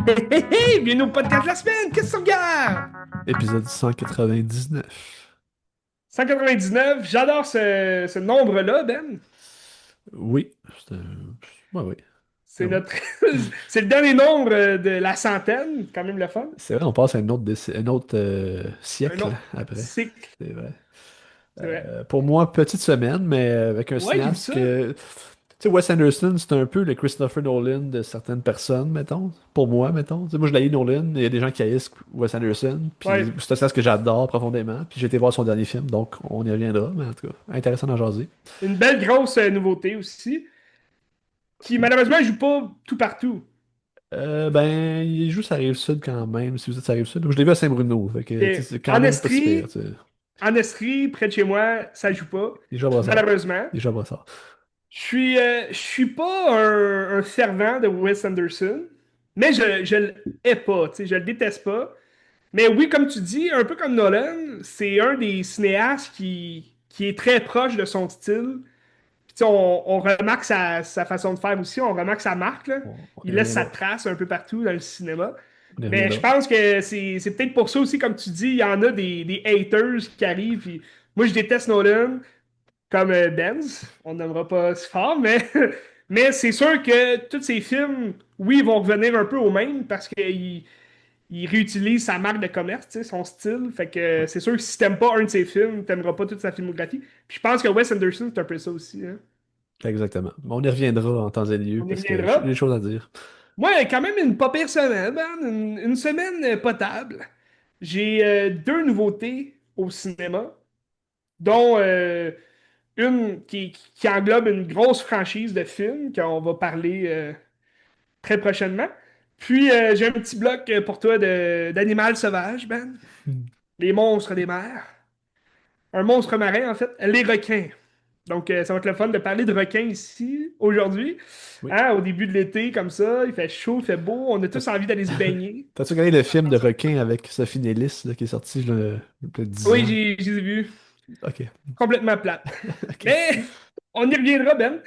Hey, hey, hey, bienvenue au podcast de la semaine! Qu'est-ce que tu regardes? Épisode 199. 199, j'adore ce nombre-là, Ben. Oui, c'est un... Ouais, oui. C'est Oui. notre. C'est le dernier nombre de la centaine, quand même le fun. C'est vrai, on passe à un autre Un siècle autre après. cycle, C'est vrai. c'est vrai. Pour moi, petite semaine, mais avec un Ouais, j'ai vu cinéaste ça. que... Tu sais, Wes Anderson, c'est un peu le Christopher Nolan de certaines personnes, mettons. Pour moi, mettons. Tu sais, moi, je l'ai Nolan, il y a des gens qui haïssent Wes Anderson, puis Ouais. c'est un cinéaste que j'adore profondément, puis j'ai été voir son dernier film, donc on y reviendra, mais en tout cas, intéressant d'en jaser. Une belle grosse nouveauté aussi, qui malheureusement joue pas tout partout. Ben, il joue sa Rive-Sud quand même, si vous êtes sa Rive-Sud. Je l'ai vu à Saint-Bruno, fait que tu sais, Et c'est quand même pas si pire, tu sais. En Estrie, près de chez moi, ça joue pas, Déjà Brossard. malheureusement. Déjà Brossard. Je suis pas un fervent de Wes Anderson, mais je le hais pas, tu sais, je le déteste pas. Mais oui, comme tu dis, un peu comme Nolan, c'est un des cinéastes qui est très proche de son style. Puis, tu sais, on remarque sa façon de faire aussi, on remarque sa marque, là. On y Il laisse sa reviendra. trace un peu partout dans le cinéma. On y Mais je reviendra. pense que c'est peut-être pour ça aussi, comme tu dis, il y en a des haters qui arrivent. Puis moi, je déteste Nolan, comme Benz. On n'aimera pas si fort, mais, mais c'est sûr que tous ces films, oui, ils vont revenir un peu au même parce qu'ils il réutilise sa marque de commerce, tu sais, son style. Fait que Ouais, c'est sûr que si t'aimes pas un de ses films, t'aimeras pas toute sa filmographie. Puis je pense que Wes Anderson, c'est un peu ça aussi, hein. exactement. Mais on y reviendra en temps et lieu On y parce que j'ai des reviendra. choses à dire. Moi, quand même une pas pire semaine, man. Une semaine potable. J'ai deux nouveautés au cinéma, dont une qui englobe une grosse franchise de films qu'on va parler très prochainement. Puis j'ai un petit bloc pour toi d'animal sauvage, Ben. Hmm. Les monstres des mers. Un monstre marin, en fait, les requins. Donc, ça va être le fun de parler de requins ici, aujourd'hui. Oui. Hein, au début de l'été, comme ça, il fait chaud, il fait beau, on a T'as- tous envie d'aller se baigner. T'as-tu regardé le film de requin avec Sophie Nélis là, qui est sorti il y a peut-être 10 Oui, ans? j'ai vu. Ok. Complètement plate. Ok. Mais on y reviendra, Ben.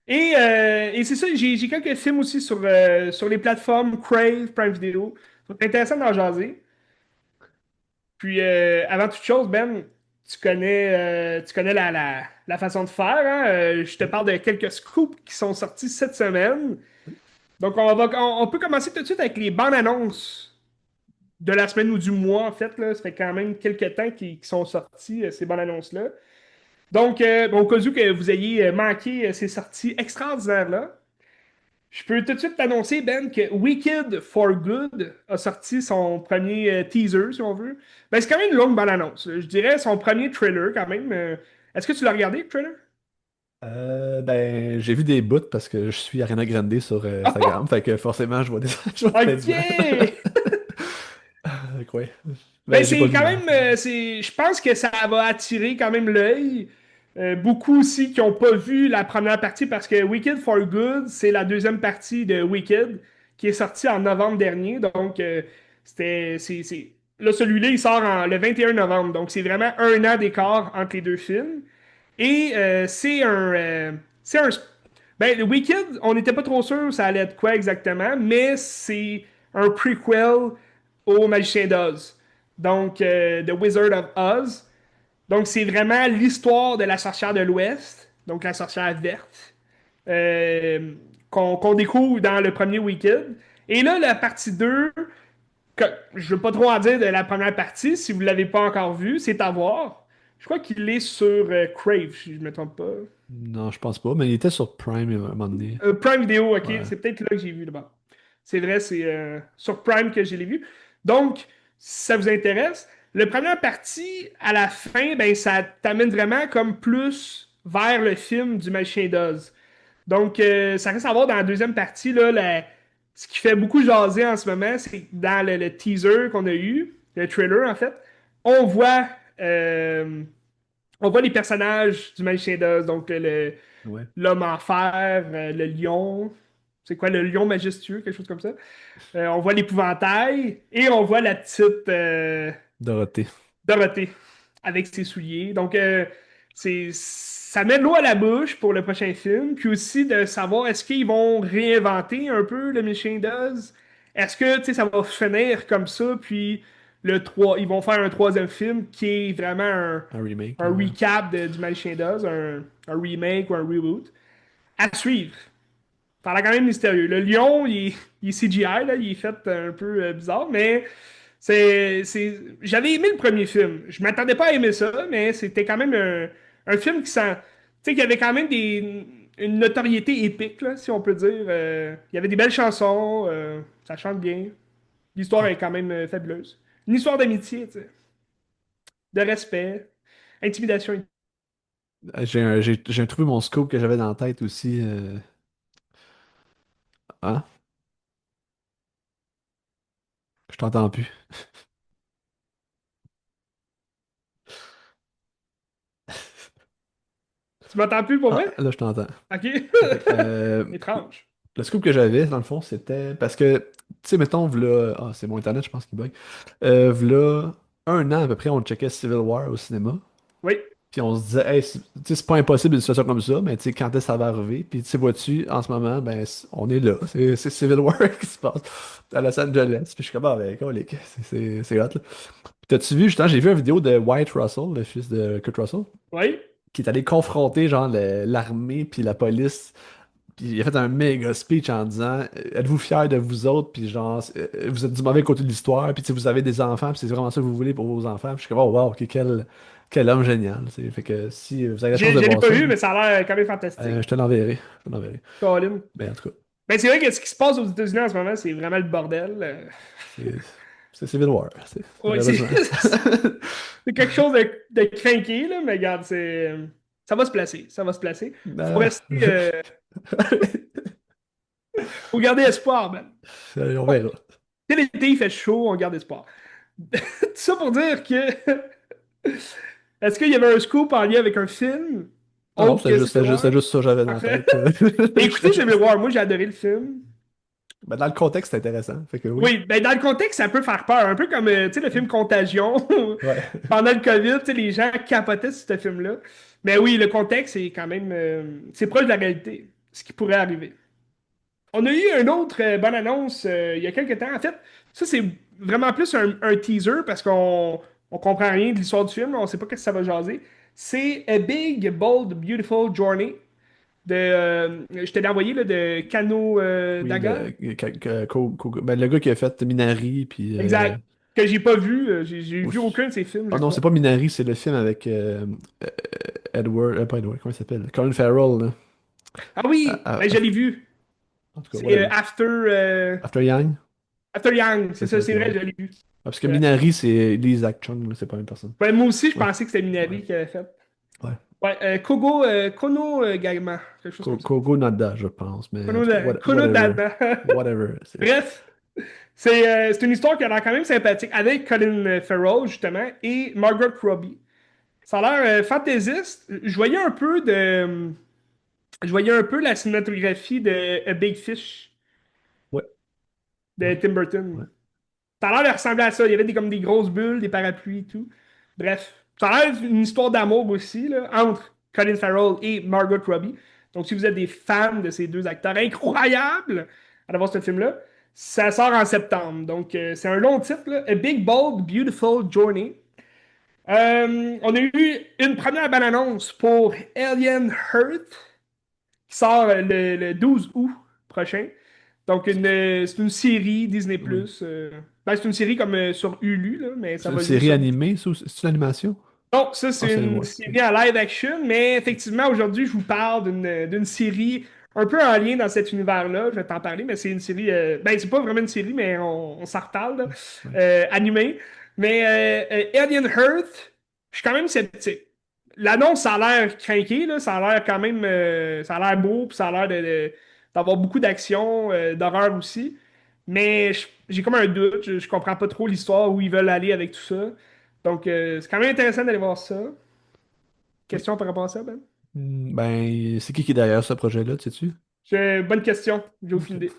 Et c'est ça, j'ai quelques films aussi sur les plateformes Crave, Prime Video. C'est intéressant d'en jaser. Puis, avant toute chose, Ben, tu connais la façon de faire, hein? Je te parle de quelques scoops qui sont sortis cette semaine. Donc, on peut commencer tout de suite avec les bandes annonces de la semaine ou du mois, en fait, là. Ça fait quand même quelques temps qui sont sortis, ces bandes annonces-là. Donc, bon, au cas où que vous ayez manqué ces sorties extraordinaires-là, je peux tout de suite t'annoncer, Ben, que Wicked for Good a sorti son premier teaser, si on veut. Ben, c'est quand même une longue bande-annonce. Je dirais son premier trailer, quand même. Est-ce que tu l'as regardé, le trailer? Ben, j'ai vu des bouts parce que je suis Ariana Grande sur Instagram, Oh! fait que forcément, je vois je vois plein OK! d'images. Ouais. Ben, Ben, j'ai pas c'est vu quand mal. même. Je pense que ça va attirer quand même l'œil. Beaucoup aussi qui n'ont pas vu la première partie parce que Wicked for Good, c'est la deuxième partie de Wicked qui est sortie en novembre dernier. Donc, là, celui-là, il sort le 21 novembre. Donc, c'est vraiment un an d'écart entre les deux films. Et c'est un. Ben, le Wicked, on n'était pas trop sûr ça allait être quoi exactement, mais c'est un prequel au Magicien d'Oz. Donc, The Wizard of Oz. Donc, c'est vraiment l'histoire de la sorcière de l'Ouest, donc la sorcière verte, qu'on découvre dans le premier Wicked. Et là, la partie 2 je ne veux pas trop en dire de la première partie, si vous ne l'avez pas encore vu, c'est à voir. Je crois qu'il est sur Crave, si je ne me trompe pas. Non, je pense pas, mais il était sur Prime à un moment donné. Prime Video, ok, Ouais. c'est peut-être là que j'ai vu d'abord. C'est vrai, c'est sur Prime que je l'ai vu. Donc, si ça vous intéresse, la première partie, à la fin, ben, ça t'amène vraiment comme plus vers le film du Magicien d'Oz. Donc, ça reste à voir dans la deuxième partie, là, ce qui fait beaucoup jaser en ce moment, c'est que dans le teaser qu'on a eu, le trailer en fait, on voit, euh, on voit les personnages du Magicien d'Oz, donc Ouais. l'homme en fer, le lion, c'est quoi, le lion majestueux, quelque chose comme ça. On voit l'épouvantail et on voit Dorothée. Dorothée, avec ses souliers. Donc, ça met de l'eau à la bouche pour le prochain film. Puis aussi de savoir est-ce qu'ils vont réinventer un peu le Mission Does? Est-ce que, tu sais, ça va finir comme ça? Puis ils vont faire un troisième film qui est vraiment Un remake, un là, ouais. recap du Mission Does, un remake ou un reboot. À suivre. Ça a l'air quand même mystérieux. Le lion, il est CGI, là, il est fait un peu bizarre, mais j'avais aimé le premier film. Je m'attendais pas à aimer ça, mais c'était quand même un film qui sent. Tu sais, qu'il y avait quand même une notoriété épique, là, si on peut dire. Il y avait des belles chansons, ça chante bien. L'histoire est quand même fabuleuse. Une histoire d'amitié, tu sais, de respect, intimidation. J'ai trouvé mon scope que j'avais dans la tête aussi. Hein? Je t'entends plus. Tu m'entends plus pour Ah, vrai? là, je t'entends. Ok. Ok, Étrange. le scoop que j'avais, dans le fond, c'était parce que, tu sais, mettons, v'là. Ah, c'est mon internet, je pense qu'il bug. V'là un an à peu près, on checkait Civil War au cinéma. Oui. Puis on se disait, hey, tu sais, c'est pas impossible une situation comme ça, mais tu sais, quand est-ce que ça va arriver? Puis tu sais, vois-tu, en ce moment, ben, on est là. C'est Civil War qui se passe à Los Angeles. Puis je suis comme, ah, ben, colique, c'est hot, là. Puis t'as-tu vu, justement, j'ai vu une vidéo de Wyatt Russell, le fils de Kurt Russell, Oui. qui est allé confronter, genre, l'armée puis la police. Puis il a fait un méga speech en disant êtes-vous fiers de vous autres? Puis genre, vous êtes du mauvais côté de l'histoire. Puis tu sais, vous avez des enfants. Puis c'est vraiment ça que vous voulez pour vos enfants. Puis je suis comme, oh wow, ok, quel homme génial. Tu sais. Fait que si vous avez la chance de Je l'ai voir pas ça, vu, mais ça a l'air quand même fantastique. je te l'enverrai. Je te l'enverrai. Colin. Mais en tout cas, Ben, c'est vrai que ce qui se passe aux États-Unis en ce moment, c'est vraiment le bordel. c'est c'est Civil War. Ouais, Malheureusement. c'est quelque chose de craqué, là, mais regarde, ça va se placer. Ça va se placer. Faut Ben, rester. Faut garder espoir, man. on verra. Dès l'été, il fait chaud, on garde espoir. Tout ça pour dire que. Est-ce qu'il y avait un scoop en lien avec un film Non, non, autre que Civil War? c'était juste ça que j'avais dans la Parfait. tête. Mais écoutez, Civil War, moi j'ai adoré le film. Ben, dans le contexte, c'est intéressant. Fait que oui. Oui, ben dans le contexte, ça peut faire peur. Un peu comme tu sais, le film Contagion. Ouais. Pendant le COVID, tu sais, les gens capotaient sur ce film-là. Mais oui, le contexte, c'est quand même. C'est proche de la réalité. Ce qui pourrait arriver. On a eu une autre bonne annonce il y a quelques temps. En fait, ça, c'est vraiment plus un teaser parce qu'on comprend rien de l'histoire du film. On sait pas qu'est-ce que ça va jaser. C'est A Big, Bold, Beautiful Journey. Je te l'ai envoyé là, de Kano Oui, Daga. ben, le gars qui a fait Minari, puis Exact. Que j'ai pas vu. J'ai vu aussi- aucun de ses films, ah je non, c'est crois. pas Minari, c'est le film avec euh, Edward, pas Edward, comment il s'appelle? Colin Farrell, là. Ah Ah, oui, ah, ben, je l'ai vu. en tout cas, C'est whatever. After Yang, After Yang. c'est C'est ça, ça, c'est c'est vrai, ouais. je l'ai vu. Ah, parce que Ouais. Minari, c'est Lee Isaac Chung, là, c'est pas la même personne. Ben, moi aussi, je Ouais, pensais que c'était ouais, Minari qui avait fait. ouais. Ouais, Kono Gagma, quelque chose comme ça. Kogo Nada, je pense, mais en tout cas, Kono whatever. Dada. Whatever. Bref, c'est une histoire qui a l'air quand même sympathique avec Colin Farrell, justement, et Margaret Robbie. Ça a l'air fantaisiste. Je voyais un peu la cinématographie de A Big Fish Ouais, de ouais, Tim Burton. ouais. Ça a l'air de ressembler à ça. Il y avait comme des grosses bulles, des parapluies et tout. Bref, ça a l'air d'une histoire d'amour aussi, là, entre Colin Farrell et Margot Robbie. Donc, si vous êtes des fans de ces deux acteurs incroyables, allez voir ce film-là. Ça sort en septembre. Donc, c'est un long titre, là. A Big, Bold, Beautiful Journey. On a eu une première bande-annonce pour Alien Earth, qui sort le 12 août prochain. Donc, c'est une série Disney+. Oui. Ben, c'est une série comme sur Hulu, là, mais ça C'est une va jouer série sur. animée, ça, c'est une animation? Non, ça, Ah, c'est c'est une ouais. série en live action, mais effectivement, aujourd'hui, je vous parle d'une série un peu en lien dans cet univers-là. Je vais t'en parler, mais c'est une série. Ben, c'est pas vraiment une série, mais on s'en reparle, là, Ouais. animée. Mais Alien Earth, je suis quand même sceptique. L'annonce, ça a l'air craqué, là. Ça a l'air quand même. Ça a l'air beau, puis ça a l'air d'avoir beaucoup d'action, d'horreur aussi. Mais j'ai comme un doute. Je comprends pas trop l'histoire, où ils veulent aller avec tout ça. Donc, c'est quand même intéressant d'aller voir ça. Oui. Question par rapport à ça, Ben? Ben, c'est qui est derrière ce projet-là, tu sais-tu? Bonne question. J'ai aucune Ok. idée.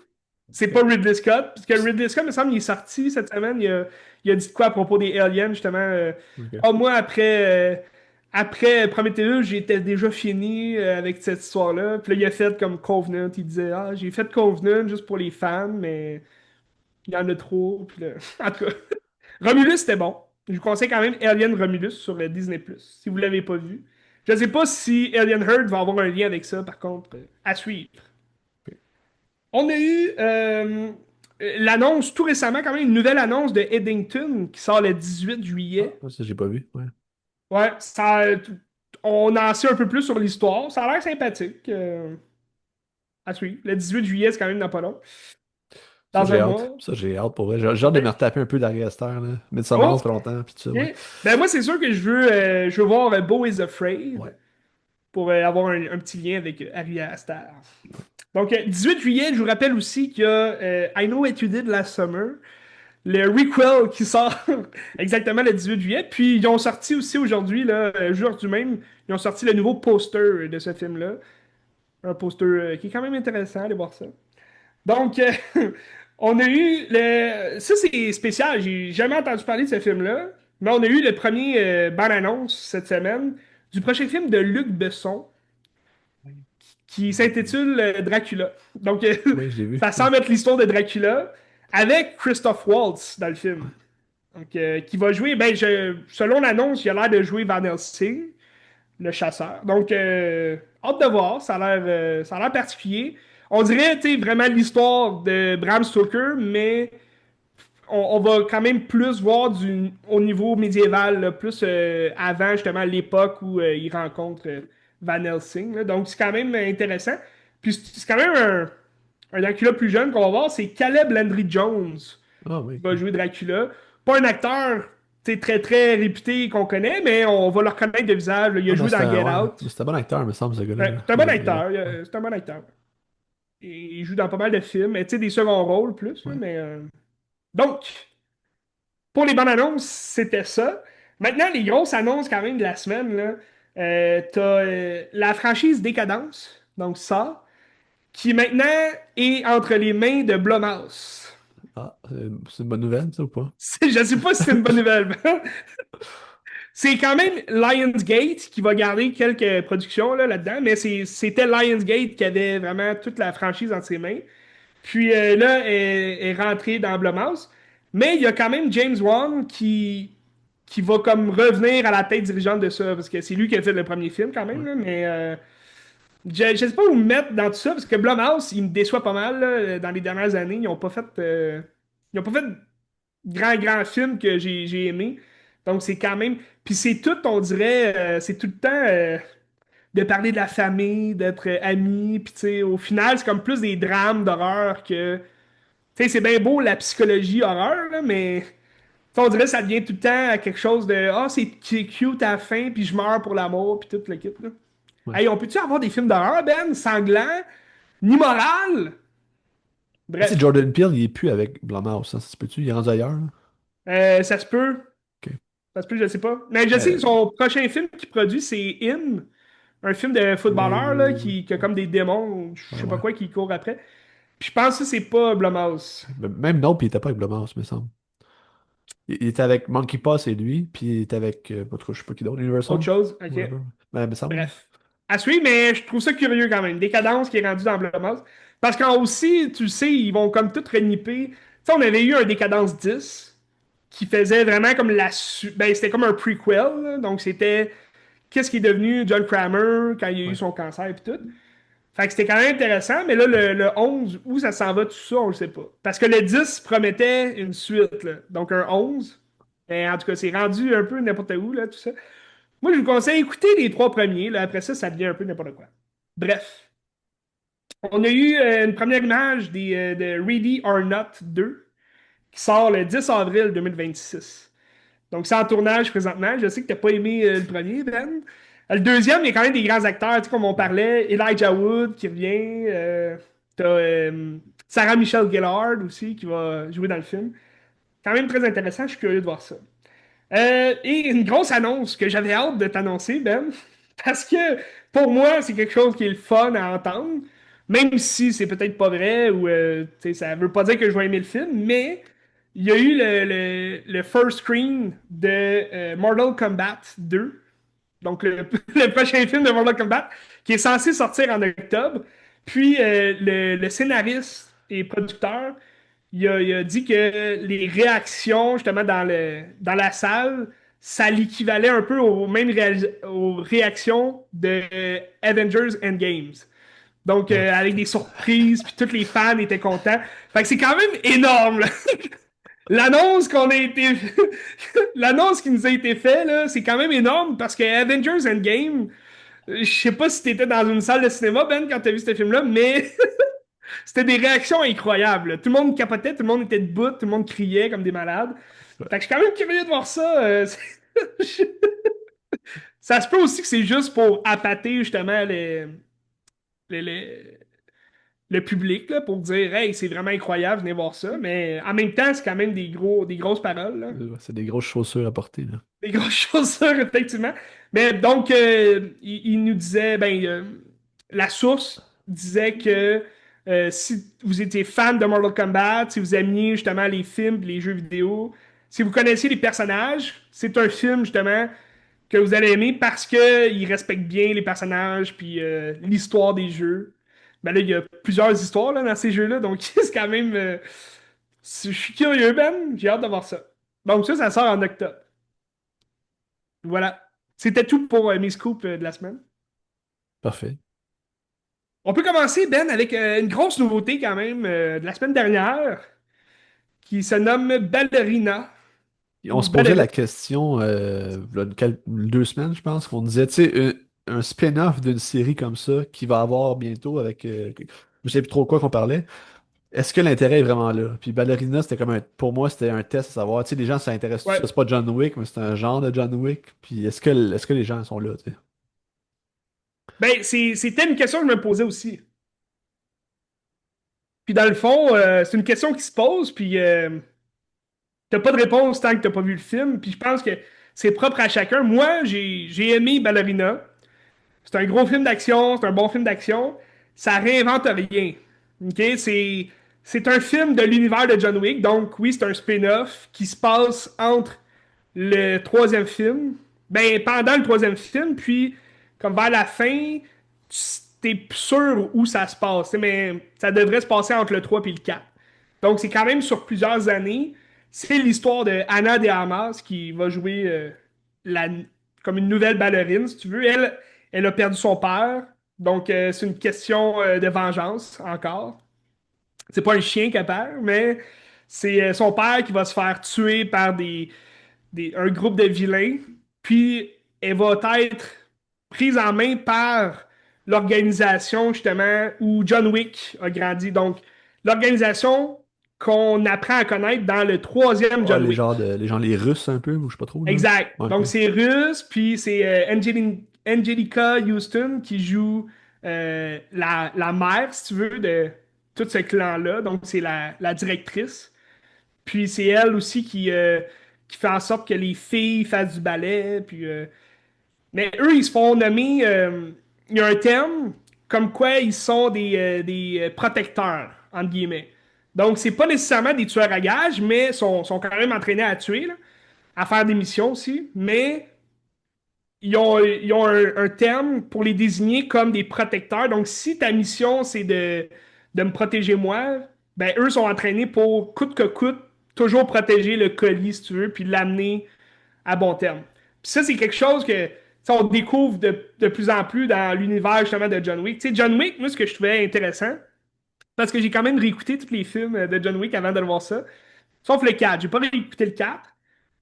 C'est pas Ridley Scott, parce que Ridley Scott, me semble, il est sorti cette semaine. Il a dit de quoi à propos des aliens, justement. Ok. Ah, moi, après Prometheus, j'étais déjà fini avec cette histoire-là. Puis là, il a fait comme Covenant. Il disait, ah, j'ai fait Covenant juste pour les fans, mais il y en a trop. Puis là... En tout cas, Romulus, c'était bon. Je vous conseille quand même Alien Romulus sur Disney+, si vous l'avez pas vu. Je sais pas si Alien Heard va avoir un lien avec ça, par contre, à suivre. On a eu l'annonce tout récemment, quand même, une nouvelle annonce de Eddington qui sort le 18 Ah, juillet. ça, j'ai pas vu. Ouais. Ouais, ça, on en sait un peu plus sur l'histoire. Ça a l'air sympathique à suivre. Le 18 juillet, c'est quand même dans pas long. Ça, Dans j'ai un hâte. mois. Ça, j'ai hâte pour vrai. J'ai hâte de me Ouais. retaper un peu d'Ari Aster, là. Midsommar, ça Oh! fait longtemps, puis tout ça, ouais. Ok. Ben moi, c'est sûr que je veux voir Beau is Ouais. Afraid pour avoir un petit lien avec Ari Aster. Donc, 18 juillet, je vous rappelle aussi qu'il y a I Know What You Did Last Summer, le requel qui sort exactement le 18 juillet. Puis ils ont sorti aussi aujourd'hui, là, aujourd'hui même, ils ont sorti le nouveau poster de ce film-là. Un poster qui est quand même intéressant, allez voir ça. Donc, on a eu le. Ça, c'est spécial, j'ai jamais entendu parler de ce film-là. Mais on a eu le premier bande-annonce cette semaine du prochain film de Luc Besson qui s'intitule Dracula. Donc, Oui, je l'ai vu. ça semble être l'histoire de Dracula avec Christoph Waltz dans le film. Donc, qui va jouer, ben, selon l'annonce, il a l'air de jouer Van Helsing, le chasseur. Donc, hâte de voir, ça a l'air particulier. On dirait, tu sais, vraiment l'histoire de Bram Stoker, mais on va quand même plus voir au niveau médiéval, là, plus avant justement l'époque où il rencontre Van Helsing. Là. Donc, c'est quand même intéressant. Puis, c'est quand même un Dracula plus jeune qu'on va voir, c'est Caleb Landry Jones Ah oui, qui va ok. jouer Dracula. Pas un acteur très très réputé qu'on connaît, mais on va le reconnaître de visage. Là. Il a Ah non, joué dans Get ouais. Out. C'est un bon acteur, me semble, ce gars-là, là. C'est un bon acteur. Ouais. C'est un bon acteur. Et il joue dans pas mal de films, mais tu sais, des seconds rôles plus. Là, Ouais. mais, donc, pour les bandes annonces, c'était ça. Maintenant, les grosses annonces quand même de la semaine, là, t'as la franchise Décadence, donc ça, qui maintenant est entre les mains de Blumhouse. Ah, c'est une bonne nouvelle, ça, ou pas? Je sais pas si c'est une bonne nouvelle. C'est quand même Lionsgate qui va garder quelques productions là-dedans, mais c'était Lionsgate qui avait vraiment toute la franchise entre ses mains. Puis là, est rentré dans Blumhouse. Mais il y a quand même James Wan qui va comme revenir à la tête dirigeante de ça, parce que c'est lui qui a fait le premier film quand même, Ouais. là, mais je sais pas où me mettre dans tout ça, parce que Blumhouse, il me déçoit pas mal là, dans les dernières années. Ils ont pas fait grand film que j'ai aimé. Donc c'est quand même. Puis c'est tout, on dirait, c'est tout le temps de parler de la famille, d'être amis. Puis tu sais, au final, c'est comme plus des drames d'horreur que. Tu sais, c'est bien beau la psychologie horreur, là, mais. Tu sais, on dirait que ça devient tout le temps quelque chose de ah, c'est cute à la fin, puis je meurs pour l'amour, puis tout le kit. Là. Ouais. Hey, on peut-tu avoir des films d'horreur, Ben, sanglants, ni moral? Mais tu sais, Bref, Jordan Peele, il est plus avec Blumhouse, hein, ça se peut-tu? Il est rendu ailleurs, là? ça se peut. Ok. Ça se peut, je sais pas. Mais je sais que Euh, son prochain film qu'il produit, c'est In, un film de oui, footballeur oui, là, oui, oui. qui a comme des démons, je Ouais, sais pas ouais. quoi, qui courent après. Puis je pense que c'est pas Blumhouse. Même Nope, il était pas avec Blumhouse, me semble. Il était avec Monkey Paw, c'est lui, puis il était avec, en tout cas, je sais pas qui d'autre, Autre Universal? chose? Ok. Whatever. Ben, me semble. Bref. À suivre, mais je trouve ça curieux quand même. Décadence qui est rendu dans Blumhouse. Parce qu'en aussi, tu sais, ils vont comme tout reniper. Tu sais, on avait eu un Décadence 10 qui faisait vraiment comme Ben, c'était comme un prequel. Là. Donc, c'était qu'est-ce qui est devenu John Kramer quand il a eu Ouais. son cancer et tout. Fait que c'était quand même intéressant, mais là, le 11, où ça s'en va tout ça, on le sait pas. Parce que le 10 promettait une suite, là. Donc un 11. Mais en tout cas, c'est rendu un peu n'importe où, là, tout ça. Moi, je vous conseille d'écouter les trois premiers, là. Après ça, ça devient un peu n'importe quoi. Bref. On a eu une première image de Ready or Not 2 qui sort le 10 avril 2026. Donc, c'est en tournage présentement. Je sais que tu n'as pas aimé le premier, Ben. Le deuxième, il y a quand même des grands acteurs, tu sais, comme on parlait. Elijah Wood qui revient. T'as Sarah Michelle Gellar aussi qui va jouer dans le film. Quand même très intéressant, je suis curieux de voir ça. Et une grosse annonce que j'avais hâte de t'annoncer, Ben, parce que pour moi, c'est quelque chose qui est le fun à entendre. Même si c'est peut-être pas vrai ou tu sais, ça veut pas dire que je vais aimer le film, mais il y a eu le first screen de Mortal Kombat 2, donc le prochain film de Mortal Kombat, qui est censé sortir en octobre. Puis le scénariste et producteur, il a dit que les réactions, justement, dans la salle, ça l'équivalait un peu aux réactions de Avengers Endgames. Donc, Ah, avec des surprises, puis tous les fans étaient contents. Fait que c'est quand même énorme, là. L'annonce qu'on a été... L'annonce qui nous a été faite, là, c'est quand même énorme parce que Avengers Endgame, je sais pas si t'étais dans une salle de cinéma, Ben, quand t'as vu ce film-là, mais c'était des réactions incroyables, là. Tout le monde capotait, tout le monde était debout, tout le monde criait comme des malades. Fait que je suis quand même curieux de voir ça. Ça se peut aussi que c'est juste pour appâter justement les, les- le public là, pour dire hey, c'est vraiment incroyable, venez voir ça. Mais en même temps, c'est quand même des grosses paroles, là. c'est des grosses chaussures à porter, là. Des grosses chaussures, effectivement. Mais donc, il nous disait, ben, la source disait que si vous étiez fan de Mortal Kombat, si vous aimiez justement les films, les jeux vidéo, si vous connaissiez les personnages, c'est un film justement que vous allez aimer parce qu'il respecte bien les personnages puis l'histoire des jeux. Ben là, il y a plusieurs histoires là, dans ces jeux-là, donc c'est quand même. Je suis curieux, Ben. J'ai hâte de voir ça. Donc ça sort en octobre. Voilà. C'était tout pour mes scoops de la semaine. Parfait. On peut commencer, Ben, avec une grosse nouveauté quand même de la semaine dernière qui se nomme Ballerina Et on ou se posait Ballerina. la question, v'là 2 semaines, je pense, qu'on disait, tu sais, un spin-off d'une série comme ça qui va avoir bientôt avec, je sais plus trop quoi qu'on parlait. Est-ce que l'intérêt est vraiment là? Puis Ballerina, c'était comme pour moi, c'était un test à savoir, tu sais, les gens s'intéressent, Ouais. c'est pas John Wick, mais c'est un genre de John Wick. Puis est-ce que les gens sont là, tu sais? Ben, c'était une question que je me posais aussi. Puis dans le fond, c'est une question qui se pose, puis t'as pas de réponse tant que t'as pas vu le film. Puis je pense que c'est propre à chacun. Moi, j'ai aimé Ballerina. C'est un gros film d'action, c'est un bon film d'action. Ça réinvente rien. OK? C'est un film de l'univers de John Wick. Donc, oui, c'est un spin-off qui se passe entre le troisième film. Ben, pendant le troisième film, puis, comme vers la fin, t'es plus sûr où ça se passe. Mais ça devrait se passer entre le 3 et le 4. Donc, c'est quand même sur plusieurs années. C'est l'histoire de Anna de Armas qui va jouer la, comme une nouvelle ballerine, si tu veux. Elle a perdu son père. Donc, c'est une question de vengeance encore. C'est pas un chien qu'elle perd, mais c'est son père qui va se faire tuer par un groupe de vilains. Puis, elle va être prise en main par l'organisation, justement, où John Wick a grandi. Donc, l'organisation qu'on apprend à connaître dans le troisième Ah, John Wick. les gens, les Russes un peu, ou je sais pas trop, là. Exact. Ouais, ok. Donc, c'est russe, puis c'est Angelica Houston qui joue la mère, si tu veux, de tout ce clan-là. Donc, c'est la directrice. Puis, c'est elle aussi qui fait en sorte que les filles fassent du ballet. Puis, mais eux, ils se font nommer. Il y a un terme comme quoi ils sont des protecteurs, entre guillemets. Donc, c'est pas nécessairement des tueurs à gages, mais sont quand même entraînés à tuer, là, à faire des missions aussi. Mais ils ont un terme pour les désigner comme des protecteurs. Donc, si ta mission, c'est de me protéger moi, ben eux sont entraînés pour, coûte que coûte, toujours protéger le colis, si tu veux, puis l'amener à bon terme. Puis ça, c'est quelque chose que on découvre de plus en plus dans l'univers justement de John Wick. Tu sais, John Wick, moi, ce que je trouvais intéressant, parce que j'ai quand même réécouté tous les films de John Wick avant de le voir ça, sauf le 4. J'ai pas réécouté le 4,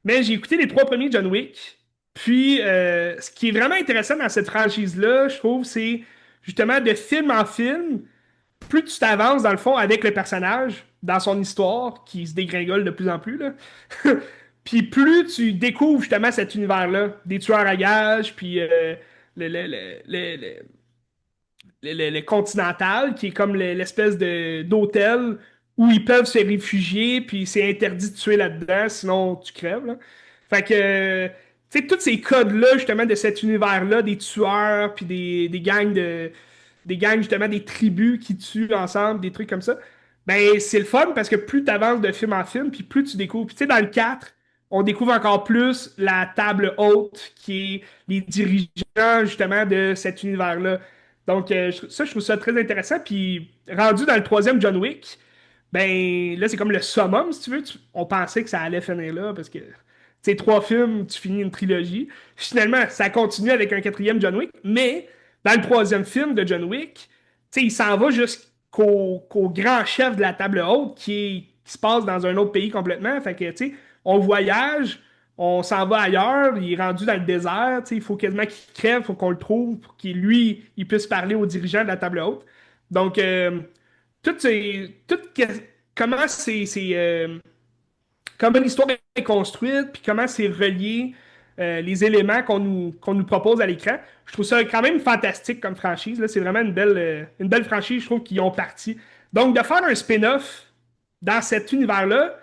mais j'ai écouté les trois premiers John Wick. Puis, ce qui est vraiment intéressant dans cette franchise-là, je trouve, c'est justement de film en film, plus tu t'avances dans le fond avec le personnage, dans son histoire, qui se dégringole de plus en plus, là, puis plus tu découvres justement cet univers-là, des tueurs à gages, puis le, le, le, le, le- le Continental, qui est comme l'espèce d'hôtel où ils peuvent se réfugier, puis c'est interdit de tuer là-dedans, sinon tu crèves, là. Fait que, tu sais, tous ces codes-là, justement, de cet univers-là, des tueurs, puis des gangs des gangs, justement, des tribus qui tuent ensemble, des trucs comme ça. Ben, c'est le fun parce que plus tu avances de film en film, puis plus tu découvres. Puis, tu sais, dans le 4 on découvre encore plus la table haute qui est les dirigeants, justement, de cet univers-là. Donc, je trouve ça très intéressant. Puis, rendu dans le troisième John Wick, ben là, c'est comme le summum, si tu veux. On pensait que ça allait finir là parce que, tu sais, trois films, tu finis une trilogie. Finalement, ça continue avec un quatrième John Wick, mais dans le troisième film de John Wick, tu sais, il s'en va jusqu'au grand chef de la table haute qui se passe dans un autre pays complètement. Fait que, tu sais, on voyage, on s'en va ailleurs, il est rendu dans le désert, tu sais, il faut quasiment qu'il crève, il faut qu'on le trouve pour qu'il, lui, il puisse parler aux dirigeants de la table haute. Donc, comment comment l'histoire est construite, puis comment c'est relié, les éléments qu'on nous propose à l'écran. Je trouve ça quand même fantastique comme franchise. Là. C'est vraiment une belle franchise, je trouve, qu'ils ont parti. Donc, de faire un spin-off dans cet univers-là,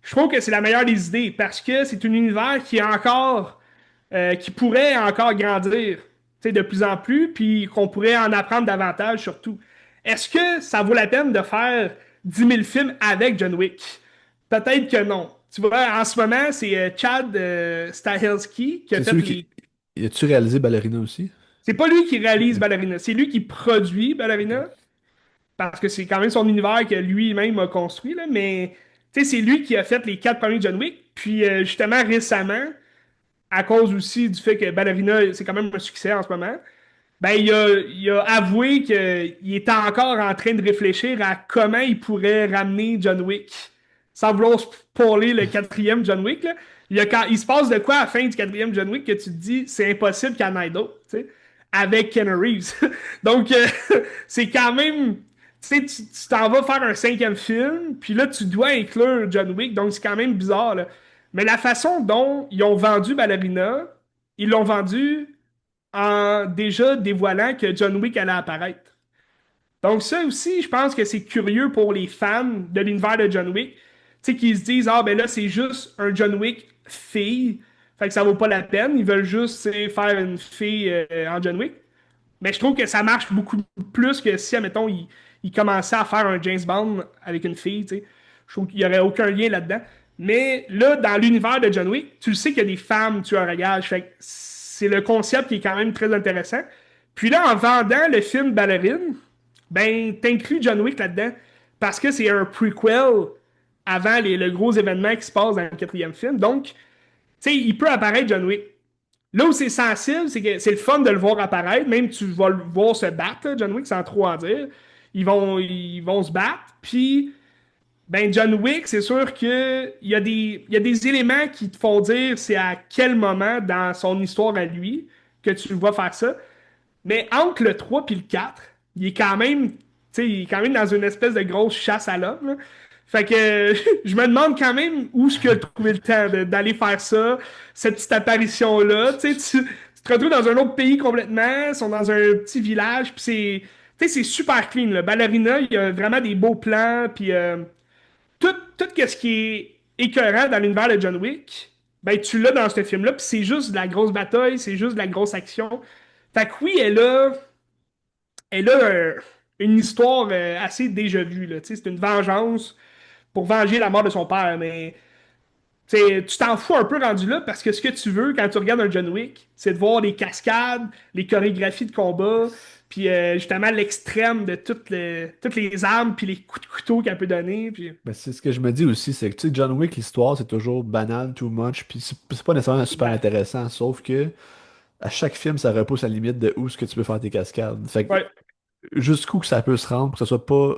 je trouve que c'est la meilleure des idées parce que c'est un univers qui pourrait encore grandir, tu sais, de plus en plus, puis qu'on pourrait en apprendre davantage surtout. Est-ce que ça vaut la peine de faire 10 000 films avec John Wick? Peut-être que non. Tu vois, en ce moment, c'est Chad Stahelski qui a C'est fait celui qui. les. As-tu réalisé Ballerina aussi? C'est pas lui qui réalise Ok. Ballerina, c'est lui qui produit Ok. Ballerina, parce que c'est quand même son univers que lui-même a construit, là, mais tu sais, c'est lui qui a fait les quatre premiers John Wick. Puis justement, récemment, à cause aussi du fait que Ballerina, c'est quand même un succès en ce moment, ben, il a avoué qu'il était encore en train de réfléchir à comment il pourrait ramener John Wick. Sans vouloir spoiler le quatrième John Wick, là. Il se passe de quoi à la fin du quatrième John Wick que tu te dis c'est impossible qu'il y en ait d'autres, tu sais, avec Keanu Reeves. Donc, c'est quand même. Tu sais, tu t'en vas faire un cinquième film, puis là, tu dois inclure John Wick, donc c'est quand même bizarre, là. Mais la façon dont ils ont vendu Ballerina, ils l'ont vendu en déjà dévoilant que John Wick allait apparaître. Donc ça aussi, je pense que c'est curieux pour les fans de l'univers de John Wick, tu sais, qui se disent, ah ben là, c'est juste un John Wick fille, fait que ça vaut pas la peine, ils veulent juste tu sais, faire une fille en John Wick. Mais je trouve que ça marche beaucoup plus que si, admettons, il commençait à faire un James Bond avec une fille, tu sais. Je trouve qu'il n'y aurait aucun lien là-dedans. Mais là, dans l'univers de John Wick, tu le sais qu'il y a des femmes tueurs à gages. Fait que c'est le concept qui est quand même très intéressant. Puis là, en vendant le film Ballerine, ben, t'inclus John Wick là-dedans. Parce que c'est un prequel avant le gros événement qui se passe dans le quatrième film. Donc, tu sais, il peut apparaître John Wick. Là où c'est sensible, c'est que c'est le fun de le voir apparaître, même tu vas le voir se battre, là, John Wick, sans trop en dire. Ils vont se battre. Puis, ben, John Wick, c'est sûr qu'il y a des éléments qui te font dire c'est à quel moment dans son histoire à lui que tu le vois faire ça. Mais entre le 3 et le 4, il est quand même, tu sais, il est quand même dans une espèce de grosse chasse à l'homme, là. Fait que je me demande quand même où est-ce qu'il a trouvé le temps d'aller faire ça, cette petite apparition-là. Tu te retrouves dans un autre pays complètement, ils sont dans un petit village, puis c'est super clean. Là. Ballerina, il y a vraiment des beaux plans, puis tout ce qui est écœurant dans l'univers de John Wick, ben tu l'as dans ce film-là, puis c'est juste de la grosse bataille, c'est juste de la grosse action. Fait que oui, elle a une histoire assez déjà vue, là. Tu sais, c'est une vengeance pour venger la mort de son père, mais tu t'en fous un peu rendu là parce que ce que tu veux quand tu regardes un John Wick, c'est de voir les cascades, les chorégraphies de combat, puis justement l'extrême de toutes les armes, puis les coups de couteau qu'elle peut donner. Puis... Ben, c'est ce que je me dis aussi, c'est que tu sais, John Wick, l'histoire, c'est toujours banal, too much, puis c'est pas nécessairement super intéressant, sauf que à chaque film, ça repousse la limite de où est-ce que tu peux faire tes cascades. Fait que Ouais. jusqu'où que ça peut se rendre pour que ça soit pas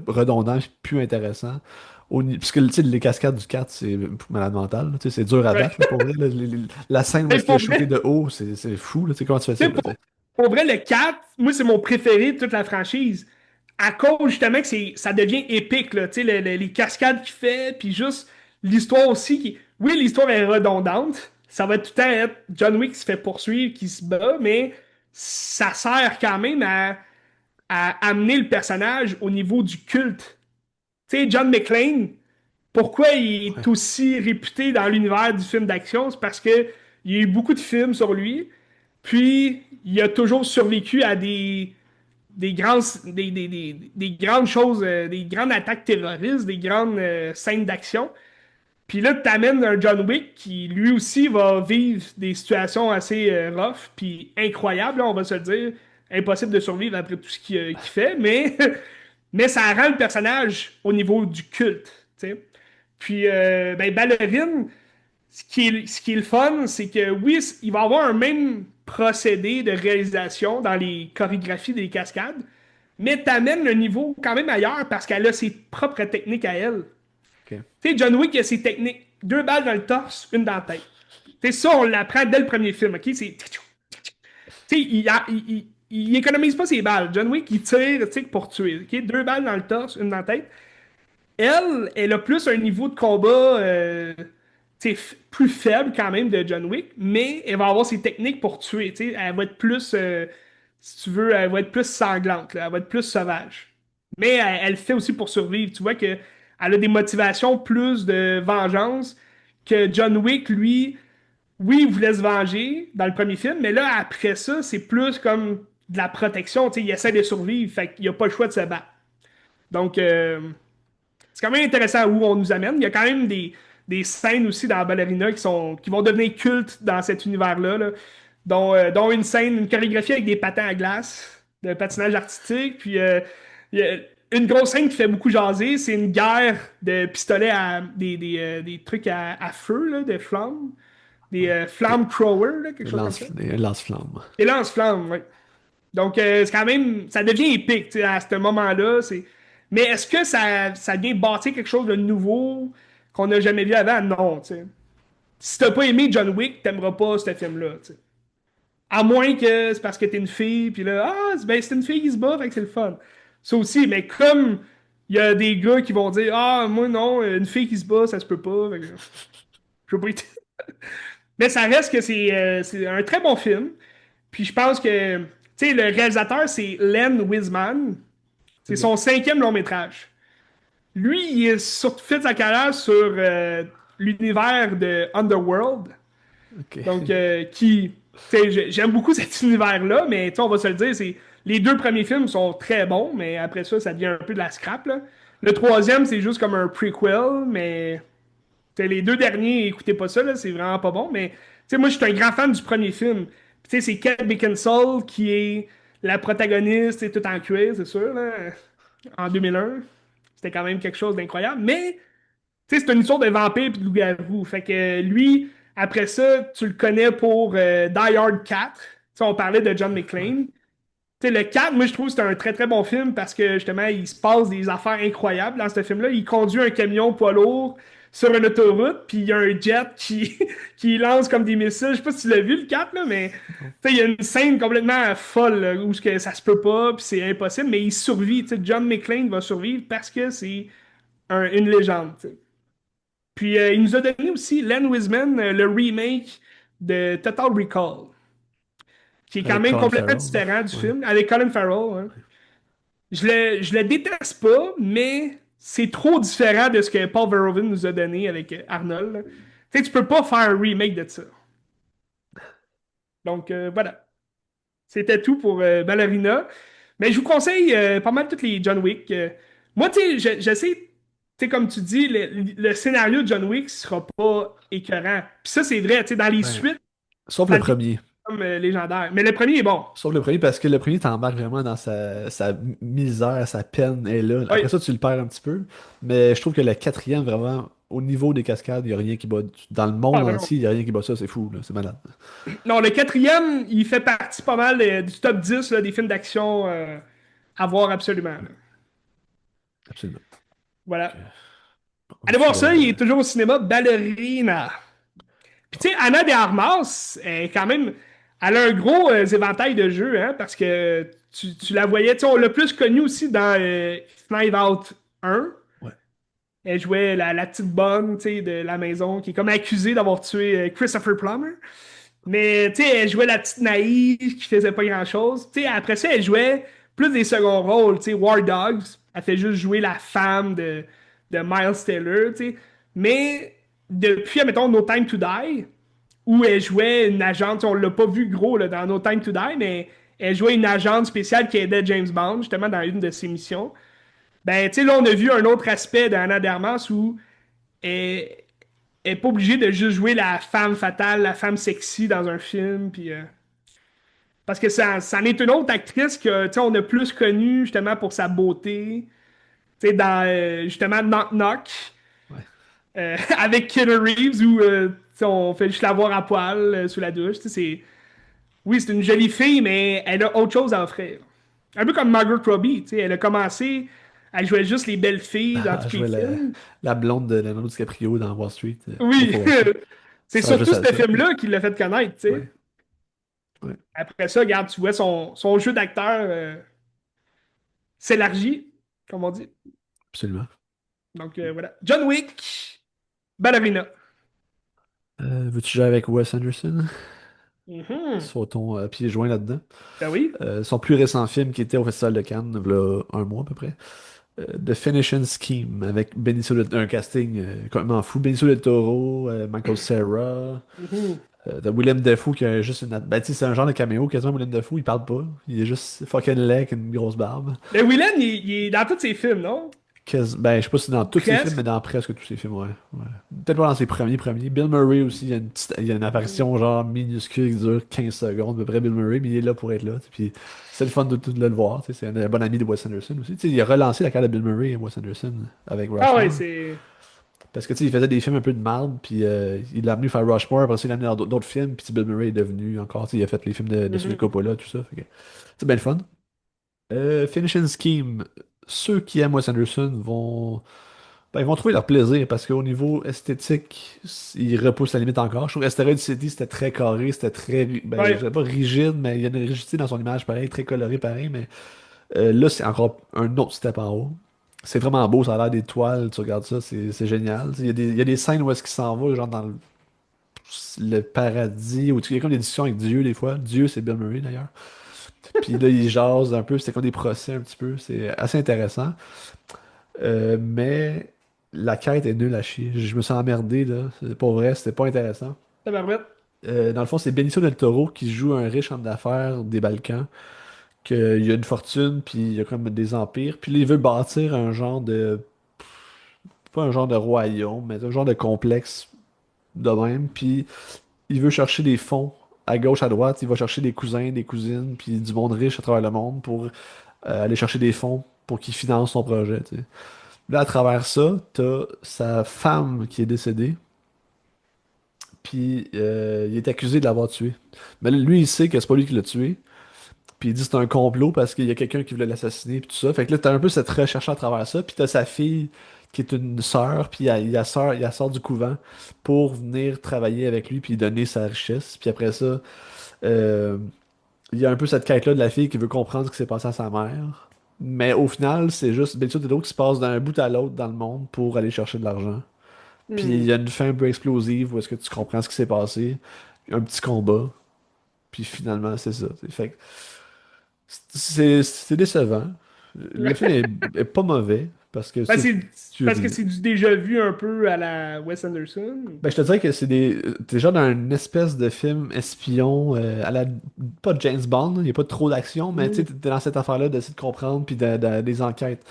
redondant puis plus intéressant. Parce que tu sais, les cascades du 4 c'est malade mental. Là, tu sais, c'est dur à Ouais. battre là, pour vrai. Là. La scène où Mais est-ce qu'il a pour shooté vrai, de haut, c'est fou. Là. Tu sais, comment tu fais tu ça? sais, Là, tu sais? pour vrai, le 4, moi, c'est mon préféré de toute la franchise. À cause, justement, que ça devient épique, là. Tu sais, les cascades qu'il fait, puis juste l'histoire aussi. Oui, l'histoire est redondante. Ça va tout le temps être John Wick qui se fait poursuivre, qui se bat, mais ça sert quand même à amener le personnage au niveau du culte. Tu sais, John McClane, pourquoi il est Ouais. aussi réputé dans l'univers du film d'action? C'est parce que il y a eu beaucoup de films sur lui, puis il a toujours survécu à des grands, des grandes choses, des grandes attaques terroristes, des grandes scènes d'action. Puis là, tu t'amènes un John Wick qui, lui aussi, va vivre des situations assez rough, puis incroyables, là, on va se le dire. Impossible de survivre après tout ce qu'il fait, mais, mais ça rend le personnage au niveau du culte, tu sais. Puis, ben, Ballerine, ce qui est le fun, c'est que oui, il va avoir un même procédé de réalisation dans les chorégraphies des cascades, mais t'amènes le niveau quand même ailleurs parce qu'elle a ses propres techniques à elle. Ok. Tu sais, John Wick, il a ses techniques. Deux balles dans le torse, une dans la tête. Tu sais, ça, on l'apprend dès le premier film, OK? C'est... Tu sais, il économise pas ses balles. John Wick, il tire, tu sais, pour tuer. OK? Deux balles dans le torse, une dans la tête. Elle a plus un niveau de combat tu sais, plus faible quand même de John Wick, mais elle va avoir ses techniques pour tuer. Tu sais. Elle va être plus, si tu veux, elle va être plus sanglante, là. Elle va être plus sauvage. Mais elle le fait aussi pour survivre. Tu vois que elle a des motivations plus de vengeance que John Wick, lui, oui, il voulait se venger dans le premier film, mais là, après ça, c'est plus comme de la protection. Tu sais, il essaie de survivre, fait qu'il a pas le choix de se battre. Donc, c'est quand même intéressant où on nous amène. Il y a quand même des scènes aussi dans Ballerina qui vont devenir cultes dans cet univers-là, là. Dont une scène, une chorégraphie avec des patins à glace, de patinage artistique. Puis il y a une grosse scène qui fait beaucoup jaser, c'est une guerre de pistolets à des trucs à feu, là, de flammes. Des Ouais. flamme throwers, là, quelque chose comme ça. Des lance-flammes. Des lance-flammes, oui. Donc, c'est quand même, ça devient épique, tu sais, à ce moment-là. Mais est-ce que ça vient bâtir quelque chose de nouveau qu'on n'a jamais vu avant? Non, tu sais. Si t'as pas aimé John Wick, t'aimeras pas ce film-là, tu sais. À moins que c'est parce que t'es une fille, puis là, ben, c'est une fille qui se bat, fait que c'est le fun. Ça aussi, mais comme il y a des gars qui vont dire, moi non, une fille qui se bat, ça se peut pas, fait que je veux pas être- Mais ça reste que c'est un très bon film. Puis je pense que, tu sais, le réalisateur, c'est Len Wiseman. C'est Ok. son cinquième long métrage. Lui, il a surtout fait sa carrière sur l'univers de Underworld. Ok. Donc, tu sais, j'aime beaucoup cet univers-là, mais tu sais, on va se le dire, les deux premiers films sont très bons, mais après ça, ça devient un peu de la scrap, là. Le troisième, c'est juste comme un prequel, mais tu sais, les deux derniers, écoutez pas ça, là, c'est vraiment pas bon, mais tu sais, moi, je suis un grand fan du premier film. Puis, tu sais, c'est Kate Beckinsale qui est la protagoniste, et tout en cuir, c'est sûr, là, en 2001. C'était quand même quelque chose d'incroyable. Mais, tu sais, c'est une histoire de vampire et de loup-garou. Fait que lui, après ça, tu le connais pour Die Hard 4. Tu sais, on parlait de John Ouais. McClane. Tu sais, le 4, moi, je trouve que c'est un très, très bon film parce que, justement, il se passe des affaires incroyables dans ce film-là. Il conduit un camion poids lourd sur une autoroute, puis il y a un jet qui lance comme des missiles. Je sais pas si tu l'as vu, le 4 là, mais Non. tu sais, il y a une scène complètement folle là, où ça se peut pas, puis c'est impossible, mais il survit. Tu sais, John McClane va survivre parce que c'est une légende. Tu sais. Puis il nous a donné aussi, Len Wiseman, le remake de Total Recall, qui est quand Avec même Colin complètement Farrell. différent du Ouais. film, avec Colin Farrell. Hein. Je le déteste pas, mais c'est trop différent de ce que Paul Verhoeven nous a donné avec Arnold. Là. Tu sais, tu peux pas faire un remake de ça. Donc voilà. C'était tout pour Ballerina. Mais je vous conseille pas mal tous les John Wick. Moi, tu sais, je sais, tu sais, comme tu dis, le scénario de John Wick sera pas écœurant. Puis ça, c'est vrai, tu sais, dans les Ben, suites, sauf le ça devient premier. comme légendaire. Mais le premier est bon. Sauf le premier, parce que le premier t'embarque vraiment dans sa misère, sa peine, et là. Oui. Après ça, tu le perds un petit peu. Mais je trouve que le quatrième, vraiment, au niveau des cascades, il n'y a rien qui bat. Dans le monde Ah, ben non. entier, il n'y a rien qui bat ça, c'est fou, là, c'est malade. Non, le quatrième, il fait partie pas mal du top 10 là, des films d'action à voir absolument. Là. Absolument. Voilà. Ok. On Allez va-tu voir voir ça, il est toujours au cinéma, Ballerina. Puis tu sais, Anna de Armas, est quand même, elle a un gros éventail de jeux, hein, parce que tu la voyais, tu sais, on l'a plus connue aussi dans Knives Out 1. Ouais. Elle jouait la petite bonne, tu sais, de la maison, qui est comme accusée d'avoir tué Christopher Plummer. Mais, tu sais, elle jouait la petite naïve qui faisait pas grand-chose. Tu sais, après ça, elle jouait plus des seconds rôles, tu sais, War Dogs. Elle fait juste jouer la femme de Miles Taylor, tu sais. Mais depuis, mettons, No Time to Die, où elle jouait une agente, on l'a pas vu gros là, dans No Time to Die, mais elle jouait une agente spéciale qui aidait James Bond, justement, dans une de ses missions. Ben, tu sais, là, on a vu un autre aspect d'Anna de Armas où elle est pas obligée de juste jouer la femme fatale, la femme sexy dans un film, puis... parce que ça en est une autre actrice que, tu sais, on a plus connue, justement, pour sa beauté, tu sais, dans, justement, Knock Knock, Ouais. avec Keanu Reeves, où, tu sais, on fait juste la voir à poil, sous la douche, tu sais, c'est... Oui, c'est une jolie fille, mais elle a autre chose à offrir. Un peu comme Margot Robbie, tu sais, elle a commencé, elle jouait juste les belles filles dans Ah, tous je les vois films. la blonde de Leonardo DiCaprio dans Wall Street. Wolf Oui, of Wall Street. c'est Ça sert juste surtout à ce ça. film-là qui l'a fait connaître, tu sais. Ouais. Ouais. Après ça, regarde, tu vois, son jeu d'acteur s'élargit, comme on dit. Absolument. Donc voilà. John Wick, Ballerina. Veux-tu jouer avec Wes Anderson? Mhm. Sur ton pied joint là-dedans. Ben oui. Son plus récent film qui était au Festival de Cannes, il y a un mois à peu près. The Finishing Scheme avec un casting complètement fou. Benicio del Toro, Michael Cera, Mhm. t'as Willem Dafoe qui a juste une. Ben, tu sais, c'est un genre de caméo quasiment. Willem Dafoe, il parle pas. Il est juste fucking laid avec une grosse barbe. Ben Willem, il est dans tous ses films, non? Ben, je sais pas si c'est dans Ou tous ses films, mais presque. dans presque tous ses films, ouais. Ouais. Peut-être pas dans ses premiers. Bill Murray aussi, il y a une apparition genre minuscule qui dure 15 secondes, à peu près Bill Murray, mais il est là pour être là. Puis c'est le fun de le voir. Tu sais, c'est un bon ami de Wes Anderson aussi. Tu sais, il a relancé la carrière de Bill Murray et Wes Anderson avec Ah ouais, Rushmore. c'est. Parce que tu sais, il faisait des films un peu de marde, puis il l'a amené faire Rushmore, après ça, il l'a amené dans d'autres films, puis Bill Murray est devenu encore, tu sais, il a fait les films de Sofia Mhm. Coppola, tout ça. C'est bien le fun. Finishing Scheme, ceux qui aiment Wes Anderson ils vont trouver leur plaisir parce qu'au niveau esthétique, ils repoussent la limite encore. Je trouve Asteroid City, c'était très carré, c'était très, ben, je Ouais. dirais pas rigide, mais il y a une rigidité dans son image pareil, très coloré pareil, mais là, c'est encore un autre step en haut. C'est vraiment beau, ça a l'air d'étoiles, tu regardes ça, c'est génial. Il y a des scènes où est-ce qu'il s'en va, genre dans le paradis, où il y a comme des discussions avec Dieu des fois. Dieu, c'est Bill Murray d'ailleurs. Puis là, il jase un peu, c'était comme des procès un petit peu, c'est assez intéressant. Mais la quête est nulle à chier. Je me suis emmerdé, là. C'est pas vrai, c'était pas intéressant. Tabarouette. Dans le fond, c'est Benicio del Toro qui joue un riche homme d'affaires des Balkans, qu'il a une fortune, puis il a comme des empires, puis là, il veut bâtir un genre de... Pas un genre de royaume, mais un genre de complexe de même, puis il veut chercher des fonds à gauche, à droite, il va chercher des cousins, des cousines, puis du monde riche à travers le monde pour aller chercher des fonds pour qu'il finance son projet, tu sais. Là, à travers ça, t'as sa femme qui est décédée, puis il est accusé de l'avoir tué. Mais là, lui, il sait que c'est pas lui qui l'a tué, puis il dit que c'est un complot parce qu'il y a quelqu'un qui voulait l'assassiner, puis tout ça. Fait que là, t'as un peu cette recherche à travers ça, puis t'as sa fille qui est une sœur, puis il sort du couvent pour venir travailler avec lui, puis donner sa richesse. Puis après ça, euh, il y a un peu cette quête-là de la fille qui veut comprendre ce qui s'est passé à sa mère. Mais au final, c'est juste Benicio del Toro qui se passe d'un bout à l'autre dans le monde pour aller chercher de l'argent. Puis il Hmm. y a une fin un peu explosive où est-ce que tu comprends ce qui s'est passé. Un petit combat. Puis finalement, c'est ça. Fait que c'est décevant. Le film est pas mauvais parce que Ben, tu sais, c'est tu parce que ris. c'est du déjà vu un peu à la Wes Anderson. Ben, je te dirais que t'es genre dans une espèce de film espion à la. Pas James Bond, il n'y a pas trop d'action, mais tu sais, Mhm. t'es dans cette affaire-là d'essayer de comprendre puis des enquêtes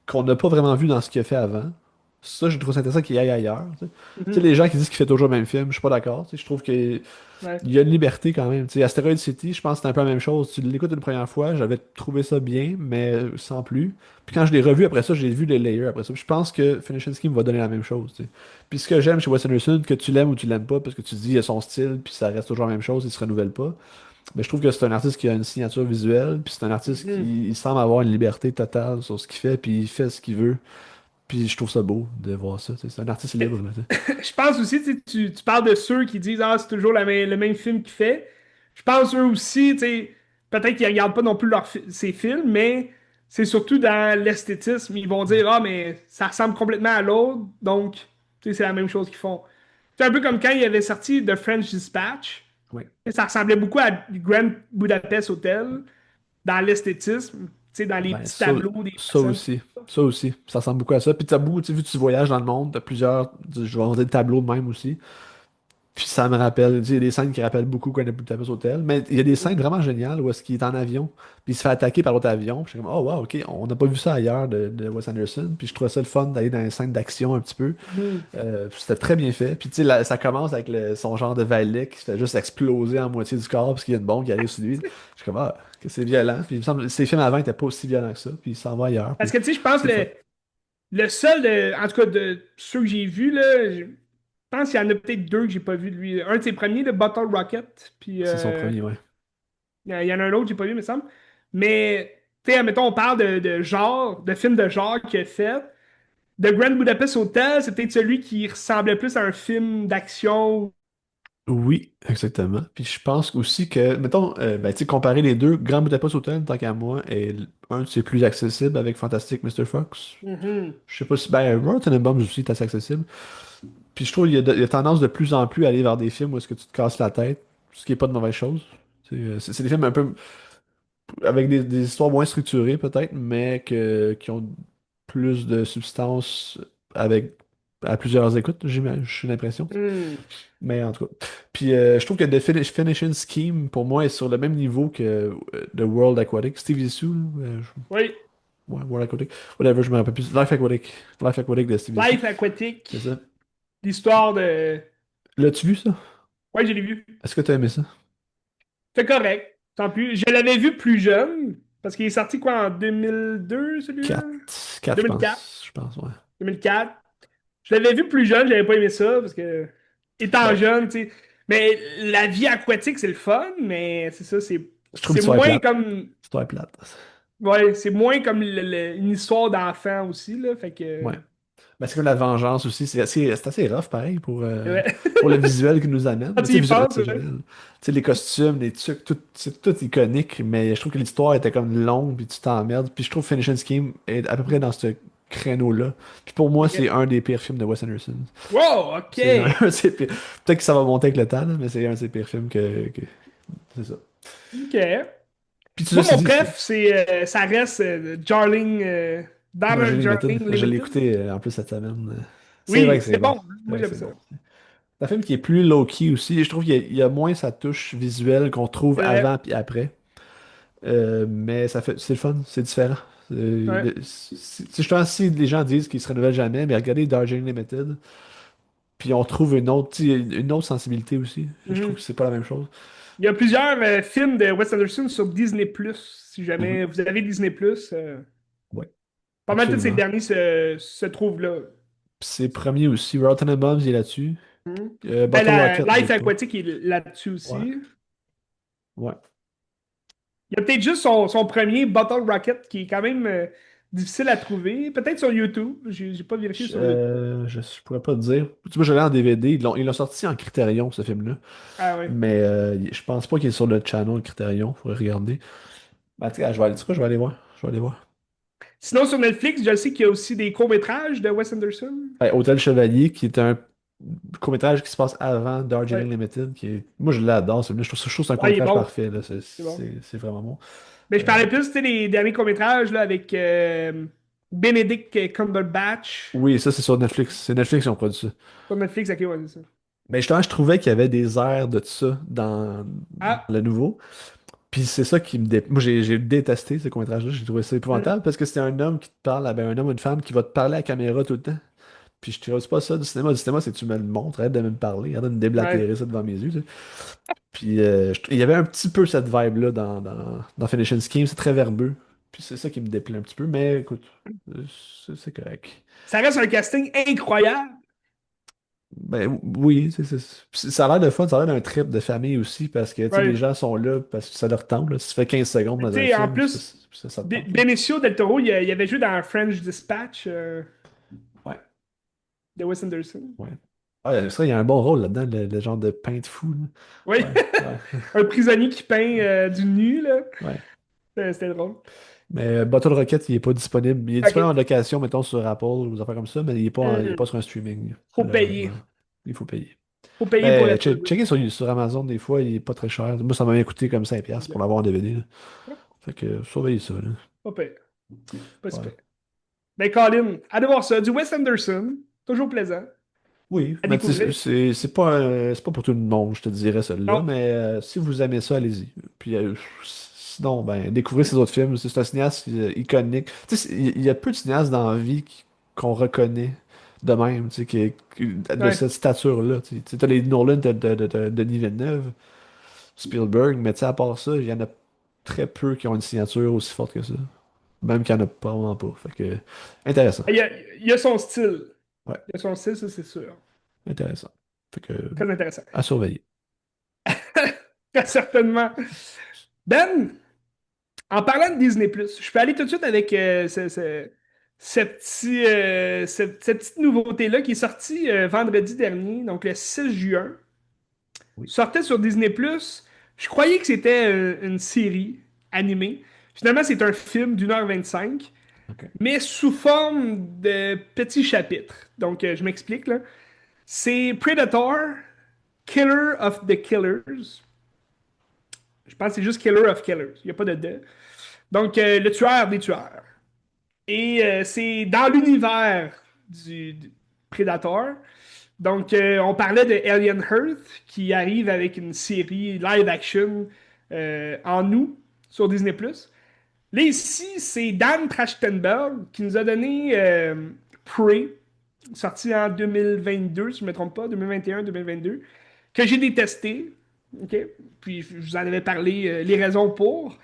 qu'on n'a pas vraiment vu dans ce qu'il a fait avant. Ça, je trouve ça intéressant qu'il aille ailleurs. Tu sais. Tu sais, Mhm. les gens qui disent qu'il fait toujours le même film, je suis pas d'accord. Tu sais, je trouve que Ouais. il y a une liberté quand même. Tu sais, Asteroid City, je pense que c'était un peu la même chose. Tu l'écoutes une première fois, j'avais trouvé ça bien, mais sans plus. Puis quand je l'ai revu après ça, j'ai vu les layers après ça. Puis je pense que Finishing Scheme va donner la même chose. Tu sais. Puis ce que j'aime chez Wes Anderson, que tu l'aimes ou tu l'aimes pas, parce que tu dis il a son style, puis ça reste toujours la même chose, il se renouvelle pas. Mais je trouve que c'est un artiste qui a une signature visuelle, puis c'est un artiste Mhm. qui il semble avoir une liberté totale sur ce qu'il fait, puis il fait ce qu'il veut. Puis je trouve ça beau de voir ça. Tu sais. C'est un artiste libre, là, tu sais. Je pense aussi, tu parles de ceux qui disent ah, c'est toujours le même film qu'il fait. Je pense eux aussi, tu sais, peut-être qu'ils regardent pas non plus ses films, mais c'est surtout dans l'esthétisme. Ils vont Ouais. dire ah, mais ça ressemble complètement à l'autre, donc tu sais, c'est la même chose qu'ils font. C'est un peu comme quand il avait sorti The French Dispatch. Ouais. Ça ressemblait beaucoup à Grand Budapest Hotel dans l'esthétisme, tu sais, dans les Ben, petits tableaux des ça personnes. aussi. Ça aussi. Ça ressemble beaucoup à ça. Puis t'as beaucoup, tu sais, vu que tu voyages dans le monde, t'as plusieurs, je vais dire, tableaux de même aussi. Puis ça me rappelle, tu sais, il y a des scènes qui rappellent beaucoup Grand Budapest Hotel, mais il y a des scènes vraiment géniales où est-ce qu'il est en avion, puis il se fait attaquer par l'autre avion. Puis je suis comme, oh wow, ok, on n'a pas vu ça ailleurs de Wes Anderson. Puis je trouvais ça le fun d'aller dans les scènes d'action un petit peu. Mhm. Puis c'était très bien fait. Puis tu sais, ça commence avec son genre de valet qui se fait juste exploser en moitié du corps parce qu'il y a une bombe qui arrive sur lui. Je suis comme, ah, que c'est violent. Puis il me semble que ces films avant n'étaient pas aussi violents que ça. Puis il s'en va ailleurs. Parce Puis que, tu sais, je pense c'est le fun. le seul, en tout cas, de ceux que j'ai vus, là, je pense qu'il y en a peut-être deux que j'ai pas vu de lui. Un de ses premiers, le Bottle Rocket, puis C'est son premier, ouais. il y en a un autre que j'ai pas vu, il me semble. Mais, tu sais, admettons, on parle de genre, de film de genre qu'il a fait. The Grand Budapest Hotel, c'est peut-être celui qui ressemblait plus à un film d'action. Oui, exactement. Puis je pense aussi que, mettons, ben, tu sais, comparer les deux, Grand Budapest Hotel, tant qu'à moi, est un de ses plus accessibles avec Fantastic Mr. Fox. Mhm. Je sais pas si. Ben, Royal Tenenbaums aussi est assez accessible. Puis je trouve qu'il y a tendance de plus en plus à aller vers des films où est-ce que tu te casses la tête, ce qui est pas de mauvaise chose. C'est des films un peu avec des histoires moins structurées peut-être, mais qui ont plus de substance avec à plusieurs écoutes, j'ai l'impression. Hmm. Mais en tout cas. Puis je trouve que Finishing Scheme, pour moi, est sur le même niveau que The World Aquatic. Steve Zissou, Oui. ouais, World Aquatic. Whatever, je me rappelle plus. Life Aquatic. Life Aquatic de Steve Zissou. Life C'est Aquatique, ça. l'histoire de. L'as-tu vu, ça? Oui, je l'ai vu. Est-ce que t'as aimé ça? C'est correct. Tant plus. Je l'avais vu plus jeune, parce qu'il est sorti quoi en 2002, celui-là? 4, je 2004. pense. Je pense, ouais. 2004. Je l'avais vu plus jeune, j'avais pas aimé ça, parce que, étant Ben, jeune, tu sais. Mais la vie aquatique, c'est le fun, mais c'est ça, je trouve c'est l'histoire est moins plate. comme. L'histoire est plate. Ouais, c'est moins comme une histoire d'enfant aussi, là. Fait Ouais. que. Ben, c'est comme la vengeance aussi. C'est assez rough, pareil, Ouais. pour le visuel qui nous amène. Quand Mais tu tu sais, y penses, visuel. ouais. Tu sais, les costumes, les trucs, c'est tout iconique, mais je trouve que l'histoire était comme longue, puis tu t'emmerdes. Puis je trouve Finishing Scheme est à peu près dans ce créneau-là. Puis pour moi, c'est Ok. un des pires films de Wes Anderson. Wow, C'est un, ok. de ses pires. Peut-être que ça va monter avec le temps, là, mais c'est un de ses pires films c'est ça. Ok. Puis tu Moi, l'as mon dit, préf, ça reste Darling, Darjeeling Darling Limited, je l'ai Limited. écouté en plus cette semaine. C'est vrai Oui, que c'est c'est bon. bon, hein. C'est Moi, vrai que j'aime c'est ça. bon. C'est un film qui est plus low-key aussi. Je trouve qu'il y a moins sa touche visuelle qu'on trouve C'est vrai. avant puis après. Mais c'est le fun, c'est différent. Ouais. Justement, si les gens disent qu'ils se renouvellent jamais, mais regardez Darjeeling Limited, puis on trouve une autre sensibilité aussi. Je trouve que Mhm. c'est pas la même chose. Il y a plusieurs films de Wes Anderson sur Disney+. Si jamais Mhm. vous avez Disney+, Ouais, pas mal tous ces absolument. derniers se trouvent là. Puis c'est premier aussi. Rotten Tomatoes, il est là-dessus. Mhm. Ben, Bottle Rocket, il est Life pas. Aquatique est là-dessus Ouais, aussi. ouais. Il y a peut-être juste son premier Bottle Rocket qui est quand même difficile à trouver. Peut-être sur YouTube. J'ai pas vérifié sur YouTube. Je pourrais pas te dire. Tu vois, je l'ai en DVD. Ils l'ont sorti en Criterion, ce film-là. Ah ouais. Mais je pense pas qu'il est sur le channel Criterion. Faudrait regarder. Ben, tu sais, tu sais quoi, je vais aller voir. Je vais aller voir. Sinon, sur Netflix, je sais qu'il y a aussi des courts-métrages de Wes Anderson. Ben, Hôtel Chevalier, qui est un court-métrage qui se passe avant Darjeeling Ouais. Limited, moi je l'adore, celui-là. Je trouve que c'est un Ah, il est court-métrage bon. parfait, là. C'est C'est bon. c'est vraiment bon. Mais je Euh, parlais plus, tu sais, des derniers courts-métrages là, avec Benedict Cumberbatch. oui, ça c'est sur Netflix. C'est Netflix qui ont produit ça. Sur Netflix, ok, ouais, c'est ça. Mais justement, je trouvais qu'il y avait des airs de ça dans Ah, le nouveau. Puis c'est ça qui me Moi, j'ai détesté ce court-métrage-là. J'ai trouvé ça hum, épouvantable parce que c'était un homme qui te parle, ben, un homme ou une femme qui va te parler à la caméra tout le temps. Puis je te c'est pas ça du cinéma. Du cinéma, c'est que tu me le montres, arrête de me parler, arrête de me ouais. déblatérer ça devant mes yeux. Tu sais. Puis il y avait un petit peu cette vibe-là dans Finishing Scheme. C'est très verbeux. Puis c'est ça qui me déplaît un petit peu. Mais écoute, euh, c'est correct. Ça reste un casting incroyable. Ben oui, ça a l'air de fun, ça a l'air d'un trip de famille aussi parce que tu sais, les Ouais. gens sont là parce que ça leur tente. Là. Si tu fais 15 secondes Tu dans un sais, en film, plus, ça te tente. Là. Benicio del Toro, il avait joué dans French Dispatch Ouais, de Wes Anderson. ouais. Ah, ça, il y a un bon rôle là-dedans, le genre de peintre fou. Là. Oui. Ouais, ouais, Un prisonnier qui peint du nu, là. ouais. C'était drôle. Mais Bottle Rocket, il est pas disponible. Il est disponible en Ok. location, mettons, sur Apple ou des affaires comme ça, mais il est pas Hum. sur un streaming, Faut payer. malheureusement. Il faut payer. Faut payer pour Mais être heureux. checker sur Amazon, des fois, il est pas très cher. Moi, ça m'a coûté comme 5$ pour Ok. l'avoir en DVD. Là. Fait que surveillez ça. Là. Pas pire. Pas Ouais. super. Ben, Colin, allez voir ça. Du Wes Anderson. Toujours plaisant. Oui, à mais tu sais, découvrir. c'est pas pour tout le monde, je te dirais celui-là, Non, mais si vous aimez ça, allez-y. Puis sinon, ben, découvrez ces autres films. C'est un cinéaste iconique. Tu sais, il y a peu de cinéastes dans la vie qu'on reconnaît de même, tu sais, de ouais. cette stature-là. Tu sais, t'as les Nolan, t'as Denis Villeneuve, Spielberg, mais tu sais, à part ça, il y en a très peu qui ont une signature aussi forte que ça. Même qu'il n'y en a pas vraiment pas. Fait que, intéressant. Il y a son style. Ouais, Il y a son style, ça, c'est sûr. intéressant. Fait que, Très intéressant. à surveiller. Très certainement. Ben, en parlant de Disney+, je peux aller tout de suite avec cette petite nouveauté-là qui est sortie vendredi dernier, donc le 6 juin. Oui. Sortait sur Disney+. Je croyais que c'était une série animée. Finalement, c'est un film d'1h25, OK. mais sous forme de petits chapitres. Donc, je m'explique, là. C'est Predator, Killer of the Killers. Je pense que c'est juste Killer of Killers. Il n'y a pas de "de". Donc, le tueur des tueurs. Et c'est dans l'univers du Predator. Donc, on parlait de Alien Earth qui arrive avec une série live action en août sur Disney+. Là, ici, c'est Dan Trachtenberg qui nous a donné Prey, sorti en 2022, si je ne me trompe pas, 2021-2022, que j'ai détesté. OK? Puis, je vous en avais parlé, les raisons pour.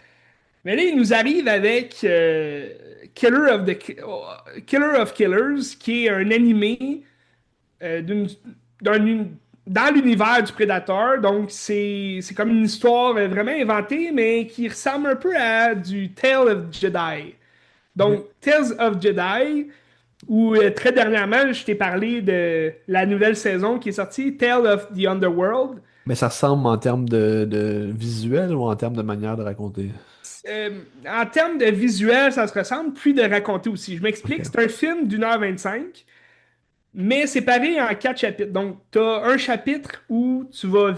Mais là, il nous arrive avec Killer of Killers, qui est un animé euh, d'une- dans l'univers du Predator. Donc, c'est comme une histoire vraiment inventée, mais qui ressemble un peu à du Tale of Jedi. OK. Donc, Tales of Jedi, où très dernièrement, je t'ai parlé de la nouvelle saison qui est sortie, Tale of the Underworld. Mais ça ressemble en termes de visuel ou en termes de manière de raconter? En termes de visuel, ça se ressemble, puis de raconter aussi. Je m'explique, OK. c'est un film d'1h25, mais séparé en 4 chapitres. Donc, tu as un chapitre où tu vas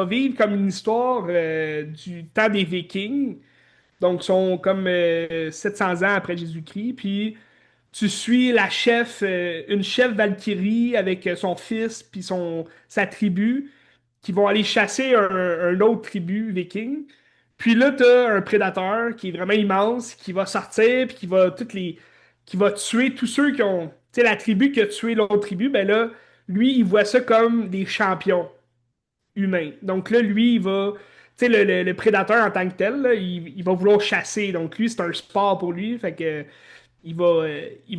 vivre comme une histoire du temps des Vikings. Donc, ils sont comme 700 ans après Jésus-Christ. Puis, tu suis une chef Valkyrie avec son fils puis sa tribu qui vont aller chasser un autre tribu viking. Puis là, t'as un prédateur qui est vraiment immense, qui va sortir puis qui va tuer tous ceux qui ont, tu sais, la tribu qui a tué l'autre tribu. Ben là, lui, il voit ça comme des champions humain. Donc là, lui, il va. Tu sais, le prédateur en tant que tel, là, il va vouloir chasser. Donc lui, c'est un sport pour lui. Fait que il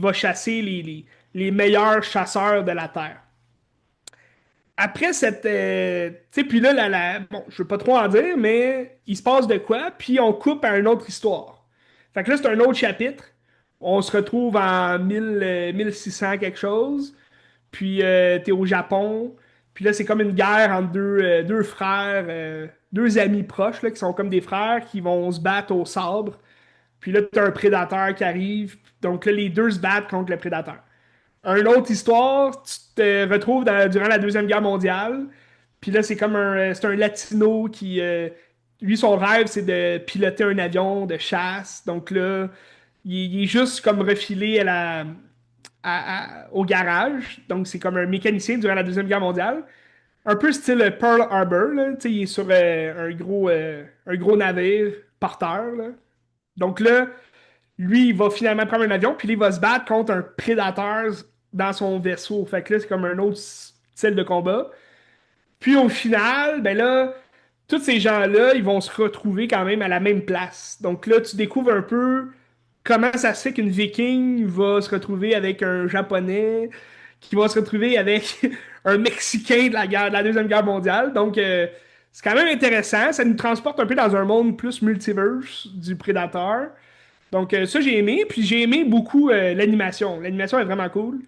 va chasser les meilleurs chasseurs de la Terre. Après cette. Tu sais, puis là, bon, je veux pas trop en dire, mais il se passe de quoi, puis on coupe à une autre histoire. Fait que là, c'est un autre chapitre. On se retrouve en 1600 quelque chose. Puis t'es au Japon. Puis là, c'est comme une guerre entre deux frères, deux amis proches, là, qui sont comme des frères qui vont se battre au sabre. Puis là, t'as un prédateur qui arrive. Donc là, les deux se battent contre le prédateur. Une autre histoire, tu te retrouves durant la Deuxième Guerre mondiale. Puis là, c'est un latino qui, lui, son rêve, c'est de piloter un avion de chasse. Donc là, il est juste comme refilé au garage. Donc, c'est comme un mécanicien durant la Deuxième Guerre mondiale. Un peu style Pearl Harbor, là. Tu sais, il est sur un gros navire porteur, là. Donc là, lui, il va finalement prendre un avion, puis là, il va se battre contre un prédateur dans son vaisseau. Fait que là, c'est comme un autre style de combat. Puis au final, ben là, tous ces gens-là, ils vont se retrouver quand même à la même place. Donc là, tu découvres un peu comment ça se fait qu'une Viking va se retrouver avec un Japonais, qui va se retrouver avec un Mexicain de la Deuxième Guerre mondiale. Donc, c'est quand même intéressant. Ça nous transporte un peu dans un monde plus multiverse du Predator. Donc, ça, j'ai aimé. Puis, j'ai aimé beaucoup l'animation. L'animation est vraiment cool.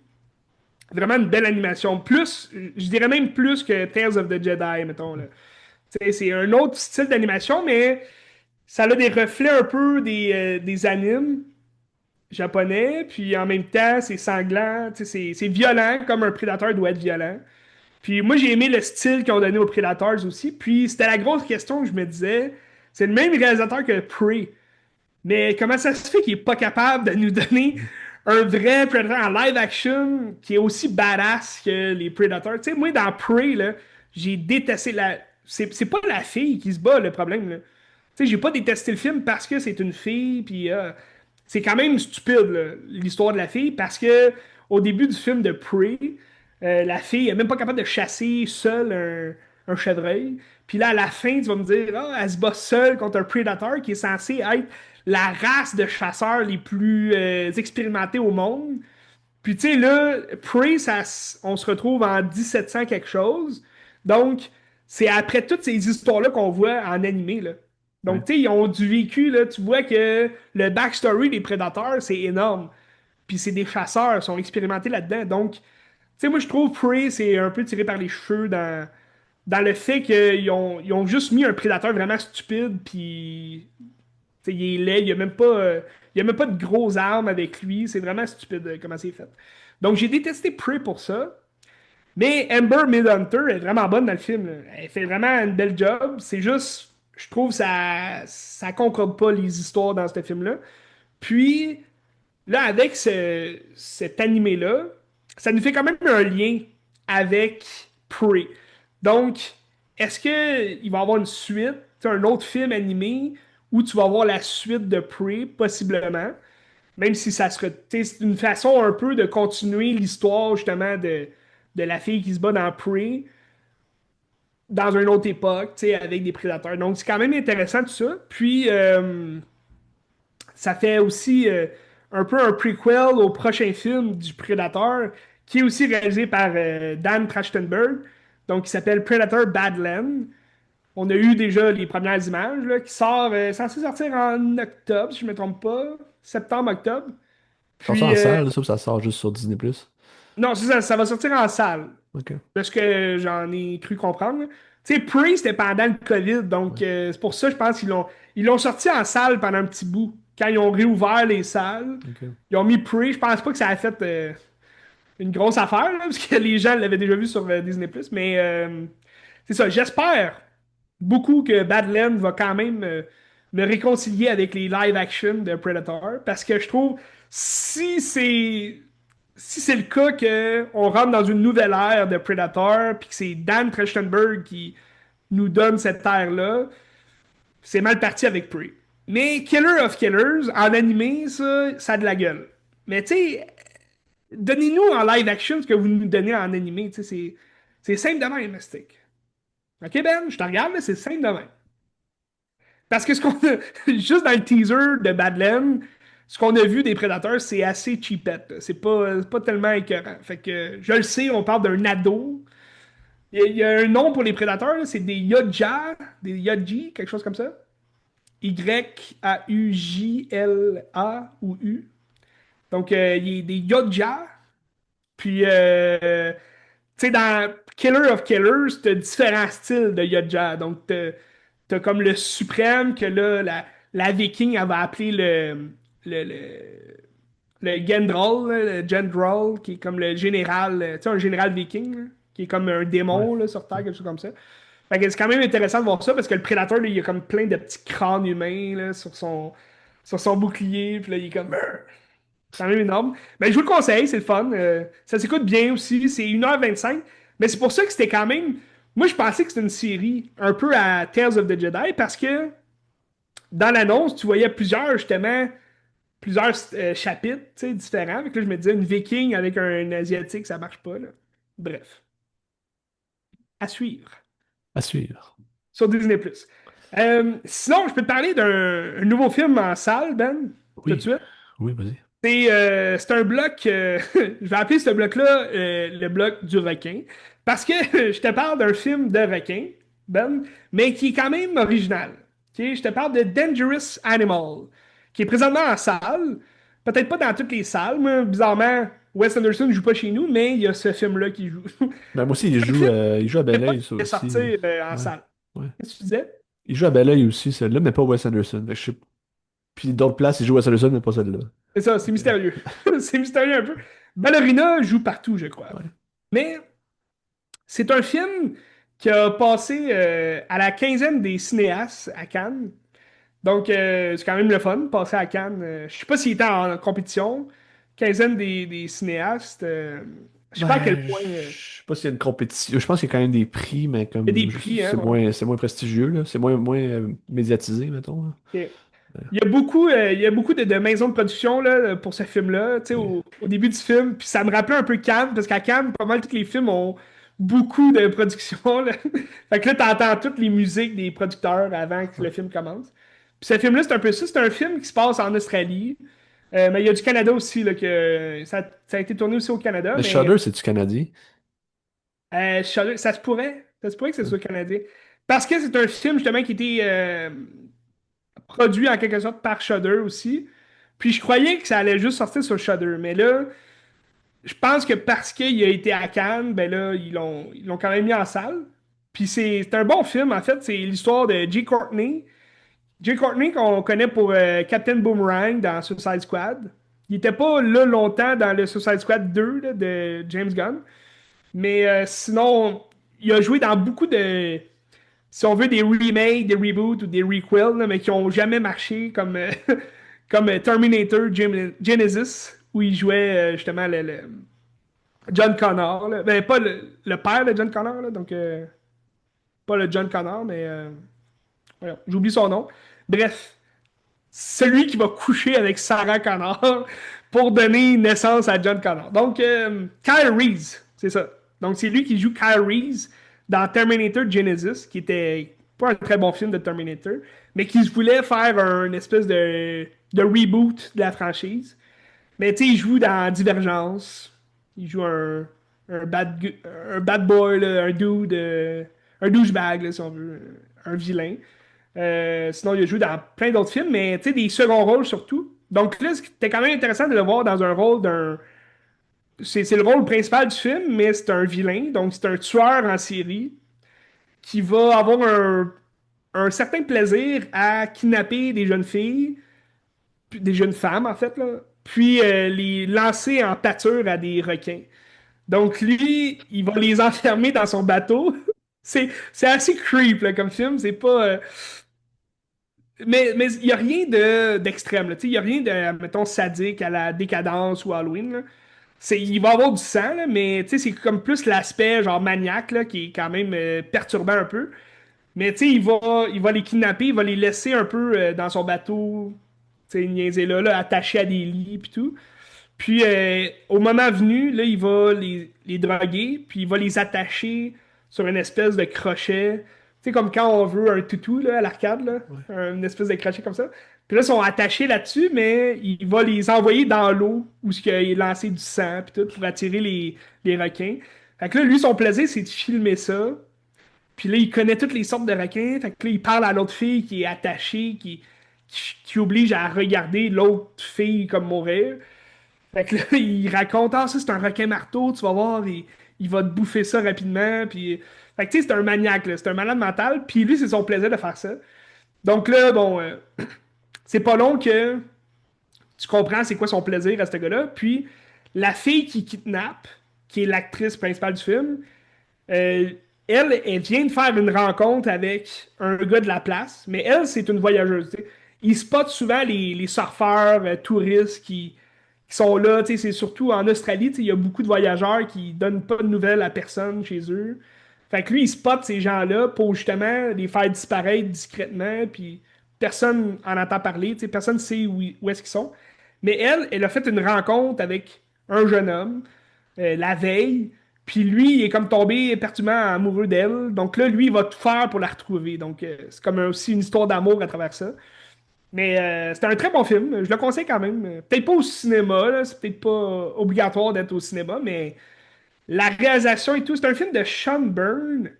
Vraiment une belle animation. Plus, je dirais même plus que Tales of the Jedi, mettons, là. Tu sais, c'est un autre style d'animation, mais ça a des reflets un peu des animes japonais. Puis, en même temps, c'est sanglant. Tu sais, c'est violent, comme un prédateur doit être violent. Puis, moi, j'ai aimé le style qu'ils ont donné aux Predators aussi. Puis, c'était la grosse question que je me disais. C'est le même réalisateur que Prey. Mais comment ça se fait qu'il est pas capable de nous donner un vrai Predator en live action qui est aussi badass que les Predators. Tu sais, moi, dans Prey, là, j'ai détesté la. C'est pas la fille qui se bat, le problème, là. Tu sais, j'ai pas détesté le film parce que c'est une fille, puis c'est quand même stupide, là, l'histoire de la fille, parce que au début du film de Prey, la fille est même pas capable de chasser seule un chevreuil. Puis là, à la fin, tu vas me dire, ah, elle se bat seule contre un Predator qui est censé être la race de chasseurs les plus expérimentés au monde. Puis tu sais, là, Prey, on se retrouve en 1700 quelque chose. Donc, c'est après toutes ces histoires-là qu'on voit en animé, là. Ouais. Donc, tu sais, ils ont du vécu, là. Tu vois que le backstory des prédateurs, c'est énorme. Puis c'est des chasseurs, ils sont expérimentés là-dedans. Donc, tu sais, moi, je trouve Prey, c'est un peu tiré par les cheveux dans le fait qu'ils ont juste mis un prédateur vraiment stupide, puis tu sais, il est laid, il y a même pas de grosses armes avec lui. C'est vraiment stupide comment c'est fait. Donc j'ai détesté Prey pour ça. Mais Amber Midhunter est vraiment bonne dans le film, là. Elle fait vraiment une belle job. C'est juste, je trouve, ça concorde pas les histoires dans ce film-là. Puis, là, avec cet animé-là, ça nous fait quand même un lien avec Prey. Donc, est-ce qu'il va y avoir une suite, tu sais, un autre film animé, où tu vas avoir la suite de Prey, possiblement, même si ça serait, tu sais, c'est une façon un peu de continuer l'histoire, justement, de la fille qui se bat dans Prey, dans une autre époque, tu sais, avec des prédateurs. Donc, c'est quand même intéressant tout ça. Puis, ça fait aussi un peu un prequel au prochain film du Predator, qui est aussi réalisé par Dan Trachtenberg, donc qui s'appelle Predator Badland. On a eu déjà les premières images, là, qui sort, censé sortir en octobre, si je ne me trompe pas, septembre-octobre. Sort ça Puis, en salle, ça, ou ça sort juste sur Disney+. non, c'est ça, ça va sortir en salle, Ok. de ce que j'en ai cru comprendre, là. Tu sais, Prey, c'était pendant le COVID, donc Ouais. c'est pour ça, je pense qu'ils l'ont sorti en salle pendant un petit bout. Quand ils ont réouvert les salles, Ok. ils ont mis Prey. Je pense pas que ça a fait une grosse affaire, là, parce que les gens l'avaient déjà vu sur Disney+. Mais c'est ça, j'espère beaucoup que Badland va quand même me réconcilier avec les live action de Predator, parce que je trouve, si c'est si c'est le cas que on rentre dans une nouvelle ère de Predator, puis que c'est Dan Trachtenberg qui nous donne cette ère-là, c'est mal parti avec Prey. Mais Killer of Killers, en animé, ça a de la gueule. Mais tu sais, donnez-nous en live action ce que vous nous donnez en animé. Tu sais, c'est simple de même, Mystique. Ok, Ben, je te regarde, là, c'est simple de même. Parce que ce qu'on a, juste dans le teaser de Badland, ce qu'on a vu des prédateurs, c'est assez cheapette, là. C'est pas tellement écœurant. Fait que, je le sais, on parle d'un ado. Il y a un nom pour les prédateurs, là, c'est des Yodja, des Yodji, quelque chose comme ça. Yaujla ou U. Donc, il y a des Yodja. Puis, tu sais, dans Killer of Killers, t'as différents styles de Yodja. Donc, t'as comme le suprême que là, la Viking, elle va appeler le, le, le Gendral, là, le Gendral, qui est comme le général, tu sais, un général viking, là, qui est comme un Ouais. démon là, sur Terre, quelque chose comme ça. Fait que c'est quand même intéressant de voir ça parce que le prédateur, là, il a comme plein de petits crânes humains là, sur son bouclier. Puis là, il est comme. C'est quand même énorme. Mais je vous le conseille, c'est le fun. Ça s'écoute bien aussi. C'est 1h25. Mais c'est pour ça que c'était quand même. Moi, je pensais que c'était une série un peu à Tales of the Jedi parce que dans l'annonce, tu voyais plusieurs chapitres tu sais, différents. Fait que là, je me disais, une viking avec un asiatique, ça marche pas, là. Bref, à suivre À suivre. sur Disney+. Sinon, je peux te parler d'un un nouveau film en salle, Ben, tout de Oui. suite. Oui, vas-y. C'est un bloc, je vais appeler ce bloc-là le bloc du requin, parce que je te parle d'un film de requin, Ben, mais qui est quand même original. Ok? Je te parle de Dangerous Animal, qui est présentement en salle, peut-être pas dans toutes les salles, moi, bizarrement, Wes Anderson ne joue pas chez nous, mais il y a ce film-là qui joue. Ben, moi aussi, C'est un film il joue à que je bel savais pas oeil, qu'il ça allait aussi. sortir en Ouais. salle. Ouais. Qu'est-ce que tu disais? Il joue à bel oeil aussi, celle-là, mais pas Wes Anderson. Fait que puis d'autres places, il joue à Wes Anderson, mais pas celle-là. C'est ça, c'est Ok. mystérieux. C'est mystérieux un peu. Ballerina joue partout, je crois. Ouais. Mais c'est un film qui a passé à la quinzaine des cinéastes à Cannes. Donc, c'est quand même le fun, passer à Cannes. Je sais pas s'il était en compétition. quinzaine des cinéastes. Je sais pas à quel Ben, point je sais pas s'il y a une compétition. Je pense qu'il y a quand même des prix, mais il y a comme des prix, hein. c'est moins prestigieux, là. C'est moins médiatisé, mettons, là. Ok. Il y a beaucoup de maisons de production là, pour ce film-là, tu sais, au début du film. Puis ça me rappelait un peu Cannes, parce qu'à Cannes, pas mal tous les films ont beaucoup de production, là. Fait que là, t'entends toutes les musiques des producteurs avant que Ouais. le film commence. Puis ce film-là, c'est un peu ça. C'est un film qui se passe en Australie. Mais il y a du Canada aussi, là, que ça a été tourné aussi au Canada, Mais mais Shudder, c'est-tu canadien? Ça se pourrait. Ça se pourrait que ce Ouais. soit canadien. Parce que c'est un film, justement, qui était produit en quelque sorte par Shudder aussi. Puis je croyais que ça allait juste sortir sur Shudder. Mais là, je pense que parce qu'il a été à Cannes, ben là, ils l'ont quand même mis en salle. Puis c'est un bon film, en fait. C'est l'histoire de Jay Courtney. Jay Courtney, qu'on connaît pour Captain Boomerang dans Suicide Squad. Il était pas là longtemps dans le Suicide Squad 2 là, de James Gunn. Mais sinon, il a joué dans beaucoup de, si on veut, des remakes, des reboots ou des requels, là, mais qui ont jamais marché, comme, comme Terminator Genesis, où il jouait justement John Connor. Là. Ben, pas le père de John Connor, là, donc pas le John Connor, mais voilà, j'oublie son nom. Bref, celui qui va coucher avec Sarah Connor pour donner naissance à John Connor. Donc, Kyle Reese, c'est ça. Donc, c'est lui qui joue Kyle Reese dans Terminator Genesis, qui était pas un très bon film de Terminator, mais qui se voulait faire une espèce de reboot de la franchise. Mais tu sais, il joue dans Divergence. Il joue un bad boy, là, un dude, un douchebag, là, si on veut, un vilain. Sinon, il a joué dans plein d'autres films, mais tu sais, des seconds rôles surtout. Donc là, c'était quand même intéressant de le voir dans un rôle d'un. C'est le rôle principal du film, mais c'est un vilain. Donc, c'est un tueur en série qui va avoir un certain plaisir à kidnapper des jeunes filles, des jeunes femmes, en fait, là, puis les lancer en pâture à des requins. Donc, lui, il va les enfermer dans son bateau. C'est assez creep là, comme film. C'est pas. Mais il n'y a rien d'extrême. Là. Tu sais, il n'y a rien de, mettons, sadique à la décadence ou Halloween. Là. Il va y avoir du sang, là, mais tu sais, c'est comme plus l'aspect genre maniaque là, qui est quand même perturbant un peu. Mais tu sais, il va les kidnapper, il va les laisser un peu dans son bateau, tu sais, niaiser là, attachés à des lits puis tout. Puis au moment venu, là, il va les droguer, puis il va les attacher sur une espèce de crochet. Tu sais, comme quand on veut un toutou là, à l'arcade, là, Ouais. une espèce de crochet comme ça. Puis là, ils sont attachés là-dessus, mais il va les envoyer dans l'eau où il est lancé du sang, puis tout, pour attirer les requins. Fait que là, lui, son plaisir, c'est de filmer ça. Puis là, il connaît toutes les sortes de requins. Fait que là, il parle à l'autre fille qui est attachée, qui oblige à regarder l'autre fille comme mourir. Fait que là, il raconte, ah, ça, c'est un requin marteau, tu vas voir, il va te bouffer ça rapidement. Puis, fait que tu sais, c'est un maniaque, là, c'est un malade mental. Puis lui, c'est son plaisir de faire ça. Donc là, bon, c'est pas long que tu comprends c'est quoi son plaisir à ce gars-là. Puis la fille qui kidnappe, qui est l'actrice principale du film, euh, elle vient de faire une rencontre avec un gars de la place, mais elle, c'est une voyageuse. Tu sais. Il spot souvent les surfeurs, touristes qui sont là. Tu sais, c'est surtout en Australie, tu sais, il y a beaucoup de voyageurs qui donnent pas de nouvelles à personne chez eux. Fait que lui, il spot ces gens-là pour justement les faire disparaître discrètement, puis personne en entend parler, tu sais, personne sait où est-ce qu'ils sont. Mais elle a fait une rencontre avec un jeune homme la veille. Puis lui, il est comme tombé éperdument amoureux d'elle. Donc là, lui, il va tout faire pour la retrouver. Donc c'est comme aussi une histoire d'amour à travers ça. Mais c'était un très bon film. Je le conseille quand même. Peut-être pas au cinéma, là. C'est peut-être pas obligatoire d'être au cinéma, mais la réalisation et tout, c'est un film de Sean Byrne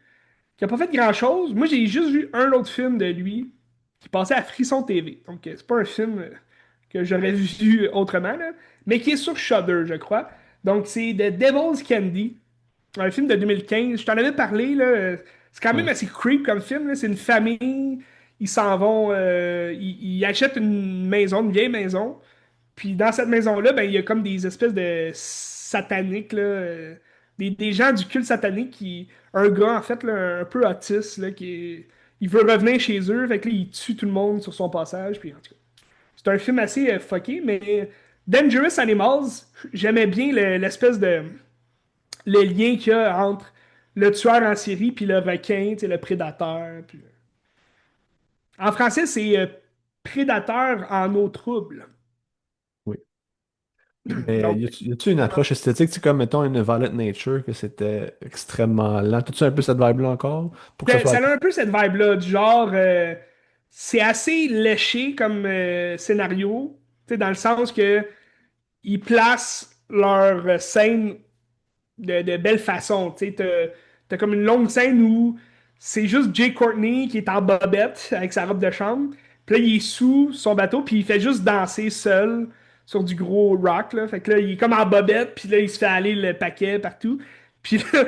qui a pas fait grand-chose. Moi, j'ai juste vu un autre film de lui qui passait à Frisson TV. Donc c'est pas un film que j'aurais vu autrement, là, mais qui est sur Shudder, je crois. Donc c'est The Devil's Candy. Un film de 2015. Je t'en avais parlé, là. C'est quand même Ouais. assez creep comme film, là. C'est une famille. Ils s'en vont. Ils achètent une maison, une vieille maison. Puis dans cette maison-là, ben, il y a comme des espèces de sataniques, là. Des gens du culte satanique qui. Un gars, en fait, là, un peu autiste, là, il veut revenir chez eux. Fait que là, il tue tout le monde sur son passage. Puis en tout cas. C'est un film assez fucké, mais Dangerous Animals, j'aimais bien l'espèce de le lien qu'il y a entre le tueur en série puis le requin, tu sais, le prédateur. En français, c'est prédateur en eau trouble. Oui. Mais Donc, y a-tu une approche esthétique, tu sais, comme mettons une Violet Nature, que c'était extrêmement lent? T'as-tu un peu cette vibe-là encore? Pour que ça ça soit. a un peu cette vibe-là, du genre, c'est assez léché comme scénario, tu sais, dans le sens que ils placent leur scène de belle façon. Tu sais, t'as comme une longue scène où c'est juste Jay Courtney qui est en bobette avec sa robe de chambre. Puis là, il est sous son bateau, puis il fait juste danser seul sur du gros rock, là. Fait que là, il est comme en bobette, puis là, il se fait aller le paquet partout. Puis là,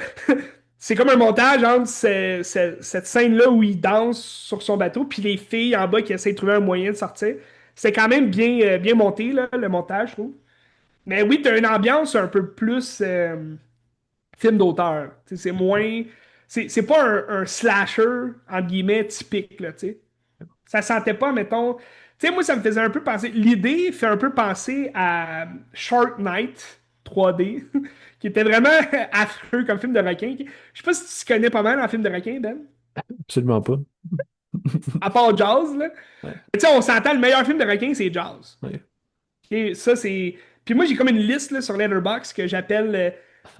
c'est comme un montage entre cette scène-là où il danse sur son bateau, puis les filles en bas qui essaient de trouver un moyen de sortir. C'est quand même bien monté, là, le montage, je trouve. Mais oui, t'as une ambiance un peu plus film d'auteur. Tu sais, c'est moins. C'est pas un slasher, entre guillemets, typique, là, tu sais. Ça sentait pas, mettons. Tu sais, moi, ça me faisait un peu penser. L'idée fait un peu penser à Shark Knight 3D, qui était vraiment affreux comme film de requin. Je sais pas si tu connais pas mal un film de requin, Ben. Absolument pas. À part Jaws, là. Ouais, Tu sais, on s'entend, le meilleur film de requin, c'est Jaws. ouais. Et ça, c'est. Puis moi, j'ai comme une liste là, sur Letterboxd que j'appelle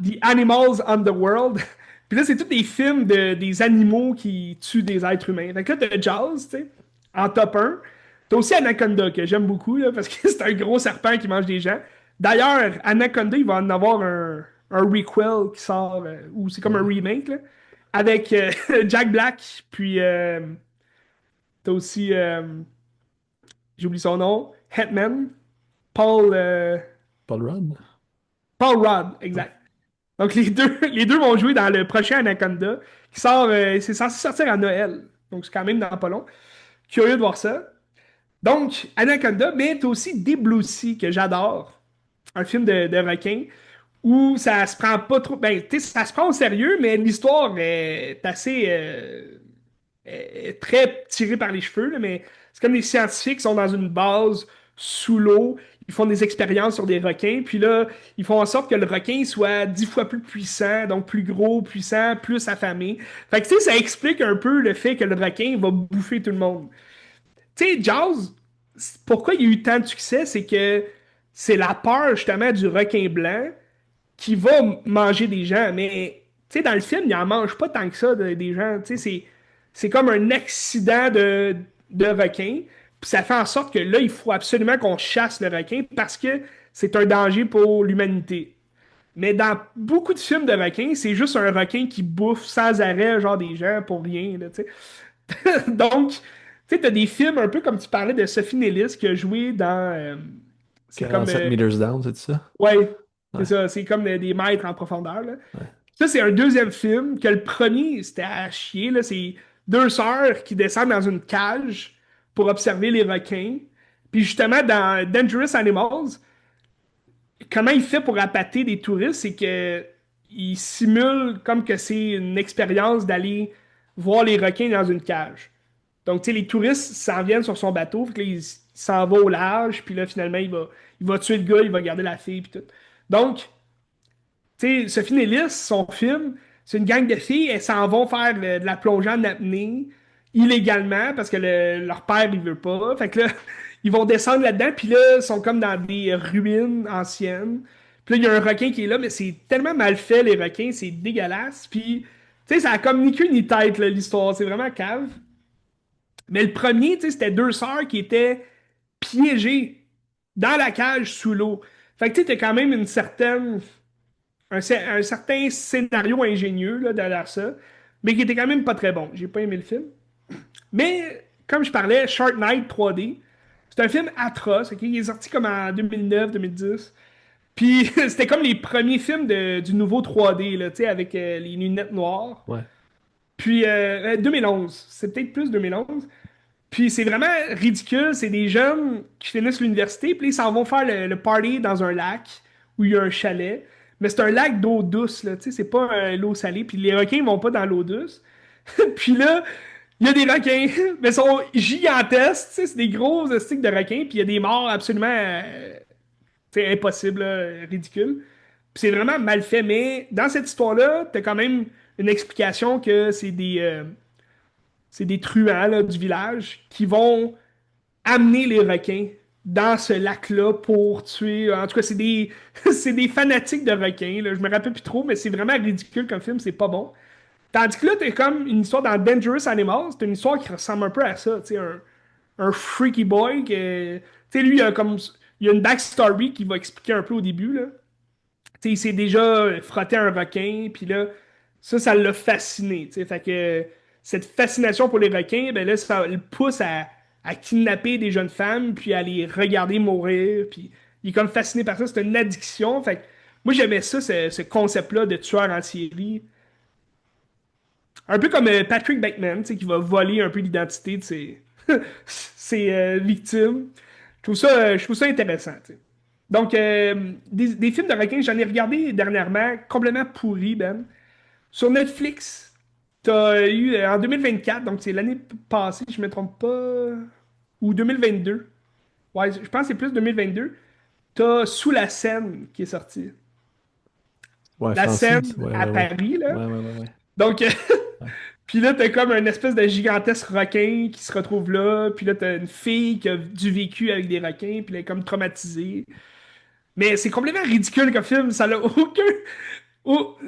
The Animals on the World. Puis là, c'est tous des films des animaux qui tuent des êtres humains. Fait que là, t'as Jaws, tu sais, en top 1. T'as aussi Anaconda, que j'aime beaucoup, là, parce que c'est un gros serpent qui mange des gens. D'ailleurs, Anaconda, il va en avoir un requel qui sort, ou c'est comme un Ouais. remake, là, avec Jack Black, puis t'as aussi, j'oublie son nom, Hetman, Paul, Paul Rudd? Paul Rudd, Ouais. exact. Donc les deux vont jouer dans le prochain Anaconda, qui sort, c'est censé sortir à Noël. Donc c'est quand même dans pas long. Curieux de voir ça. Donc, Anaconda, mais t'as aussi Deep Blue Sea, que j'adore. Un film de requin, où ça se prend pas trop. Ben, tu sais, ça se prend au sérieux, mais l'histoire est assez très tirée par les cheveux, là, mais c'est comme les scientifiques qui sont dans une base sous l'eau, ils font des expériences sur des requins, puis là, ils font en sorte que le requin soit 10 fois plus puissant, donc plus gros, puissant, plus affamé. Fait que tu sais, ça explique un peu le fait que le requin va bouffer tout le monde. Tu sais, Jaws, pourquoi il y a eu tant de succès, c'est que c'est la peur justement du requin blanc qui va manger des gens. Mais, tu sais, dans le film, il en mange pas tant que ça des gens. Tu sais, c'est comme un accident de requin. Puis ça fait en sorte que là, il faut absolument qu'on chasse le requin parce que c'est un danger pour l'humanité. Mais dans beaucoup de films de requins, c'est juste un requin qui bouffe sans arrêt, genre des gens pour rien, là, tu sais. Donc, tu sais, t'as des films un peu comme tu parlais de Sophie Nellis qui a joué dans. C'est comme. 47 meters down, c'est ça? Ouais, c'est Ouais, ça. C'est comme des maîtres en profondeur, là. ouais. Ça, c'est un deuxième film, que le premier, c'était à chier, là. C'est deux sœurs qui descendent dans une cage pour observer les requins. Puis justement, dans Dangerous Animals, comment il fait pour appâter des touristes, c'est que il simule comme que c'est une expérience d'aller voir les requins dans une cage. Donc, tu sais, les touristes s'en viennent sur son bateau, puis là, il s'en va au large, puis là, finalement, il va tuer le gars, il va garder la fille, puis tout. Donc, tu sais, Sophie Nellis, son film, c'est une gang de filles, elles s'en vont faire de la plongée en apnée illégalement parce que leur père, il veut pas. Fait que là, ils vont descendre là-dedans, puis là, ils sont comme dans des ruines anciennes. Puis là, il y a un requin qui est là, mais c'est tellement mal fait, les requins, c'est dégueulasse. Puis, tu sais, ça a comme ni queue ni tête, là, l'histoire. C'est vraiment cave. Mais le premier, tu sais, c'était deux sœurs qui étaient piégées dans la cage sous l'eau. Fait que tu sais, t'as quand même un certain scénario ingénieux là, derrière ça, mais qui était quand même pas très bon. J'ai pas aimé le film. Mais, comme je parlais, Shark Knight 3D, c'est un film atroce, ok? Il est sorti comme en 2009-2010. Puis c'était comme les premiers films du nouveau 3D, là, tu sais, avec les lunettes noires. Ouais. Puis 2011, c'est peut-être plus 2011. Puis c'est vraiment ridicule, c'est des jeunes qui finissent l'université, puis ils s'en vont faire le party dans un lac où il y a un chalet. Mais c'est un lac d'eau douce, là, tu sais, c'est pas l'eau salée, puis les requins vont pas dans l'eau douce. Puis là, il y a des requins, mais ils sont gigantesques, tu sais, c'est des gros sticks de requins, puis il y a des morts absolument C'est impossible, là, ridicule. Puis c'est vraiment mal fait, mais dans cette histoire-là, t'as quand même une explication que c'est des truands là, du village qui vont amener les requins dans ce lac-là pour tuer. En tout cas, c'est des fanatiques de requins, là. Je me rappelle plus trop, mais c'est vraiment ridicule comme film, c'est pas bon. Tandis que là, t'as comme une histoire dans Dangerous Animals, c'est une histoire qui ressemble un peu à ça, tu sais, un freaky boy que, tu sais, lui, il y a une backstory qui va expliquer un peu au début, là. Tu sais, il s'est déjà frotté un requin, puis là, ça l'a fasciné, tu sais. Fait que cette fascination pour les requins, ben là, ça le pousse à kidnapper des jeunes femmes, puis à les regarder mourir, puis il est comme fasciné par ça. C'est une addiction. Fait que moi, j'aimais ça, ce concept-là de tueur en série. Un peu comme Patrick Bateman, tu sais, qui va voler un peu l'identité de ses victimes. Je trouve ça intéressant, tu sais. Donc, des films de requins, j'en ai regardé dernièrement, complètement pourris, Ben. Sur Netflix, t'as eu en 2024, donc c'est l'année passée, si je me trompe pas, ou 2022. Ouais, je pense que c'est plus 2022. T'as Sous la Seine qui est sorti. Ouais, La Francis. Seine Ouais, à ouais, ouais. Paris, là. Ouais, ouais, ouais, ouais. Donc, Ouais. puis là, t'as comme une espèce de gigantesque requin qui se retrouve là. Puis là, t'as une fille qui a du vécu avec des requins. Puis elle est comme traumatisée. Mais c'est complètement ridicule comme film. Ça n'a aucun.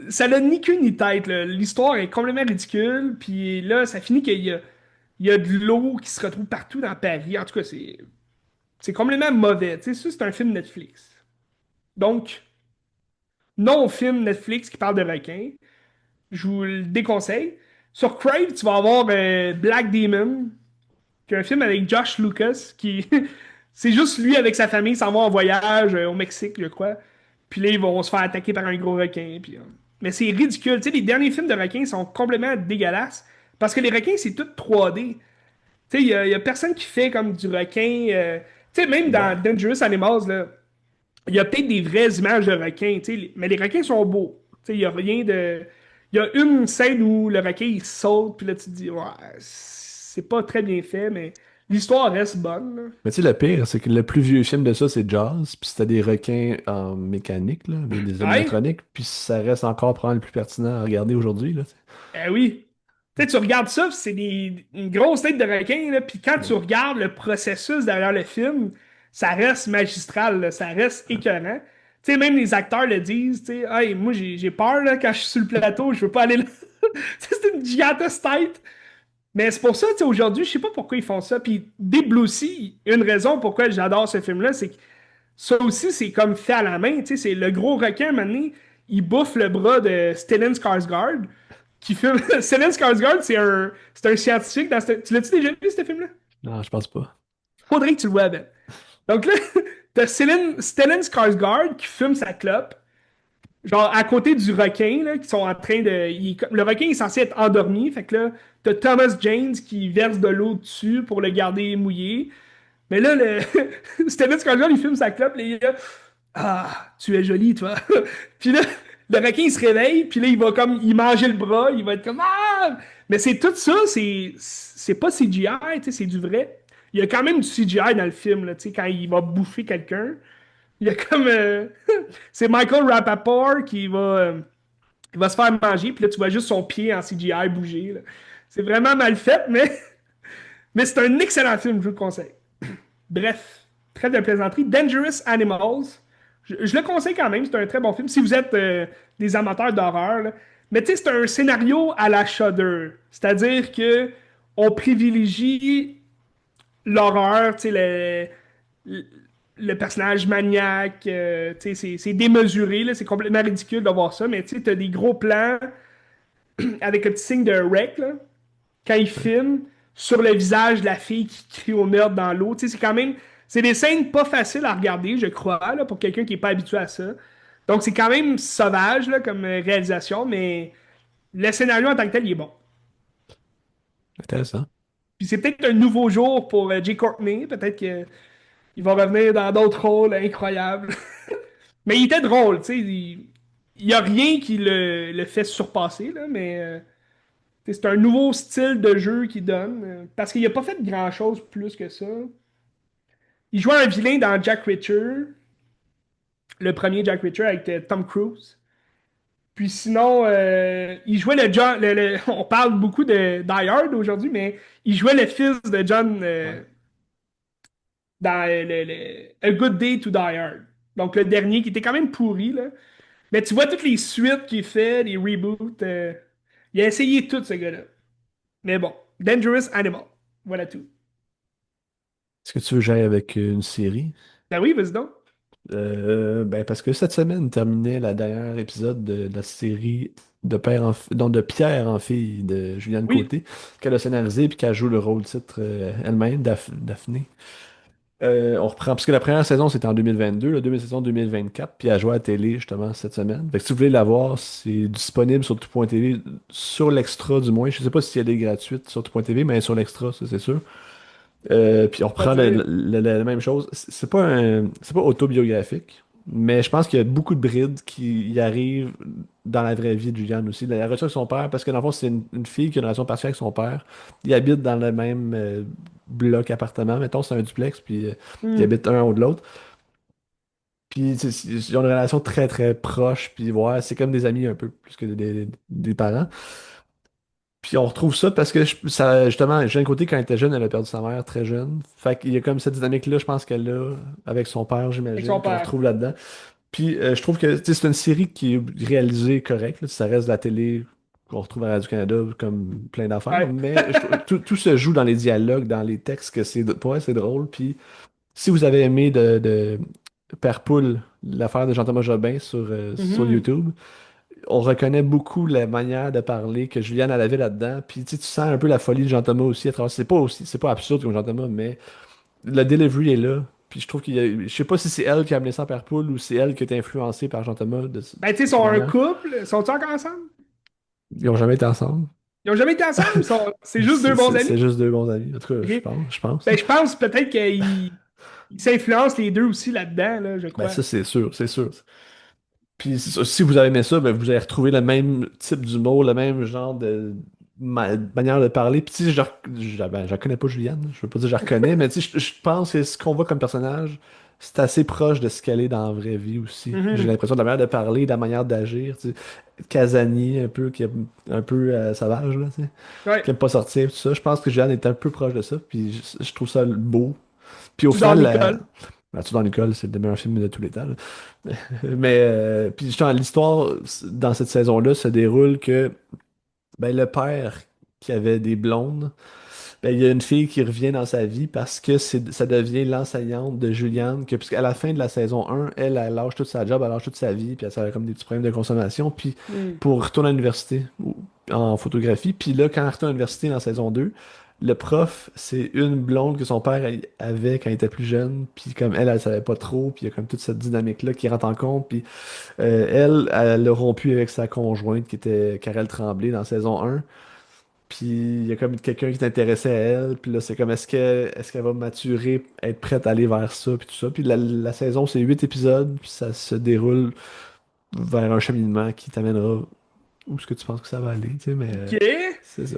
Ça n'a ni queue ni tête, là. L'histoire est complètement ridicule. Puis là, ça finit il y a de l'eau qui se retrouve partout dans Paris. En tout cas, c'est complètement mauvais. Tu sais, ça, c'est un film Netflix. Donc, non-film Netflix qui parle de requins. Je vous le déconseille. Sur Crave, tu vas avoir Black Demon, qui est un film avec Josh Lucas, qui c'est juste lui avec sa famille, s'en va en voyage au Mexique, je crois. Puis là, ils vont se faire attaquer par un gros requin. Puis, mais c'est ridicule. Tu sais, les derniers films de requins sont complètement dégueulasses. Parce que les requins, c'est tout 3D. Tu sais, il y a personne qui fait comme du requin. Tu sais, même Ouais. dans Dangerous Animals, là, il y a peut-être des vraies images de requins, tu sais, mais les requins sont beaux. Tu sais, il y a rien de. Il y a une scène où le requin il saute, puis là tu te dis, ouais, c'est pas très bien fait, mais l'histoire reste bonne, là. Mais tu sais, le pire, c'est que le plus vieux film de ça, c'est Jaws, puis c'était des requins en mécanique, là, avec des Ouais? animatroniques, puis ça reste encore probablement le plus pertinent à regarder aujourd'hui, là, tu sais. Eh oui. Tu sais, tu regardes ça, puis c'est une grosse tête de requin, là, puis quand Ouais. tu regardes le processus derrière le film, ça reste magistral, là, ça reste écœurant. Tu sais, même les acteurs le disent, tu sais, hey, moi j'ai peur là, quand je suis sur le plateau, je veux pas aller là. C'est une gigantesque tête. Mais c'est pour ça, tu sais, aujourd'hui, je sais pas pourquoi ils font ça. Puis Deep Blue Sea, une raison pourquoi j'adore ce film-là, c'est que ça aussi, c'est comme fait à la main. Tu sais, c'est le gros requin, à un moment donné, il bouffe le bras de Stellan Skarsgård, qui filme. Stellan Skarsgård, c'est un scientifique dans Tu l'as-tu déjà vu, ce film-là? Non, je pense pas. Faudrait que tu le vois, Ben. Donc là, t'as Stellan Skarsgård qui fume sa clope. Genre, à côté du requin, là, qui sont en train de. Le requin est censé être endormi. Fait que là, t'as Thomas James qui verse de l'eau dessus pour le garder mouillé. Mais là, Stellan Skarsgård, il fume sa clope, et il est là, ah, tu es joli, toi. Puis là, le requin, il se réveille, puis là, il va comme, il manger le bras, il va être comme, ah! Mais c'est tout ça, c'est pas CGI, tu sais, c'est du vrai. Il y a quand même du CGI dans le film, là, tu sais, quand il va bouffer quelqu'un. Il y a comme, c'est Michael Rappaport qui va se faire manger, puis là, tu vois juste son pied en CGI bouger, là. C'est vraiment mal fait, mais c'est un excellent film, je vous le conseille. Bref, trêve de plaisanterie. Dangerous Animals. Je le conseille quand même, c'est un très bon film. Si vous êtes des amateurs d'horreur, là. Mais tu sais, c'est un scénario à la Shudder. C'est-à-dire que on privilégie l'horreur, tu sais, le personnage maniaque, tu sais, c'est démesuré, là, c'est complètement ridicule de voir ça, mais tu sais, t'as des gros plans avec le petit signe de rec, là, quand il filme sur le visage de la fille qui crie au meurtre dans l'eau. Tu sais, c'est quand même. C'est des scènes pas faciles à regarder, je crois, là, pour quelqu'un qui n'est pas habitué à ça. Donc, c'est quand même sauvage là, comme réalisation, mais le scénario en tant que tel, il est bon. Intéressant. Puis c'est peut-être un nouveau jour pour Jay Courtney. Peut-être qu'il va revenir dans d'autres rôles incroyables. Mais il était drôle, tu sais. Il y a rien qui le fait surpasser, là, mais c'est un nouveau style de jeu qu'il donne. Parce qu'il a pas fait grand-chose plus que ça. Il jouait un vilain dans Jack Reacher. Le premier Jack Reacher avec Tom Cruise. Puis sinon, il jouait le John. On parle beaucoup de Die Hard aujourd'hui, mais il jouait le fils de John Ouais. dans A Good Day to Die Hard. Donc le dernier qui était quand même pourri, là. Mais tu vois toutes les suites qu'il fait, les reboots. Il a essayé tout, ce gars-là. Mais bon, Dangerous Animal. Voilà tout. Est-ce que tu veux que j'aille avec une série? Ben oui, vas-y donc. Ben parce que cette semaine terminait la dernière épisode de la série de Père en non, de Pierre en fille de Juliane Oui, Côté, qu'elle a scénarisé puis qu'elle joue le rôle titre elle-même, Daphné. On reprend, parce que la première saison c'était en 2022, la deuxième saison 2024, puis elle joué à la télé justement cette semaine. Fait que si vous voulez la voir, c'est disponible sur tout.tv, sur l'extra du moins. Je sais pas si elle est gratuite sur tout.tv, mais sur l'extra, ça c'est sûr. Puis on pas reprend dire. la même chose. C'est pas autobiographique, mais je pense qu'il y a beaucoup de brides qui y arrivent dans la vraie vie de Juliane aussi. La relation avec son père, parce que dans le fond, c'est une fille qui a une relation partielle avec son père. Ils habitent dans le même bloc appartement, mettons, c'est un duplex, puis ils Hmm. habitent un au de l'autre. Puis ils ont une relation très très proche, puis ouais, c'est comme des amis un peu plus que des parents. Puis on retrouve ça parce que ça, justement, Jeune Côté, quand elle était jeune, elle a perdu sa mère très jeune. Fait qu'il y a comme cette dynamique-là, je pense qu'elle a avec son père, Avec son j'imagine, qu'on père. retrouve là-dedans. Puis je trouve que tu sais, c'est une série qui est réalisée correcte, là. Ça reste de la télé qu'on retrouve à Radio-Canada comme plein d'affaires, Ouais. mais tout se joue dans les dialogues, dans les textes, que pour elle, c'est drôle. Puis si vous avez aimé de Père Poule, l'affaire de Jean-Thomas Jobin sur Mhm. YouTube, on reconnaît beaucoup la manière de parler que Juliane elle avait là-dedans. Puis tu sais, tu sens un peu la folie de Jean-Thomas aussi à travers. C'est pas absurde comme Jean-Thomas, mais le delivery est là. Puis je trouve je sais pas si c'est elle qui a amené ça à Perpool ou c'est elle qui a été influencée par Jean-Thomas Ben, tu sais, ils de cette sont un manière. couple. Sont-ils encore ensemble? Ils ont jamais été ensemble. Ils ont jamais été ensemble? C'est juste deux bons amis? C'est juste deux bons amis. En tout cas, OK. je pense. Ben, je pense peut-être qu'ils s'influencent les deux aussi là-dedans, là, je Ben crois. ça, c'est sûr, c'est sûr. Puis c'est ça, si vous avez aimé ça, ben, vous allez retrouver le même type d'humour, le même genre de manière de parler. Puis tu sais, je connais pas Juliane, je veux pas dire que je la reconnais, mais tu sais, je pense que ce qu'on voit comme personnage, c'est assez proche de ce qu'elle est dans la vraie vie aussi. J'ai Mhm. l'impression de la manière de parler, de la manière d'agir, tu sais. Casani, un peu, qui est un peu sauvage, là, tu sais, Ouais. qui aime pas sortir, tout ça. Je pense que Juliane est un peu proche de ça, puis je trouve ça beau. Puis au Tout dans final, l'école. Tout dans l'école, c'est le meilleur film de tous les temps, là. Mais puis justement, l'histoire dans cette saison-là se déroule que ben, le père qui avait des blondes, ben, il y a une fille qui revient dans sa vie parce que ça devient l'enseignante de Juliane, que puisqu'à la fin de la saison 1, elle lâche toute sa job, elle lâche toute sa vie, puis elle a comme des petits problèmes de consommation, puis Hmm. pour retourner à l'université en photographie. Puis là, quand elle retourne à l'université dans saison 2, le prof, c'est une blonde que son père avait quand il était plus jeune, puis comme elle savait pas trop, puis il y a comme toute cette dynamique-là qui rentre en compte, puis elle a rompu avec sa conjointe qui était Karel Tremblay dans saison 1. Puis il y a comme quelqu'un qui t'intéressait à elle. Puis là, c'est comme est-ce qu'elle va maturer, être prête à aller vers ça, puis tout ça. Puis la saison, c'est 8 épisodes, puis ça se déroule vers un cheminement qui t'amènera où est-ce que tu penses que ça va aller, tu sais, mais OK. c'est ça.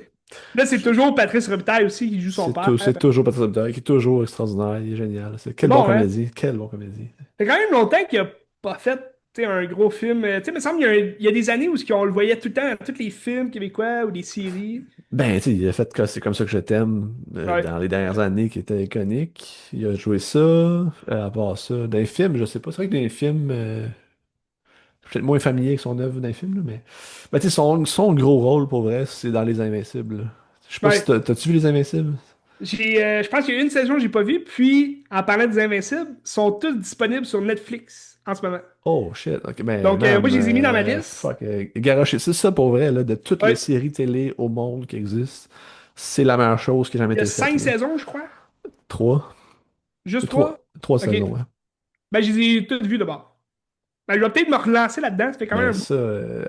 Là, c'est toujours Patrice Robitaille aussi qui joue son père. C'est toujours Patrick Subter, qui est toujours extraordinaire, il est génial. C'est Quel bon bon, hein? comédie, quel bon comédie. C'est quand même longtemps qu'il a pas fait, tu sais, un gros film. Tu sais, il me semble il y a des années où on le voyait tout le temps dans tous les films québécois ou des séries. Ben, tu sais, il a fait que C'est comme ça que je t'aime Ouais. dans les dernières années qui était iconique. Il a joué ça, à part ça. Dans les films, je sais pas. C'est vrai que dans les films, peut-être moins familier avec son œuvre dans les films, là, mais. Ben, tu sais, son gros rôle pour vrai, c'est dans Les Invincibles, là. Je sais pas si Ouais. t'as-tu vu Les Invincibles? Je pense qu'il y a une saison que j'ai pas vue, puis en parlant des Invincibles, sont tous disponibles sur Netflix en ce moment. Oh shit, ok, ben Donc, moi, man, je les ai mis dans ma liste. fuck, garoché. C'est ça pour vrai, là, de toutes les Ouais. séries télé au monde qui existent, c'est la meilleure chose qui a jamais Il y a été faite, cinq là. saisons, je crois. Trois. Juste Trois. trois? Trois OK. saisons, ouais. Ben, je les ai toutes vues d'abord. Ben, je vais peut-être me relancer là-dedans. Ça fait quand même Mais un bout.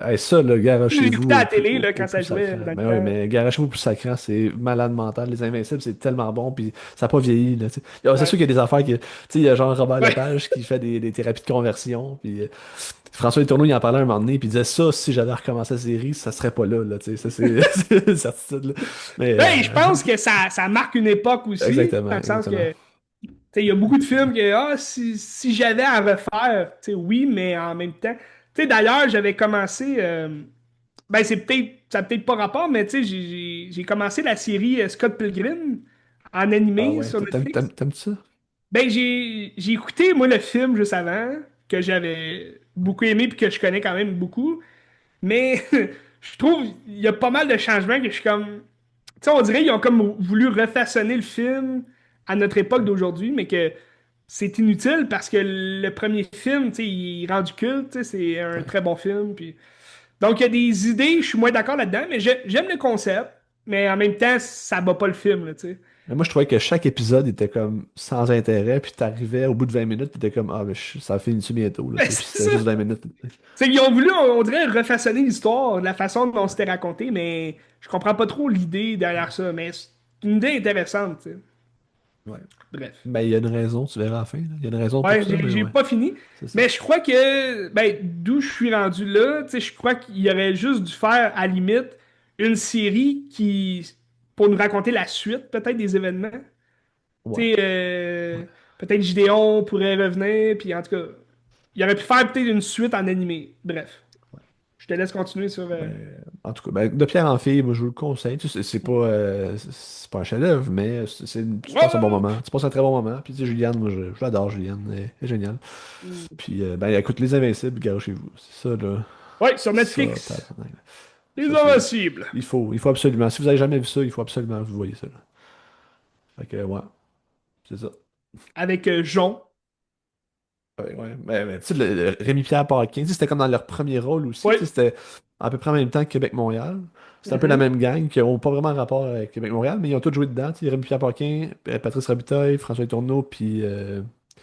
ça, hey, ça, là, Je l'écoutais garochez-vous à la télé là, au quand plus ça jouait sacrant. dans le Mais oui, temps. mais garochez-vous au plus sacrant, c'est malade mental. Les Invincibles, c'est tellement bon, puis ça n'a pas vieilli, là, tu sais. C'est sûr Ouais. qu'il y a des affaires qui. Tu sais, il y a genre Robert Ouais. Lepage qui fait des thérapies de conversion, puis François Letourneau, il en parlait un moment donné, puis il disait ça, si j'avais recommencé la série, ça serait pas là, tu sais. Ça, c'est c'est une certitude, là. Mais, Ben, je pense que ça marque une époque aussi, exactement, dans le sens exactement. que sais, il y a beaucoup de films que, si j'avais à refaire, tu sais, oui, mais en même temps. Tu sais, d'ailleurs, j'avais commencé. Ben, ça a peut-être pas rapport, mais tu sais, j'ai commencé la série Scott Pilgrim en Ah animé ouais, sur Netflix. t'aimes-tu ça? Ben, j'ai écouté, moi, le film juste avant, que j'avais beaucoup aimé puis que je connais quand même beaucoup. Mais je trouve il y a pas mal de changements que je suis comme. Tu sais, on dirait qu'ils ont comme voulu refaçonner le film à notre époque d'aujourd'hui, mais que c'est inutile parce que le premier film, tu sais, il est rendu culte, tu sais, c'est un Ouais. très bon film. Puis... Donc, il y a des idées, je suis moins d'accord là-dedans, mais j'aime le concept, mais en même temps, ça bat pas le film, là, tu sais. Mais moi, je trouvais que chaque épisode était comme sans intérêt, puis t'arrivais au bout de 20 minutes, puis t'étais comme, ah, ben, ça finit-tu bientôt, là, Ben, puis c'est c'était ça. juste 20 minutes. C'est qu'ils ont voulu, on dirait, refaçonner l'histoire, de la façon dont c'était raconté, mais je comprends pas trop l'idée derrière ça. Mais c'est une idée intéressante, tu sais. Ouais. Bref. Ben, il y a une raison, tu verras à la fin, là. Il y a une raison pour Ouais, ça, mais j'ai ouais, pas fini. c'est ça. Mais je crois que, ben, d'où je suis rendu là, tu sais, je crois qu'il y aurait juste dû faire, à la limite, une série pour nous raconter la suite, peut-être, des événements. Tu Ouais. sais, Ouais. peut-être Gideon pourrait revenir, puis en tout cas, il aurait pu faire peut-être une suite en animé. Bref, je te laisse continuer sur. Ben, en tout cas, ben, de pierre en fille, moi je vous le conseille. Tu sais, c'est pas un chef-d'œuvre, mais tu Ouais, passes un bon ouais, moment. Tu passes un très bon moment. Puis tu sais, Juliane, moi je l'adore, Juliane. Elle est géniale. ouais. Puis ben écoute, Les Invincibles, gars chez vous. C'est ça, là. Ouais, sur Ça, Netflix. tabarnak. Les Ça, c'est. Invincibles. Il faut absolument. Si vous avez jamais vu ça, il faut absolument que vous voyez ça, là. Fait que ouais, c'est ça. Avec Jon. Ouais, ouais. Tu sais, Rémi-Pierre Paquin, tu sais, c'était comme dans leur premier rôle aussi. Tu Ouais. sais, c'était à peu près en même temps que Québec-Montréal. C'était un peu la Mhm. même gang qui n'ont pas vraiment rapport avec Québec-Montréal, mais ils ont tous joué dedans. Tu sais, Rémi-Pierre Paquin, Patrice Rabiteuil, François Tourneau, puis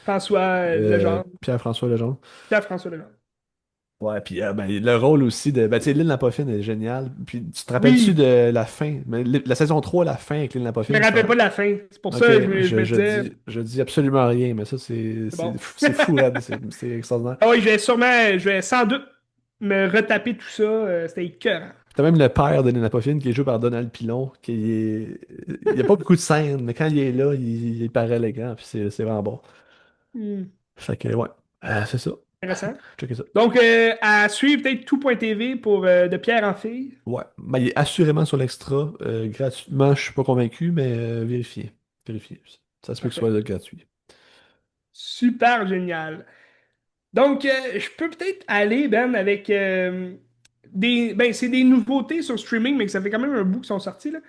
François Legendre. Pierre-François Legendre. Pierre-François Legendre. Ouais, puis ben, le rôle aussi de. Ben, tu sais, L'île Napophine est génial. Puis tu te rappelles-tu Oui, de la fin? Mais la saison 3 la fin avec L'île je me Napophine, rappelle pas de la fin. C'est pour Ok, ça que je me disais, je dis absolument rien, mais ça, c'est bon. c'est fou, raide, c'est extraordinaire. Ah oui, je vais sans doute me retaper tout ça. C'était écœurant. T'as même le père de Nina Poffin qui est joué par Donald Pilon, il n'y a pas beaucoup de scènes, mais quand il est là, il paraît élégant, puis c'est vraiment bon. Hmm, Fait que, ouais, c'est ça. intéressant. Checkez ça. Donc, à suivre peut-être tout.tv pour De Pierre en fille. Ouais, ben, il est assurément sur l'extra, gratuitement, je suis pas convaincu, mais vérifiez. Vérifiez. Ça se peut que ce Parfait. soit gratuit. Super génial. Donc, je peux peut-être aller, Ben, avec Ben, c'est des nouveautés sur streaming, mais que ça fait quand même un bout qui sont sortis, là.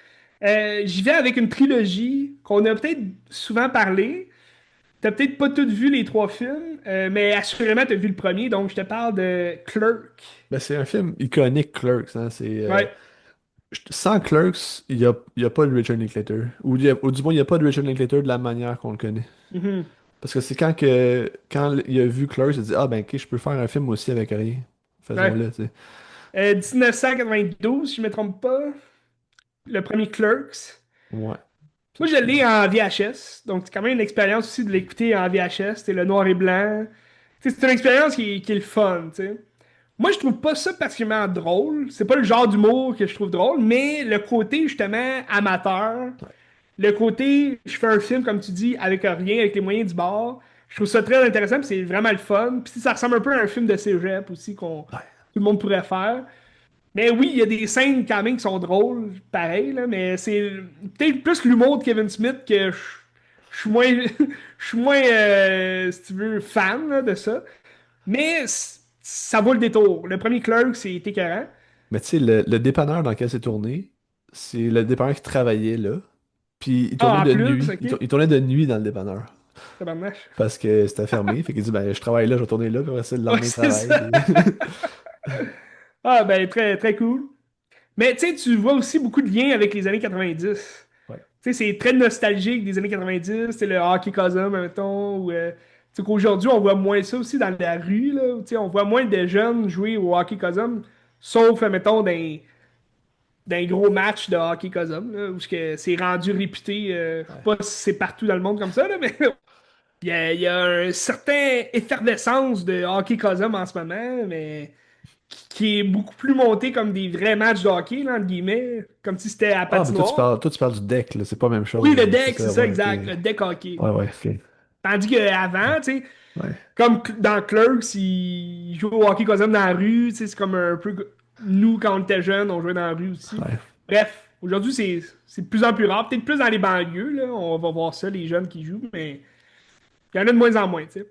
J'y vais avec une trilogie qu'on a peut-être souvent parlé. T'as peut-être pas toutes vu les trois films, mais assurément t'as vu le premier, donc je te parle de Clerk. Ben, c'est un film iconique, Clerks, hein, Ouais. sans Clerks, il y a pas de Richard Linklater. Ou du moins, il n'y a pas de Richard Linklater de la manière qu'on le connaît. Mhm. Parce que c'est quand il a vu Clerks, il a dit, ah ben ok, je peux faire un film aussi avec rien. Ouais. Faisons-le, tu sais. 1992, si je me trompe pas, le premier Clerks. Ouais. Moi, je l'ai en VHS, donc c'est quand même une expérience aussi de l'écouter en VHS. C'est le noir et blanc. Tu sais, c'est une expérience qui est le fun, tu sais. Moi, je trouve pas ça particulièrement drôle. C'est pas le genre d'humour que je trouve drôle, mais le côté, justement, amateur, le côté, je fais un film, comme tu dis, avec rien, avec les moyens du bord, je trouve ça très intéressant, puis c'est vraiment le fun. Puis ça ressemble un peu à un film de cégep aussi, Ouais. tout le monde pourrait faire. Mais oui, il y a des scènes quand même qui sont drôles, pareil, là, mais c'est peut-être plus l'humour de Kevin Smith que je suis moins, je suis moins si tu veux, fan là, de ça. Mais ça vaut le détour. Le premier Clerk, c'est écœurant. Mais tu sais, le dépanneur dans lequel c'est tourné, c'est le dépanneur qui travaillait là. Puis il tournait Ah, en de plus, nuit. ok. Il tournait de nuit dans le dépanneur. Tabarnak. Parce que c'était fermé. Fait qu'il dit, ben je travaille là, je vais tourner là, puis après ça, le Ouais, lendemain, il c'est travaille. ça. Ah, ben, très, très cool. Mais tu sais, tu vois aussi beaucoup de liens avec les années 90. Ouais. Tu sais, c'est très nostalgique des années 90. C'est le hockey Cosum, mettons. Ou, tu sais, qu'aujourd'hui, on voit moins ça aussi dans la rue. Là, tu sais, on voit moins de jeunes jouer au hockey Cosum. Sauf, mettons, d'un gros match de hockey Cosum. Là, où c'est rendu réputé. Je sais Ouais. pas si c'est partout dans le monde comme ça, là, mais il y a un certain effervescence de hockey Cosum en ce moment. Mais qui est beaucoup plus monté comme des vrais matchs de hockey, là, entre guillemets, comme si c'était à Ah, mais patinoire. toi, tu parles du deck, là. C'est pas la même Oui, chose, le là. C'est deck, c'est ça, ça, ouais, ok. exact, le deck hockey. Ouais, ouais, ok. Tandis qu'avant, tu sais, Ouais, comme dans Clerks, ils jouent au hockey cosum dans la rue, tu sais, c'est comme un peu nous quand on était jeunes, on jouait dans la rue aussi. ouais. Bref, aujourd'hui c'est de plus en plus rare, peut-être plus dans les banlieues, là, on va voir ça, les jeunes qui jouent, mais il y en a de moins en moins, tu sais.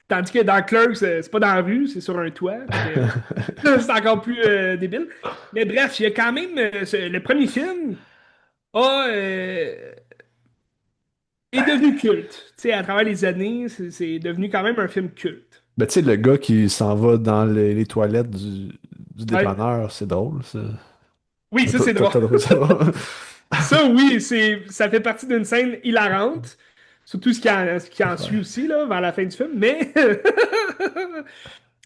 Tandis que dans Clerks, c'est pas dans la rue, c'est sur un toit, fait que c'est encore plus débile. Mais bref, il y a quand même le premier film a, est devenu culte. Tu sais, à travers les années, c'est devenu quand même un film culte. Ben, tu sais, le gars qui s'en va dans les toilettes du Ouais. dépanneur, c'est drôle, ça. Oui, ça c'est drôle. T'as trouvé ça drôle? Ça, oui, ça fait partie d'une scène hilarante. Surtout ce qui en suit Ouais. aussi, là, vers la fin du film. Mais,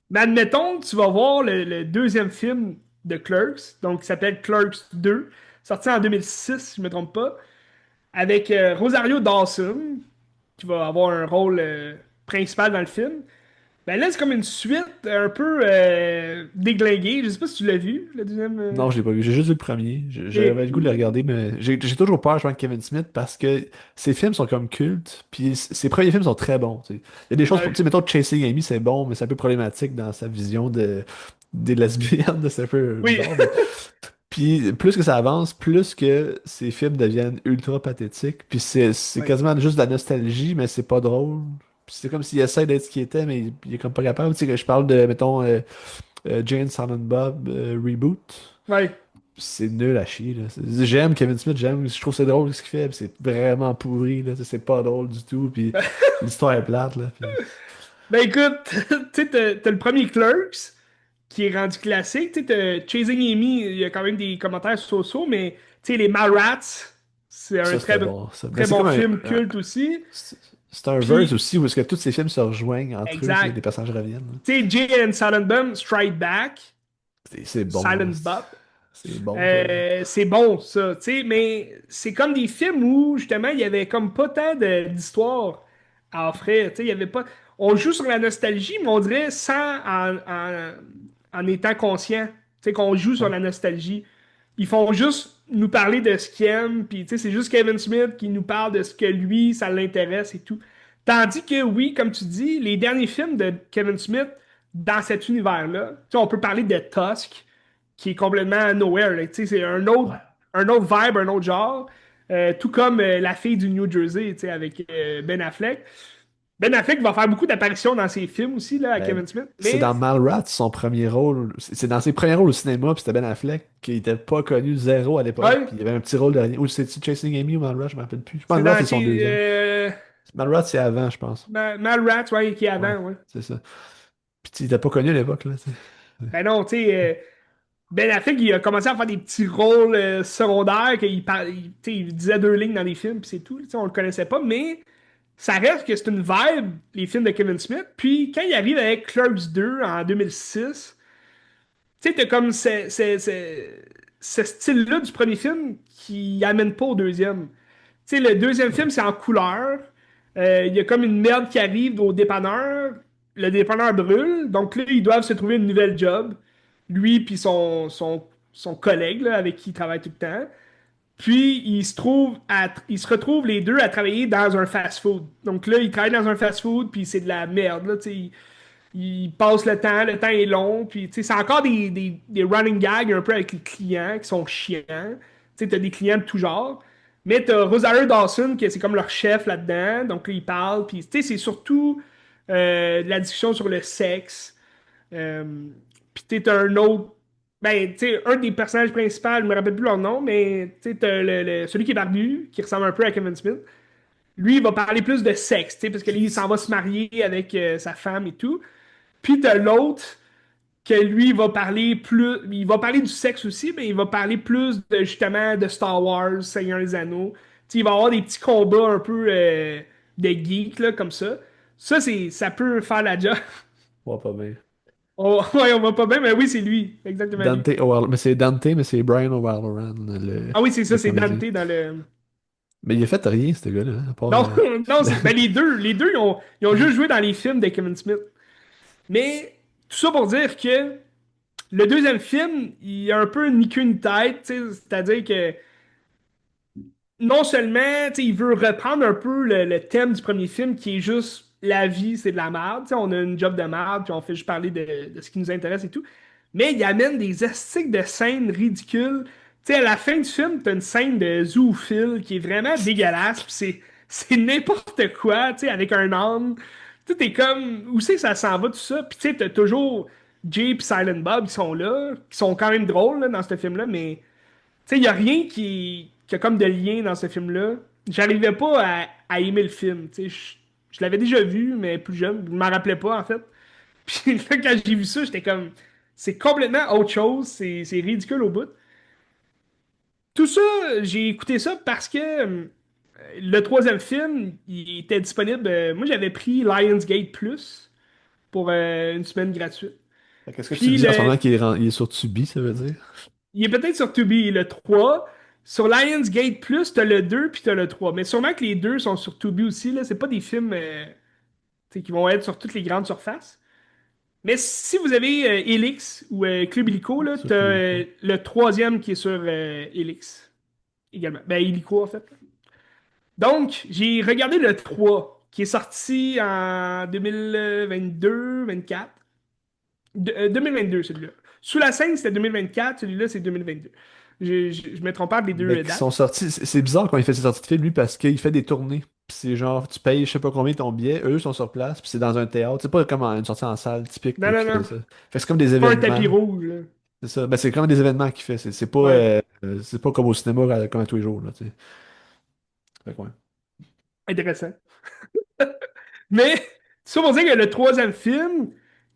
mais admettons, tu vas voir le deuxième film de Clerks, donc qui s'appelle Clerks 2, sorti en 2006, si je ne me trompe pas, avec Rosario Dawson, qui va avoir un rôle principal dans le film. Ben là, c'est comme une suite un peu déglinguée. Je sais pas si tu l'as vu, le deuxième. Non, je l'ai pas vu. J'ai juste vu le premier. J'avais le goût de le Et- regarder, mais j'ai toujours peur, je pense, de Kevin Smith parce que ses films sont comme cultes, puis ses premiers films sont très bons. Tu sais. Il y a des choses, tu Ouais, sais, mettons, Chasing Amy, c'est bon, mais c'est un peu problématique dans sa vision des lesbiennes. C'est un peu oui, bizarre, mais. Puis plus que ça avance, plus que ces films deviennent ultra pathétiques. Puis c'est ouais, quasiment juste de la nostalgie, mais c'est pas drôle. Puis c'est comme s'il essaie d'être ce qu'il était, mais il est comme pas capable. Tu sais, que je parle de, mettons, Jane Silent Bob Reboot. ouais. C'est nul à chier, là. J'aime Kevin Smith, je trouve c'est drôle ce qu'il fait, puis c'est vraiment pourri, là. C'est pas drôle du tout, puis l'histoire est plate, là. Ben écoute, tu sais, t'as le premier Clerks qui est rendu classique. Tu sais, t'as Chasing Amy, il y a quand même des commentaires sociaux, mais tu sais, les Mallrats, c'est un Ça, c'était bon, ça. Ben, très c'est bon comme film culte aussi. c'est un verse Puis, aussi où est-ce que tous ces films se rejoignent entre eux, tu sais, exact. les personnages reviennent, là. Tu sais, Jay and Silent Bob, Strike Back, C'est bon, là. Silent Bob. C'est bon, ça. C'est bon, ça, tu sais, mais c'est comme des films où, justement, il y avait comme pas tant d'histoire à offrir, tu sais, il y avait pas... On joue sur la nostalgie, mais on dirait sans en étant conscient, tu sais, qu'on joue sur Ouais. la nostalgie. Ils font juste nous parler de ce qu'ils aiment, puis tu sais, c'est juste Kevin Smith qui nous parle de ce que lui, ça l'intéresse et tout. Tandis que, oui, comme tu dis, les derniers films de Kevin Smith dans cet univers-là, tu sais, on peut parler de Tusk, qui est complètement nowhere, là. Tu sais, c'est Ouais. un autre vibe, un autre genre. Tout comme La fille du New Jersey, tu sais, avec Ben Affleck. Ben Affleck va faire beaucoup d'apparitions dans ses films aussi, là, à Ben, Kevin Smith. c'est Mais, dans Mallrats, son premier rôle. C'est dans ses premiers rôles au cinéma, puis c'était Ben Affleck, qui était pas connu zéro à l'époque, ouais, puis il y avait un petit rôle de rien. Ou c'est Chasing Amy ou Mallrats, je me rappelle plus. Je pense que c'est Mallrats, dans c'est son deuxième. Mallrats, c'est avant, je pense. Mallrats, ouais, qui est Ouais, avant, ouais. c'est ça. Puis il était pas connu à l'époque, là, tu sais. Ben non, tu sais, Ben Affleck, il a commencé à faire des petits rôles secondaires, tu sais, il disait deux lignes dans les films, puis c'est tout. Tu sais, on le connaissait pas, mais ça reste que c'est une vibe, les films de Kevin Smith. Puis quand il arrive avec Clerks 2 en 2006, tu sais, t'as comme ce style-là du premier film qui amène pas au deuxième. Tu sais, le deuxième film, c'est en couleur. Il y a comme une merde qui arrive au dépanneur. Le dépanneur brûle. Donc là, ils doivent se trouver une nouvelle job. Lui puis son collègue là, avec qui il travaille tout le temps. Puis ils se retrouvent les deux à travailler dans un fast-food. Donc là, ils travaillent dans un fast-food, puis c'est de la merde. Là, tu sais, ils passent le temps est long, puis tu sais, c'est encore des running gags un peu avec les clients qui sont chiants. Tu sais, t'as des clients de tout genre. Mais t'as Rosario Dawson, qui c'est comme leur chef là-dedans, donc là, ils parlent, puis tu sais, c'est surtout de la discussion sur le sexe. Euh, puis t'as un autre, ben, tu sais, un des personnages principaux, je me rappelle plus leur nom, mais tu sais, t'as celui qui est barbu, qui ressemble un peu à Kevin Smith. Lui, il va parler plus de sexe, tu sais, parce que lui, il s'en va se marier avec sa femme et tout. Puis t'as l'autre que lui il va parler plus. Il va parler du sexe aussi, mais il va parler plus de justement de Star Wars, Seigneur des Anneaux. Tu sais, il va y avoir des petits combats un peu de geek là, comme ça. Ça peut faire la job. Ouais, pas bien. Ouais, on va pas bien, mais oui, c'est lui. Exactement lui. Mais c'est Dante, mais c'est Brian O'Halloran, Ah oui, c'est ça, le c'est comédien. Dante dans le. Mais il a fait rien, ce gars-là, hein, à part. Non, non, ben les deux, ils ont juste joué dans les films de Kevin Smith. Mais tout ça pour dire que le deuxième film, il a un peu ni queue ni tête, tu sais, c'est-à-dire que non seulement, tu sais, il veut reprendre un peu le thème du premier film qui est juste la vie, c'est de la merde. Tu sais, on a une job de merde, puis on fait juste parler de ce qui nous intéresse et tout. Mais il amène des astiques de scènes ridicules. Tu sais, à la fin du film, t'as une scène de zoophile qui est vraiment dégueulasse, puis c'est n'importe quoi, tu sais, avec un âne. Tout est comme, où c'est que ça s'en va, tout ça? Puis tu sais, t'as toujours Jay et Silent Bob qui sont là, qui sont quand même drôles là, dans ce film-là, mais tu sais, il n'y a rien qui a comme de lien dans ce film-là. J'arrivais pas à aimer le film. Tu sais, je l'avais déjà vu, mais plus jeune. Je m'en rappelais pas, en fait. Puis là, quand j'ai vu ça, j'étais comme. C'est complètement autre chose. C'est ridicule au bout. Tout ça, j'ai écouté ça parce que le troisième film, il était disponible. Moi, j'avais pris Lionsgate Plus pour une semaine gratuite. Qu'est-ce que tu Puis dis en ce le, moment il est sur Tubi, ça veut dire? Il est peut-être sur Tubi, le 3. Sur Lionsgate Plus, t'as le 2 puis t'as le 3. Mais sûrement que les deux sont sur Tubi aussi. Là. C'est pas des films tu sais, qui vont être sur toutes les grandes surfaces. Mais si vous avez Helix ou Club Illico, là, Sur t'as Club Illico. le troisième qui est sur Helix également. Ben, Illico, en fait. Donc, j'ai regardé le 3 qui est sorti en 2022-24. 2022, celui-là. Sous la scène, c'était 2024. Celui-là, c'est 2022. Je me trompe pas les deux Mais qui sont dates. sortis. C'est bizarre quand il fait ses sorties de film, lui, parce qu'il fait des tournées. Puis c'est genre, tu payes je sais pas combien ton billet, eux sont sur place, puis c'est dans un théâtre. C'est pas comme une sortie en salle typique Non, là, non, qui fait non. ça. Fait que c'est comme des C'est pas un tapis événements. rouge, là. C'est ça. Ben, c'est comme des événements qu'il fait. Ouais. C'est pas comme au cinéma comme à tous les jours, là, tu sais. Fait que ouais. Intéressant. Mais, ça pour dire que le troisième film,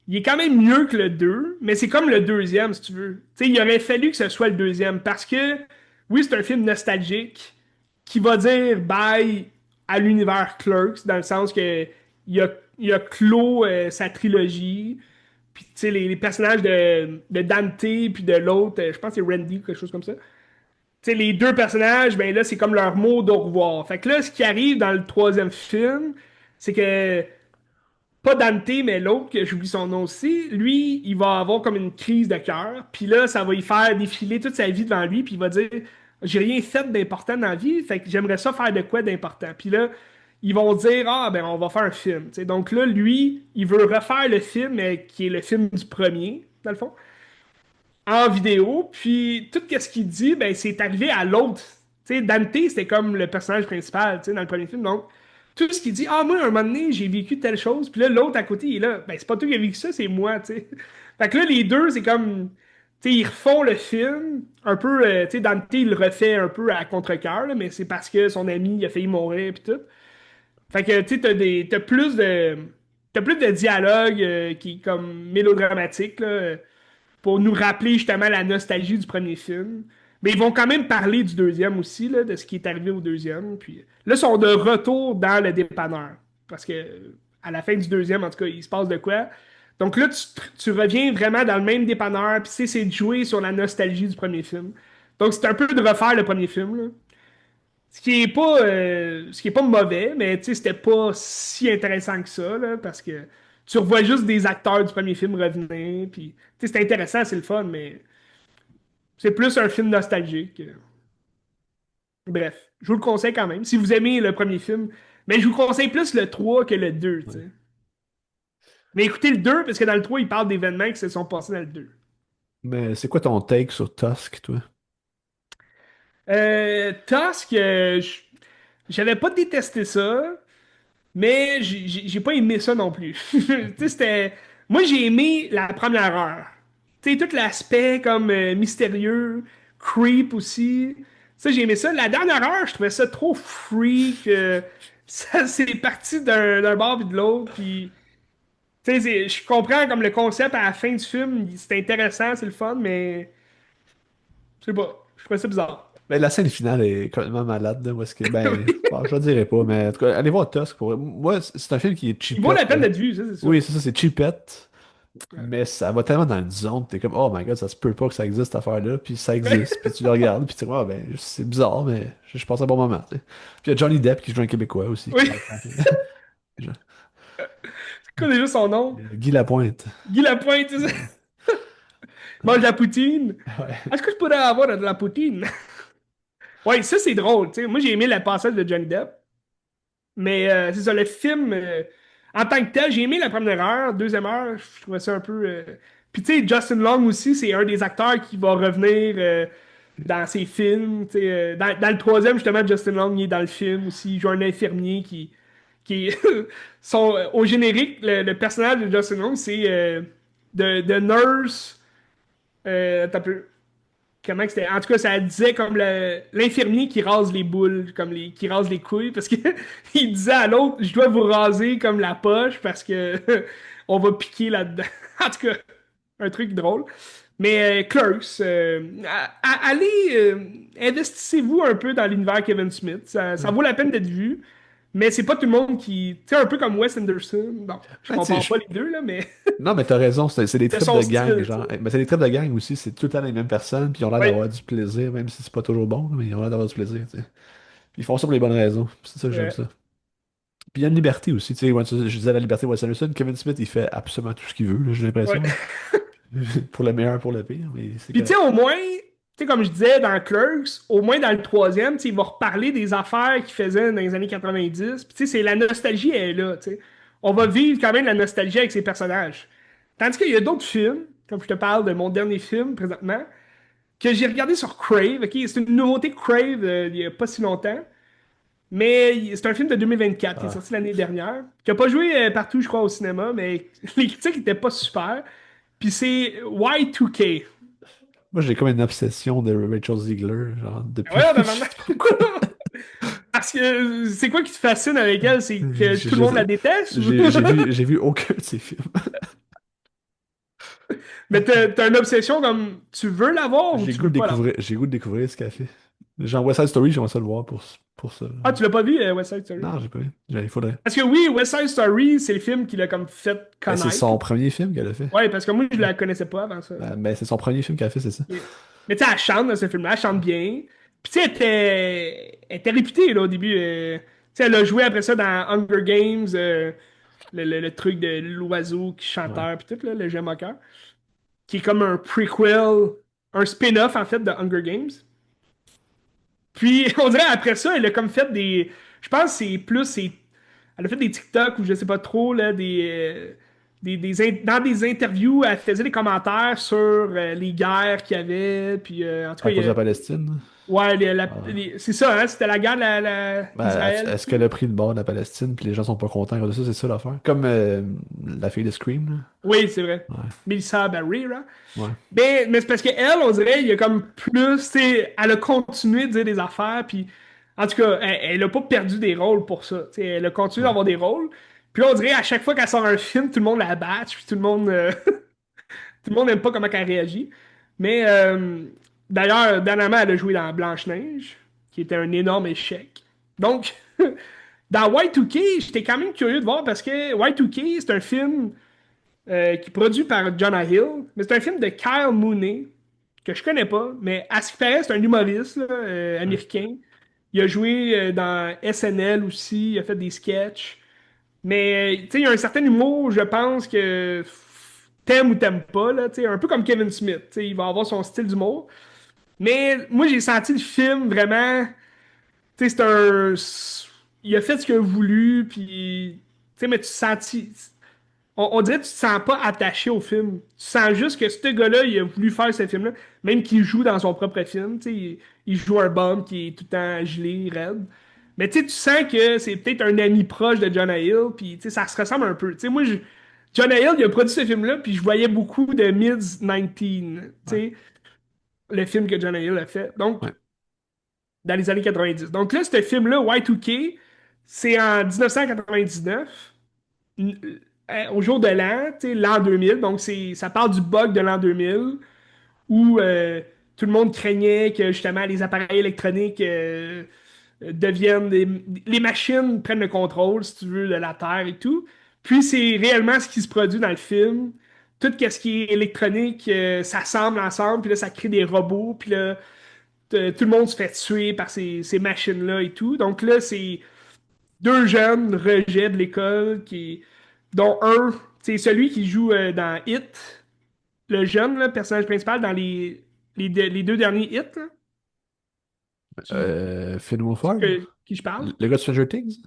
il est quand même mieux que le 2, mais c'est comme le deuxième, si tu veux. Tu sais, il aurait fallu que ce soit le deuxième, parce que, oui, c'est un film nostalgique qui va dire bye à l'univers Clerks, dans le sens que il a clos sa trilogie. Puis, tu sais, les personnages de Dante puis de l'autre, je pense que c'est Randy ou quelque chose comme ça. Tu sais, les deux personnages, ben là, c'est comme leur mot d'au revoir. Fait que là, ce qui arrive dans le troisième film, c'est que, pas Dante, mais l'autre, que j'oublie son nom aussi, lui, il va avoir comme une crise de cœur. Puis là, ça va y faire défiler toute sa vie devant lui. Puis il va dire, j'ai rien fait d'important dans la vie, fait que j'aimerais ça faire de quoi d'important. Puis là, ils vont dire, ah, ben, on va faire un film. Tu sais, donc là, lui, il veut refaire le film, mais qui est le film du premier, dans le fond, en vidéo. Puis tout ce qu'il dit, ben, c'est arrivé à l'autre. Tu sais, Dante, c'était comme le personnage principal, tu sais, dans le premier film. Donc, tout ce qu'il dit, ah, moi, un moment donné, j'ai vécu telle chose. Puis là, l'autre à côté, il est là. Ben, c'est pas toi qui as vécu ça, c'est moi, tu sais. Fait que là, les deux, c'est comme. Tu sais, ils refont le film. Un peu, tu sais, Dante, il le refait un peu à contre-cœur, là, mais c'est parce que son ami, il a failli mourir, puis tout. Fait que, tu sais, T'as plus de dialogue qui est comme mélodramatique, là, pour nous rappeler justement la nostalgie du premier film. Mais ils vont quand même parler du deuxième aussi, là, de ce qui est arrivé au deuxième. Puis là, ils sont de retour dans le dépanneur. Parce que à la fin du deuxième, en tout cas, il se passe de quoi. Donc là, tu reviens vraiment dans le même dépanneur. Puis c'est de jouer sur la nostalgie du premier film. Donc c'est un peu de refaire le premier film, là. Ce qui est pas mauvais, mais tu sais, c'était pas si intéressant que ça, là, parce que tu revois juste des acteurs du premier film revenir, puis tu sais, c'est intéressant, c'est le fun, mais c'est plus un film nostalgique. Bref, je vous le conseille quand même, si vous aimez le premier film, mais je vous conseille plus le 3 que le 2, tu Ouais. sais. Mais écoutez le 2 parce que dans le 3 il parle d'événements qui se sont passés dans le 2. Mais c'est quoi ton take sur Tusk, toi? Tusk, j'avais pas détesté ça. Mais j'ai pas aimé ça non plus. Tu sais, c'était. Moi, j'ai aimé la première heure. Tu sais, tout l'aspect comme mystérieux, creep aussi. Ça, j'ai aimé ça. La dernière heure, je trouvais ça trop freak. Ça, c'est parti d'un bord puis de l'autre. Puis, tu sais, je comprends comme le concept à la fin du film, c'est intéressant, c'est le fun, mais je sais pas. Je trouvais ça bizarre. Ben, la scène finale est complètement malade, là, parce que, ben, bon, je ne dirais pas, mais en tout cas, allez voir Tusk. Moi, c'est un film qui est Il vaut la cheapette, là. peine d'être vu, ça, c'est sûr. Oui, c'est ça, c'est cheapette, Ouais. mais ça va tellement dans une zone, t'es comme, oh my god, ça se peut pas que ça existe, cette affaire-là, puis ça existe, puis tu le regardes, puis tu dis, ah, ben, c'est bizarre, mais je passe un bon moment, tu sais. Puis il y a Johnny Depp qui joue un Québécois aussi, qui Oui, est dans le film. c'est quoi déjà son nom? Guy Lapointe. Guy Lapointe, c'est ça? Ouais. Mange de la poutine. Ouais. Est-ce que je pourrais avoir de la poutine? Ouais, ça, c'est drôle. Tu sais. Moi, j'ai aimé le passage de Johnny Depp. Mais c'est ça, le film, en tant que tel, j'ai aimé la première heure, deuxième heure, je trouvais ça un peu. Puis tu sais, Justin Long aussi, c'est un des acteurs qui va revenir dans ses films. Tu sais, dans le troisième, justement, Justin Long il est dans le film aussi. Il joue un infirmier qui est au générique, le personnage de Justin Long, c'est de Nurse. Attends un peu. Comment que c'était? En tout cas, ça disait comme l'infirmier qui rase les boules, comme qui rase les couilles, parce que il disait à l'autre, je dois vous raser comme la poche parce que on va piquer là-dedans. En tout cas, un truc drôle. Mais Clerks, allez, investissez-vous un peu dans l'univers Kevin Smith. Ça Ouais. vaut la peine d'être vu, mais c'est pas tout le monde qui. Tu sais, un peu comme Wes Anderson. Bon, je Ben, tu sais, compare pas les deux, là, mais non, mais t'as raison, c'est des c'est trips son de gang, style, tu genre. sais. Mais c'est des trips de gang aussi, c'est tout le temps les mêmes personnes, puis ils ont l'air Oui, d'avoir du plaisir, même si c'est pas toujours bon, mais ils ont l'air d'avoir du plaisir, tu sais. Puis ils font ça pour les bonnes raisons, c'est ça que j'aime ça. Puis il y a une liberté aussi, tu sais, je disais la liberté de Wes Anderson, Kevin Smith, il fait absolument tout ce qu'il veut, là, j'ai ouais. l'impression, là. Pour le meilleur, pour le pire, mais c'est Puis tu sais, correct. au moins, tu sais, comme je disais dans Clerks, au moins dans le troisième, tu sais, il va reparler des affaires qu'il faisait dans les années 90. Puis tu sais, c'est la nostalgie elle est là, tu sais. On va vivre quand même la nostalgie avec ses personnages. Tandis qu'il y a d'autres films, comme je te parle de mon dernier film présentement, que j'ai regardé sur Crave, ok? C'est une nouveauté Crave il y a pas si longtemps. Mais c'est un film de 2024 qui est Ah. sorti l'année dernière, qui a pas joué partout, je crois, au cinéma, mais les critiques étaient pas super. Puis c'est Y2K. Moi, j'ai comme une obsession de Rachel Ziegler, genre, Ouais, depuis, je sais maintenant. pas pourquoi. Parce que c'est quoi qui te fascine avec elle? C'est que J'ai tout le monde la déteste? j'ai vu aucun de ses films. Mais t'as une obsession comme tu veux l'avoir ou J'ai tu goût de veux pas l'avoir? découvrir, j'ai goût de découvrir ce qu'elle fait. Genre West Side Story, j'aimerais ça le voir pour ça. Ah, tu l'as pas vu, West Side Story? Non, j'ai pas vu. Il faudrait. Parce que oui, West Side Story, c'est le film qui l'a comme fait Ben, c'est connaître. son premier film qu'elle a fait. Ouais, parce que moi, je la connaissais pas avant ça. Ben, c'est son premier film qu'elle a fait, c'est ça. Et- Mais tu sais, elle chante dans ce film-là, elle chante bien. Puis tu sais, elle était réputée là, au début. Tu sais, elle a joué après ça dans Hunger Games, le truc de l'oiseau qui Ouais. chanteur, puis tout, là, le jeu moqueur, qui est comme un prequel, un spin-off en fait de Hunger Games. Puis on dirait après ça, elle a comme fait des. Je pense que elle a fait des TikTok ou je sais pas trop, là, dans des interviews, elle faisait des commentaires sur les guerres qu'il y avait. Puis en tout cas, À cause de la Palestine. ouais, Ah. c'est ça, hein, c'était la guerre Ben, d'Israël. est-ce qu'elle a pris le bord de la Palestine, puis les gens sont pas contents de ça, c'est ça l'affaire. Comme la fille de Scream, Oui, c'est vrai. là. Melissa Barrera. Ouais. Ouais. Mais c'est parce qu'elle, on dirait, il y a comme plus, tu sais, elle a continué de dire des affaires, puis en tout cas, elle a pas perdu des rôles pour ça. Tu sais, elle a continué Ouais. d'avoir des rôles. Puis là, on dirait, à chaque fois qu'elle sort un film, tout le monde la batch, puis tout le monde, tout le monde n'aime pas comment elle réagit. Mais d'ailleurs, dernièrement, elle a joué dans Blanche-Neige, qui était un énorme échec. Donc, dans Y2K, j'étais quand même curieux de voir parce que Y2K, c'est un film qui est produit par Jonah Hill, mais c'est un film de Kyle Mooney, que je connais pas, mais à ce qui paraît, c'est un humoriste là, Ouais. américain. Il a joué dans SNL aussi, il a fait des sketchs. Mais tu sais, il y a un certain humour, je pense que t'aimes ou t'aimes pas, là, tu sais, un peu comme Kevin Smith. Tu sais, il va avoir son style d'humour. Mais moi, j'ai senti le film vraiment. Tu sais, c'est un. Il a fait ce qu'il a voulu, puis. Tu sais, mais tu sentis on dirait que tu te sens pas attaché au film. Tu sens juste que ce gars-là, il a voulu faire ce film-là, même qu'il joue dans son propre film. Tu sais, il joue un bum qui est tout le temps gelé, raide. Mais tu sais, tu sens que c'est peut-être un ami proche de Jonah Hill, puis tu sais, ça se ressemble un peu. Tu sais, moi, Jonah Hill, il a produit ce film-là, puis je voyais beaucoup de Mid-19, tu Ouais. sais, le film que Jonah Hill a fait. Donc, Ouais. dans les années 90. Donc là, ce film-là, Y2K, c'est en 1999. Au jour de l'an, tu sais, l'an 2000, donc ça parle du bug de l'an 2000, où tout le monde craignait que justement les appareils électroniques deviennent les machines prennent le contrôle, si tu veux, de la Terre et tout. Puis c'est réellement ce qui se produit dans le film. Tout ce qui est électronique s'assemble ensemble, puis là, ça crée des robots, puis là, tout le monde se fait tuer par ces machines-là et tout. Donc là, c'est deux jeunes rejets de l'école dont un, c'est celui qui joue dans Hit, le jeune, le personnage principal dans les deux derniers Hits. Là. Finn Tu sais Wolfhard? qui je parle? Le gars de Stranger Things?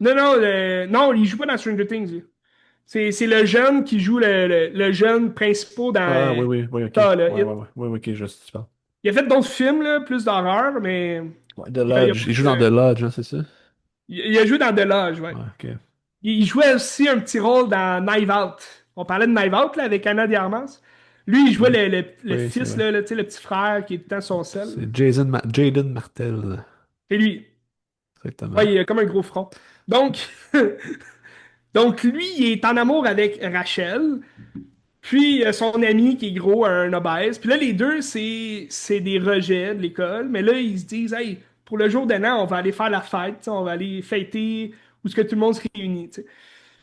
Non, non, non, il joue pas dans Stranger Things, lui. C'est le jeune qui joue le jeune principal dans Ah, oui, oui, oui, ok. ça, là, Ouais, ouais, It. ouais, ouais, ok, je sais ce que tu parles. Il a fait d'autres films, là, plus d'horreur, mais Ouais, The il a Lodge. pas Il joue dans The de- Lodge, hein, c'est ça? il a joué dans The Lodge, ouais. Ouais, ok. Il jouait aussi un petit rôle dans Knives Out. On parlait de Knives Out, là, avec Anna de Armas. Lui, il jouait Oui, le oui, c'est fils, vrai. là, tu sais, le petit frère qui est tout le temps son sel. C'est Jaden Martell. Et lui, ouais, Exactement. il a comme un gros front. Donc, donc lui, il est en amour avec Rachel. Puis son ami qui est gros, un obèse. Puis là, les deux, c'est des rejets de l'école. Mais là, ils se disent, hey, pour le jour de l'an, on va aller faire la fête. Tu sais, on va aller fêter où est-ce que tout le monde se réunit. Tu sais.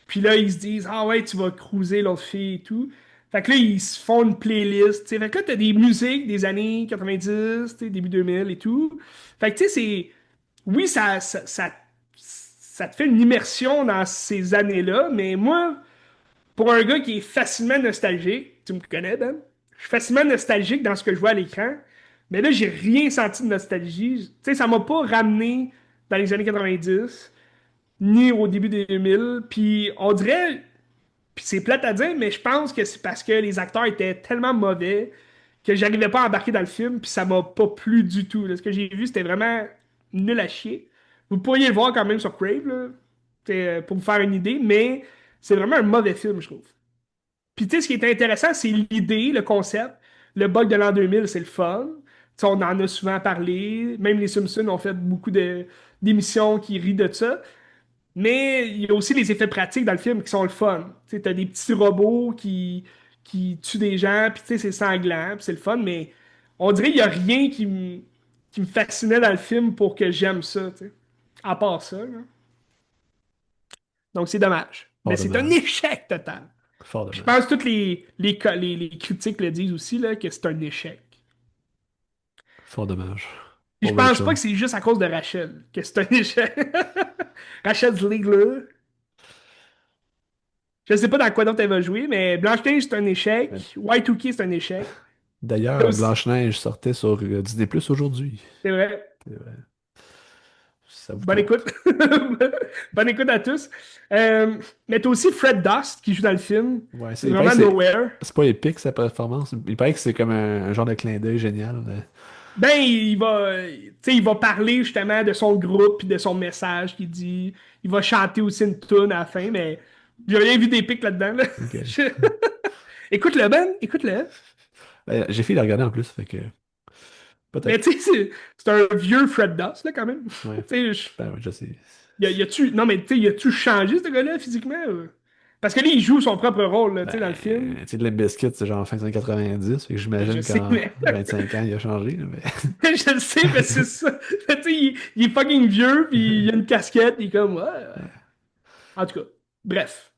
Puis là, ils se disent, ah ouais, tu vas cruiser l'autre fille et tout. Fait que là, ils se font une playlist. Tu sais. Fait que là, t'as des musiques des années 90, tu sais, début 2000 et tout. Fait que tu sais, c'est. Oui, ça te fait une immersion dans ces années-là, mais moi, pour un gars qui est facilement nostalgique, tu me connais, Ben? Je suis facilement nostalgique dans ce que je vois à l'écran, mais là, j'ai rien senti de nostalgie. Tu sais, ça m'a pas ramené dans les années 90, ni au début des 2000. Puis on dirait, puis c'est plate à dire, mais je pense que c'est parce que les acteurs étaient tellement mauvais que j'arrivais pas à embarquer dans le film, puis ça m'a pas plu du tout. Là. Ce que j'ai vu, c'était vraiment nul à chier. Vous pourriez le voir quand même sur Crave, là, pour vous faire une idée, mais c'est vraiment un mauvais film, je trouve. Puis tu sais, ce qui est intéressant, c'est l'idée, le concept. Le bug de l'an 2000, c'est le fun. Tu sais, on en a souvent parlé. Même les Simpsons ont fait beaucoup d'émissions qui rient de ça. Mais il y a aussi les effets pratiques dans le film qui sont le fun. Tu sais, t'as des petits robots qui tuent des gens, puis tu sais, c'est sanglant, puis c'est le fun, mais on dirait qu'il n'y a rien qui me fascinait dans le film pour que j'aime ça, tu sais. À part ça, là. Donc c'est dommage. Mais Fort c'est un dommage. échec total. Fort Je pense que dommage. toutes les critiques le disent aussi, là, que c'est un échec. Fort dommage. Puis je Pour pense pas Rachel. que c'est juste à cause de Rachel que c'est un échec. Rachel Zegler. Je sais pas dans quoi d'autre elle va jouer, mais Blanche-Neige, c'est un Mais échec. Y2K, c'est un échec. T'as d'ailleurs, aussi- Blanche-Neige sortait sur Disney Plus aujourd'hui. C'est vrai. C'est vrai. Si ça vous Bonne tente. écoute. Bonne écoute à tous. Euh, mais t'as aussi Fred Dust qui joue dans le film. Ouais, C'est il paraît vraiment que nowhere. c'est pas épique sa performance. Il paraît que c'est comme un genre de clin d'œil génial. Ben, tu sais, il va parler justement de son groupe et de son message qu'il dit. Il va chanter aussi une tune à la fin, mais j'ai rien vu d'épique là-dedans. Là. Ok. Je- Écoute-le, Ben, écoute-le. J'ai fait de regarder en plus, fait que Mais peut-être. tu sais, c'est un vieux Fred Dust, là, quand même. Ouais. Tu sais, Ben ouais, je sais. non, mais tu sais, y a-tu changé, ce gars-là, physiquement? Parce que lui, il joue son propre rôle, là, tu sais, dans le film. Ben, tu sais, Limp Bizkit, c'est genre fin des années 90, fait que Je j'imagine sais, qu'en mais 25 ans, il a changé, là, mais... je le sais, mais c'est ça. Tu sais, il est fucking vieux, puis il a une casquette, il est comme, ouais, ouais. En tout cas, bref.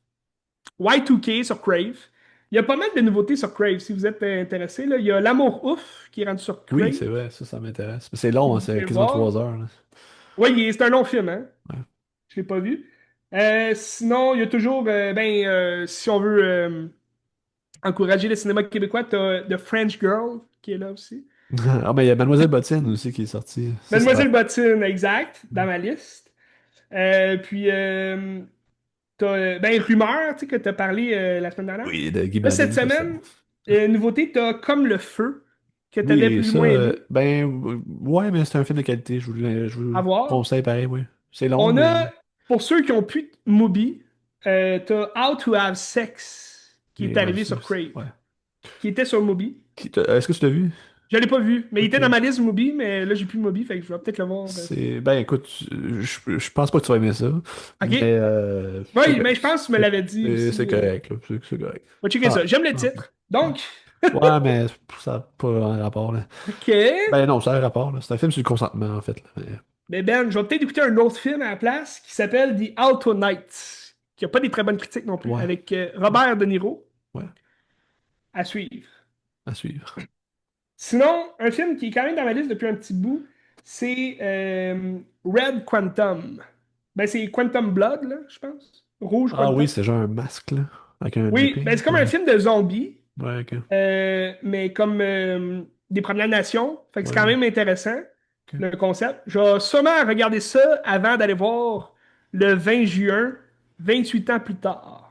Y2K sur Crave. Il y a pas mal de nouveautés sur Crave, si vous êtes intéressé. Là. Il y a L'Amour Ouf qui est rendu sur Oui, Crave, c'est vrai, ça m'intéresse. Mais c'est que long, hein, vous c'est pouvez quasiment voir. 3 heures, là. Oui, c'est un long film, hein? Ouais. Je l'ai pas vu. Sinon, il y a toujours, si on veut encourager le cinéma québécois, t'as The French Girl qui est là aussi. Ah, mais il y a Mademoiselle Bottine aussi qui est sortie. Ça... Mademoiselle Bottine, exact, dans ma liste. Puis, t'as, ben, Rumeur, tu sais, que t'as parlé la semaine dernière. Oui, de Guy Là, cette Badin, ça c'est bon. semaine, nouveauté, t'as Comme le Feu, que t'avais Oui, plus ou ça, moins aimé, ouais, mais c'est un film de qualité, je vous à le voir. conseille pareil, oui. C'est long, On mais a, pour ceux qui ont plus Mubi, t'as How to Have Sex, qui est ouais, arrivé sur Crave, ouais. qui était sur Mubi. Est-ce que tu l'as vu? Je l'ai pas vu, mais il était dans Ok. ma liste Mubi, mais là, j'ai plus Mubi, fait que je vais peut-être le voir. Ben écoute, je pense pas que tu vas aimer ça, mais OK. c'est Oui, mais je pense que tu me l'avais dit c'est aussi. correct, là, c'est correct. On va checker Ah, ça. J'aime le ah, titre. Donc, ouais, mais ça n'a pas un rapport, là. OK. Ben non, ça a un rapport, là. C'est un film sur le consentement, en fait, là. Mais Ben, je vais peut-être écouter un autre film à la place qui s'appelle The Alto Night, qui a pas des très bonnes critiques non plus, Ouais, avec Robert De Niro ouais, à suivre. à suivre. Sinon, un film qui est quand même dans ma liste depuis un petit bout, c'est Red Quantum. Ben, c'est Quantum Blood, là, je pense. Rouge Ah oui, Quantum. c'est genre un masque, là, avec un Oui, ben, dripping. c'est comme Ouais, un film de zombies, ouais, ok. mais comme des Premières Nations. Fait que c'est Ouais, quand même intéressant. Ok. le concept. Je vais sûrement regarder ça avant d'aller voir le 20 juin, 28 ans plus tard,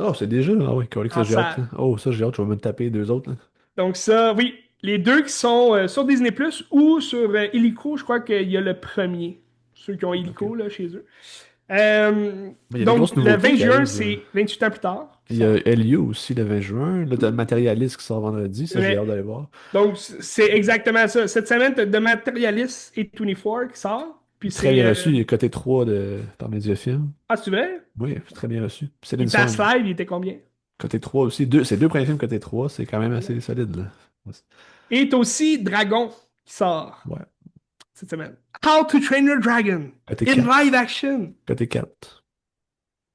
Oh, c'est déjà, ah oui, correct, ça en j'ai hâte, là. salle. Oh, ça j'ai hâte, je vais me taper les deux autres, là. Donc ça, oui, les deux qui sont sur Disney Plus ou sur Illico, je crois qu'il y a le premier. Ceux qui ont Ok. Illico là, chez eux. Euh, Mais il y a des donc grosses le nouveautés 20 qui juin, arrivent. c'est 28 ans plus tard qui Il y a sort. Elio aussi le 20 juin. Là, t'as le matérialiste qui sort vendredi, ça j'ai hâte Ouais. d'aller voir. Donc c'est exactement ça. Cette semaine, t'as The Materialist et 24 qui sort. Puis Très bien c'est. reçu, il est coté 3 par Mediafilm. Ah, c'est vrai? Oui, très bien reçu. Puis Céline Past Song, Live, il était combien? côté 3 aussi. Deux, c'est deux premiers films côté 3, c'est quand même assez Voilà. solide, là. Et t'as aussi Dragon qui sort Ouais. cette semaine. How to Train Your Dragon Côté in 4. live action. Côté 4.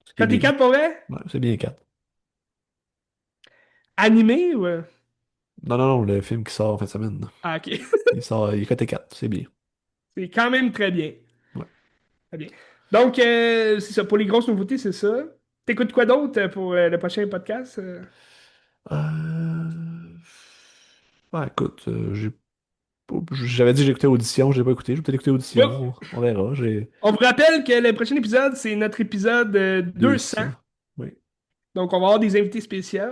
C'est Côté bien. 4 pour vrai? Ouais, c'est bien 4. Animé ou. Non, non, non, le film qui sort en fin de semaine, là. Ah, ok. Il sort, il est côté 4, c'est bien. C'est quand même très bien. Ouais. Très bien. Donc, c'est ça. Pour les grosses nouveautés, c'est ça. T'écoutes quoi d'autre pour le prochain podcast? Euh... Ouais, écoute, j'avais dit que j'écoutais Audition, j'ai pas écouté, je vais peut-être écouter Bon, Audition, on verra, j'ai on vous rappelle que le prochain épisode, c'est notre épisode 200. 200. Oui. Donc, on va avoir des invités spéciaux.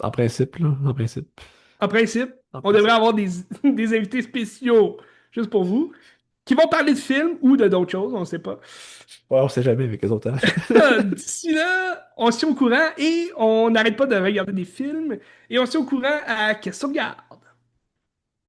En principe, là, en principe. En principe, En on devrait principe. avoir des, des invités spéciaux juste pour vous qui vont parler de films ou de d'autres choses, on ne sait pas. Ouais, on sait jamais avec les autres, hein. D'ici là, on se tient au courant et on n'arrête pas de regarder des films et on se tient au courant à Qu'est-ce qu'on regarde.